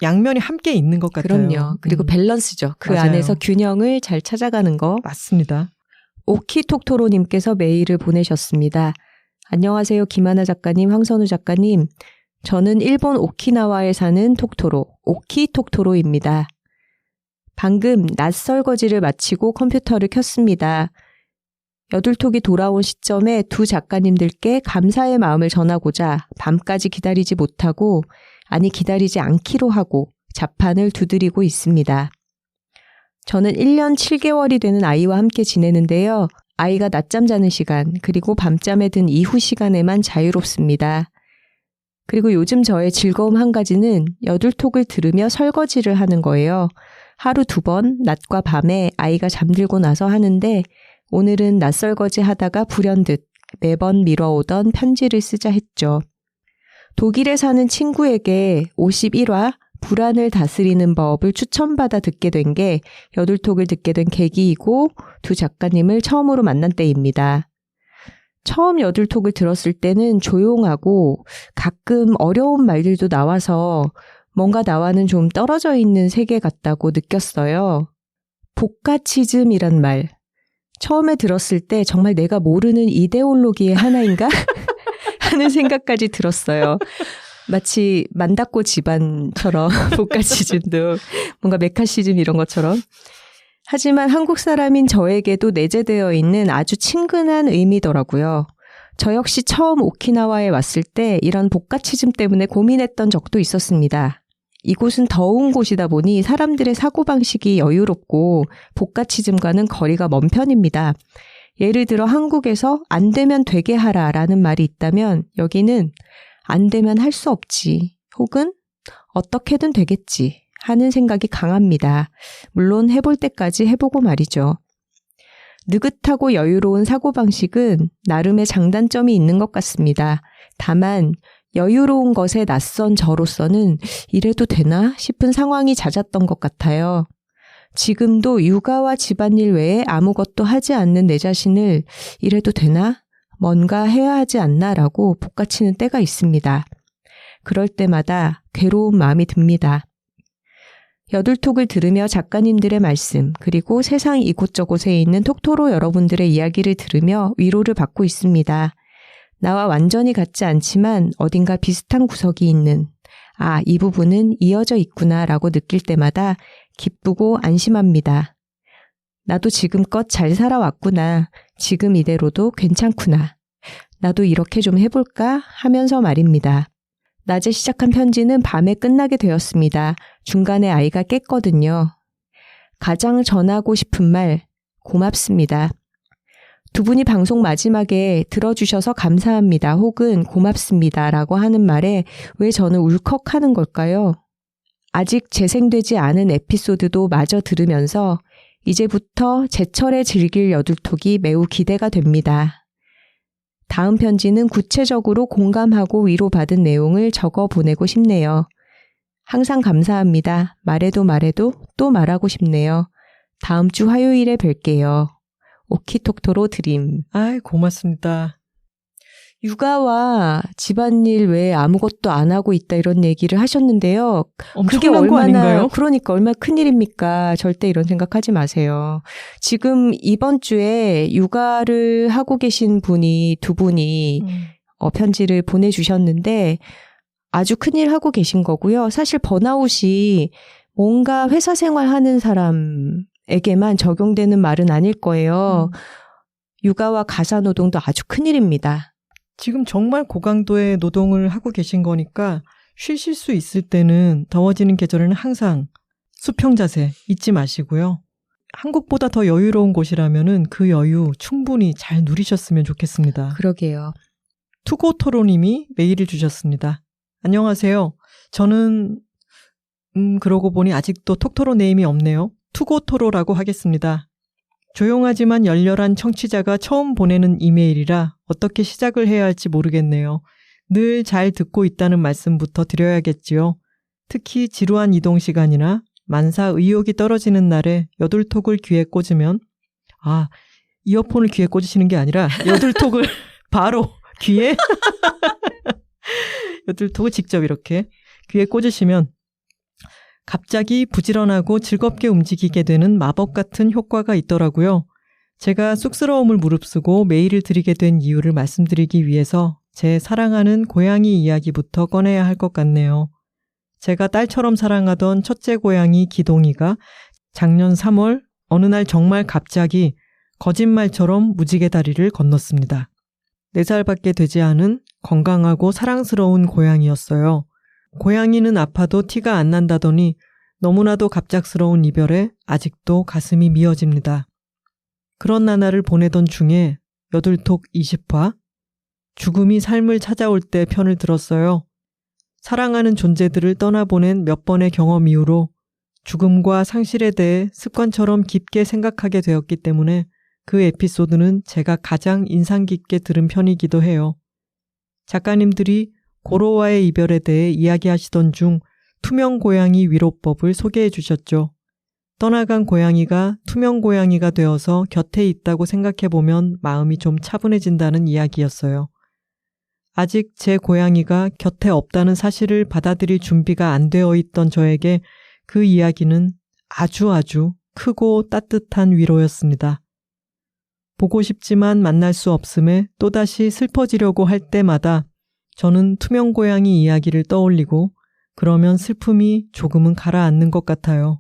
양면이 함께 있는 것 같아요. 그럼요. 그리고 밸런스죠. 그 맞아요. 안에서 균형을 잘 찾아가는 거. 맞습니다. 오키톡토로님께서 메일을 보내셨습니다. 안녕하세요. 김하나 작가님, 황선우 작가님. 저는 일본 오키나와에 사는 톡토로, 오키톡토로입니다. 방금 낮 설거지를 마치고 컴퓨터를 켰습니다. 여둘톡이 돌아온 시점에 두 작가님들께 감사의 마음을 전하고자 밤까지 기다리지 못하고, 아니 기다리지 않기로 하고 자판을 두드리고 있습니다. 저는 1년 7개월이 되는 아이와 함께 지내는데요. 아이가 낮잠 자는 시간, 그리고 밤잠에 든 이후 시간에만 자유롭습니다. 그리고 요즘 저의 즐거움 한 가지는 여둘톡을 들으며 설거지를 하는 거예요. 하루 2번, 낮과 밤에 아이가 잠들고 나서 하는데 오늘은 낮설거지 하다가 불현듯 매번 미뤄오던 편지를 쓰자 했죠. 독일에 사는 친구에게 51화 불안을 다스리는 법을 추천받아 듣게 된 게 여둘톡을 듣게 된 계기이고 두 작가님을 처음으로 만난 때입니다. 처음 여둘톡을 들었을 때는 조용하고 가끔 어려운 말들도 나와서 뭔가 나와는 좀 떨어져 있는 세계 같다고 느꼈어요. 복가치즘이란 말. 처음에 들었을 때 정말 내가 모르는 이데올로기의 하나인가? 하는 생각까지 들었어요. 마치 만다꼬 집안처럼 복가치즘도 뭔가 메카시즘 이런 것처럼. 하지만 한국 사람인 저에게도 내재되어 있는 아주 친근한 의미더라고요. 저 역시 처음 오키나와에 왔을 때 이런 복가치즘 때문에 고민했던 적도 있었습니다. 이곳은 더운 곳이다 보니 사람들의 사고방식이 여유롭고 복가치즘과는 거리가 먼 편입니다. 예를 들어 한국에서 안 되면 되게 하라라는 말이 있다면 여기는 안 되면 할 수 없지 혹은 어떻게든 되겠지 하는 생각이 강합니다. 물론 해볼 때까지 해보고 말이죠. 느긋하고 여유로운 사고방식은 나름의 장단점이 있는 것 같습니다. 다만 여유로운 것에 낯선 저로서는 이래도 되나 싶은 상황이 잦았던 것 같아요. 지금도 육아와 집안일 외에 아무것도 하지 않는 내 자신을 이래도 되나? 뭔가 해야 하지 않나라고 복가치는 때가 있습니다. 그럴 때마다 괴로운 마음이 듭니다. 여둘톡을 들으며 작가님들의 말씀, 그리고 세상 이곳저곳에 있는 톡토로 여러분들의 이야기를 들으며 위로를 받고 있습니다. 나와 완전히 같지 않지만 어딘가 비슷한 구석이 있는, 이 부분은 이어져 있구나라고 느낄 때마다 기쁘고 안심합니다. 나도 지금껏 잘 살아왔구나. 지금 이대로도 괜찮구나. 나도 이렇게 좀 해볼까 하면서 말입니다. 낮에 시작한 편지는 밤에 끝나게 되었습니다. 중간에 아이가 깼거든요. 가장 전하고 싶은 말, 고맙습니다. 두 분이 방송 마지막에 들어주셔서 감사합니다 혹은 고맙습니다 라고 하는 말에 왜 저는 울컥하는 걸까요? 아직 재생되지 않은 에피소드도 마저 들으면서 이제부터 제철에 즐길 여둘톡이 매우 기대가 됩니다. 다음 편지는 구체적으로 공감하고 위로받은 내용을 적어 보내고 싶네요. 항상 감사합니다. 말해도 또 말하고 싶네요. 다음 주 화요일에 뵐게요. 오키톡토로 드림. 고맙습니다. 육아와 집안일 외에 아무것도 안 하고 있다 이런 얘기를 하셨는데요. 그게 엄청난 거 아닌가요? 그러니까 얼마나 큰일입니까? 절대 이런 생각하지 마세요. 지금 이번 주에 육아를 하고 계신 분이 두 분이 편지를 보내주셨는데 아주 큰일 하고 계신 거고요. 사실 번아웃이 뭔가 회사 생활하는 사람에게만 적용되는 말은 아닐 거예요. 육아와 가사노동도 아주 큰일입니다. 지금 정말 고강도의 노동을 하고 계신 거니까 쉬실 수 있을 때는 더워지는 계절에는 항상 수평 자세 잊지 마시고요. 한국보다 더 여유로운 곳이라면은 그 여유 충분히 잘 누리셨으면 좋겠습니다. 그러게요. 투고토로님이 메일을 주셨습니다. 안녕하세요. 저는 그러고 보니 아직도 톡토로 네임이 없네요. 투고토로라고 하겠습니다. 조용하지만 열렬한 청취자가 처음 보내는 이메일이라 어떻게 시작을 해야 할지 모르겠네요. 늘 잘 듣고 있다는 말씀부터 드려야겠지요. 특히 지루한 이동 시간이나 만사 의욕이 떨어지는 날에 여둘톡을 귀에 꽂으면 이어폰을 귀에 꽂으시는 게 아니라 여둘톡을 바로 귀에 여둘톡을 직접 이렇게 귀에 꽂으시면 갑자기 부지런하고 즐겁게 움직이게 되는 마법 같은 효과가 있더라고요. 제가 쑥스러움을 무릅쓰고 메일을 드리게 된 이유를 말씀드리기 위해서 제 사랑하는 고양이 이야기부터 꺼내야 할 것 같네요. 제가 딸처럼 사랑하던 첫째 고양이 기동이가 작년 3월 어느 날 정말 갑자기 거짓말처럼 무지개 다리를 건넜습니다. 4살밖에 되지 않은 건강하고 사랑스러운 고양이였어요. 고양이는 아파도 티가 안 난다더니 너무나도 갑작스러운 이별에 아직도 가슴이 미어집니다. 그런 나날을 보내던 중에 여둘톡 20화 죽음이 삶을 찾아올 때 편을 들었어요. 사랑하는 존재들을 떠나보낸 몇 번의 경험 이후로 죽음과 상실에 대해 습관처럼 깊게 생각하게 되었기 때문에 그 에피소드는 제가 가장 인상 깊게 들은 편이기도 해요. 작가님들이 고로와의 이별에 대해 이야기하시던 중 투명 고양이 위로법을 소개해 주셨죠. 떠나간 고양이가 투명 고양이가 되어서 곁에 있다고 생각해보면 마음이 좀 차분해진다는 이야기였어요. 아직 제 고양이가 곁에 없다는 사실을 받아들일 준비가 안 되어 있던 저에게 그 이야기는 아주 크고 따뜻한 위로였습니다. 보고 싶지만 만날 수 없음에 또다시 슬퍼지려고 할 때마다 저는 투명 고양이 이야기를 떠올리고 그러면 슬픔이 조금은 가라앉는 것 같아요.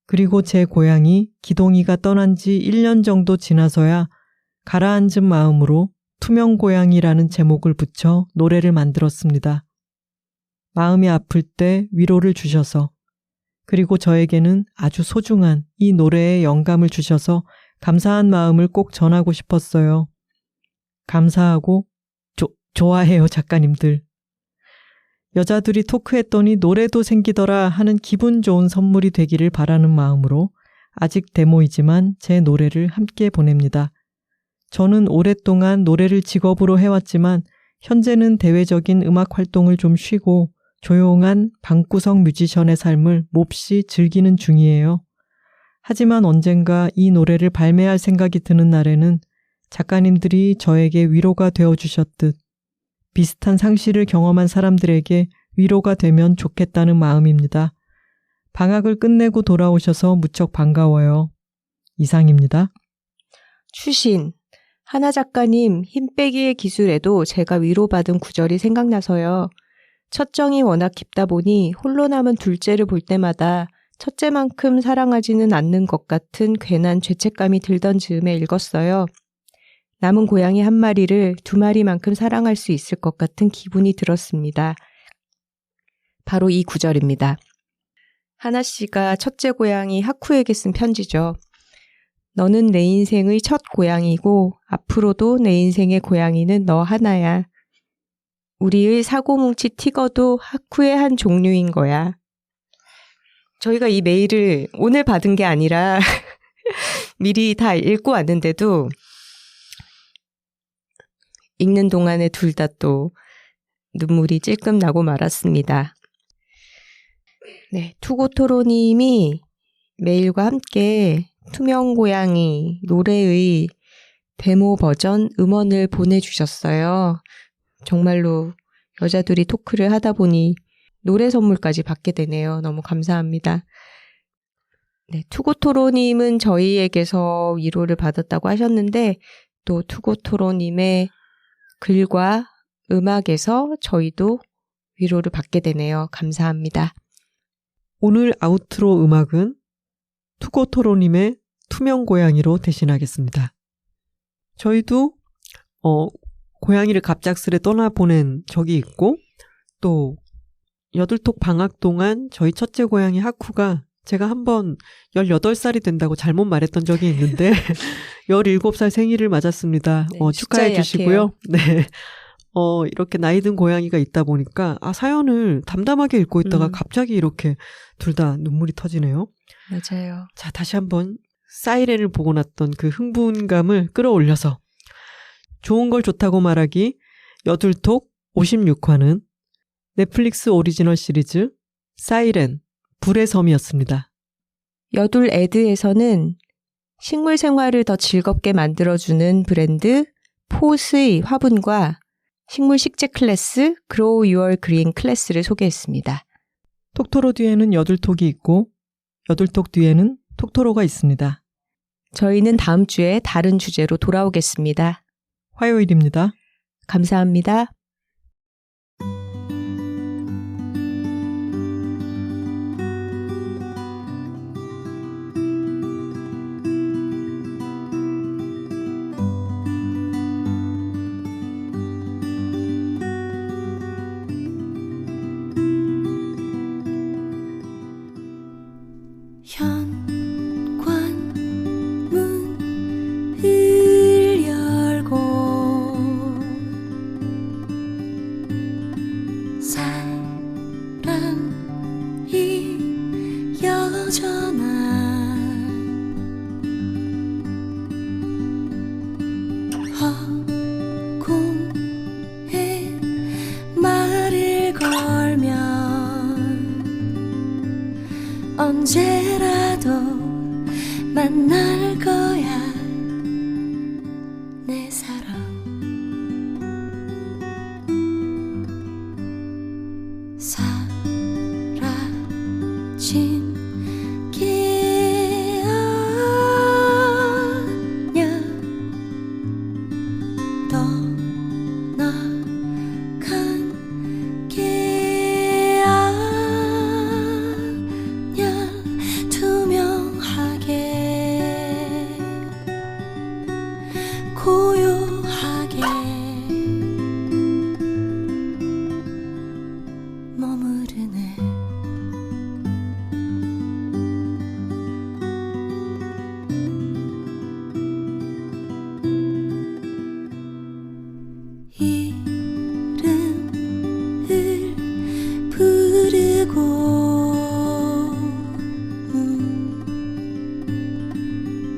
그리고 제 고양이 기동이가 떠난 지 1년 정도 지나서야 가라앉은 마음으로 투명 고양이라는 제목을 붙여 노래를 만들었습니다. 마음이 아플 때 위로를 주셔서 그리고 저에게는 아주 소중한 이 노래에 영감을 주셔서 감사한 마음을 꼭 전하고 싶었어요. 감사하고 좋아해요, 작가님들. 여자들이 토크했더니 노래도 생기더라 하는 기분 좋은 선물이 되기를 바라는 마음으로 아직 데모이지만 제 노래를 함께 보냅니다. 저는 오랫동안 노래를 직업으로 해왔지만 현재는 대외적인 음악 활동을 좀 쉬고 조용한 방구석 뮤지션의 삶을 몹시 즐기는 중이에요. 하지만 언젠가 이 노래를 발매할 생각이 드는 날에는 작가님들이 저에게 위로가 되어주셨듯 비슷한 상실을 경험한 사람들에게 위로가 되면 좋겠다는 마음입니다. 방학을 끝내고 돌아오셔서 무척 반가워요. 이상입니다. 추신, 하나 작가님 힘 빼기의 기술에도 제가 위로받은 구절이 생각나서요. 첫 정이 워낙 깊다 보니 홀로 남은 둘째를 볼 때마다 첫째만큼 사랑하지는 않는 것 같은 괜한 죄책감이 들던 즈음에 읽었어요. 남은 고양이 한 마리를 2마리만큼 사랑할 수 있을 것 같은 기분이 들었습니다. 바로 이 구절입니다. 하나 씨가 첫째 고양이 하쿠에게 쓴 편지죠. 너는 내 인생의 첫 고양이고 앞으로도 내 인생의 고양이는 너 하나야. 우리의 사고뭉치 티거도 하쿠의 한 종류인 거야. 저희가 이 메일을 오늘 받은 게 아니라 미리 다 읽고 왔는데도 읽는 동안에 둘 다 또 눈물이 찔끔 나고 말았습니다. 네, 투고토로님이 메일과 함께 투명 고양이 노래의 데모 버전 음원을 보내주셨어요. 정말로 여자들이 토크를 하다 보니 노래 선물까지 받게 되네요. 너무 감사합니다. 네, 투고토로님은 저희에게서 위로를 받았다고 하셨는데 또 투고토로님의 글과 음악에서 저희도 위로를 받게 되네요. 감사합니다. 오늘 아우트로 음악은 투고토로님의 투명 고양이로 대신하겠습니다. 저희도 고양이를 갑작스레 떠나보낸 적이 있고 또 여둘톡 방학 동안 저희 첫째 고양이 하쿠가 제가 한번 18살이 된다고 잘못 말했던 적이 있는데 17살 생일을 맞았습니다. 네, 축하해 주시고요. 네. 이렇게 나이 든 고양이가 있다 보니까 사연을 담담하게 읽고 있다가 갑자기 이렇게 둘 다 눈물이 터지네요. 맞아요. 자, 다시 한번 사이렌을 보고 났던 그 흥분감을 끌어올려서 좋은 걸 좋다고 말하기 여둘톡 56화는 넷플릭스 오리지널 시리즈 사이렌 불의 섬이었습니다. 여둘 애드에서는 식물 생활을 더 즐겁게 만들어주는 브랜드 포스의 화분과 식물 식재 클래스 그로우 유얼 그린 클래스를 소개했습니다. 톡토로 뒤에는 여둘톡이 있고 여둘톡 뒤에는 톡토로가 있습니다. 저희는 다음 주에 다른 주제로 돌아오겠습니다. 화요일입니다. 감사합니다. 현관문을 열고 사랑이 여전한 허공에 말을 걸면 언제라도 만날 거야 내 사랑 사라진 게 아냐 떠나간 게 아냐 투명하게 고요하게 머무르네 이름을 부르고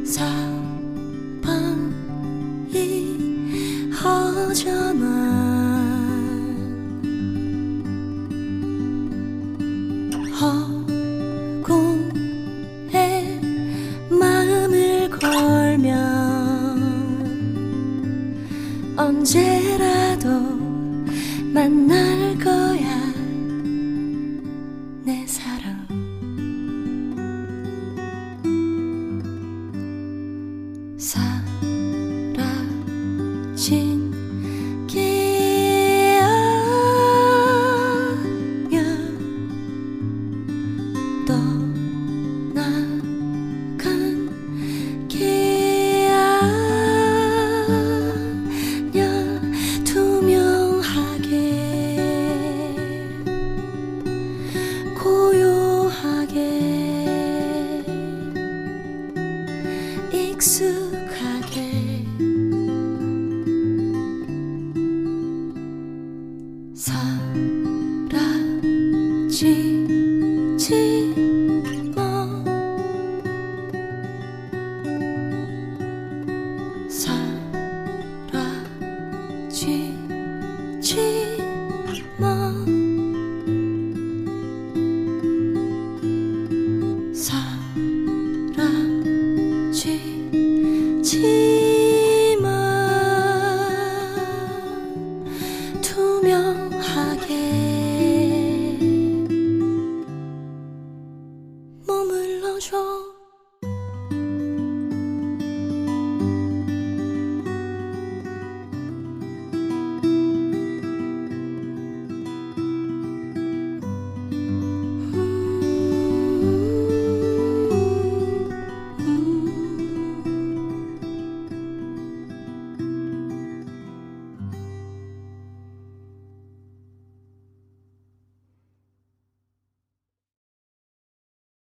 사방이 허전한 허공에 마음을 걸면 언제라도 만날 거야 내 사랑 사라진 게 아냐 떠나간 게 아냐 투명하게 고요하게 익숙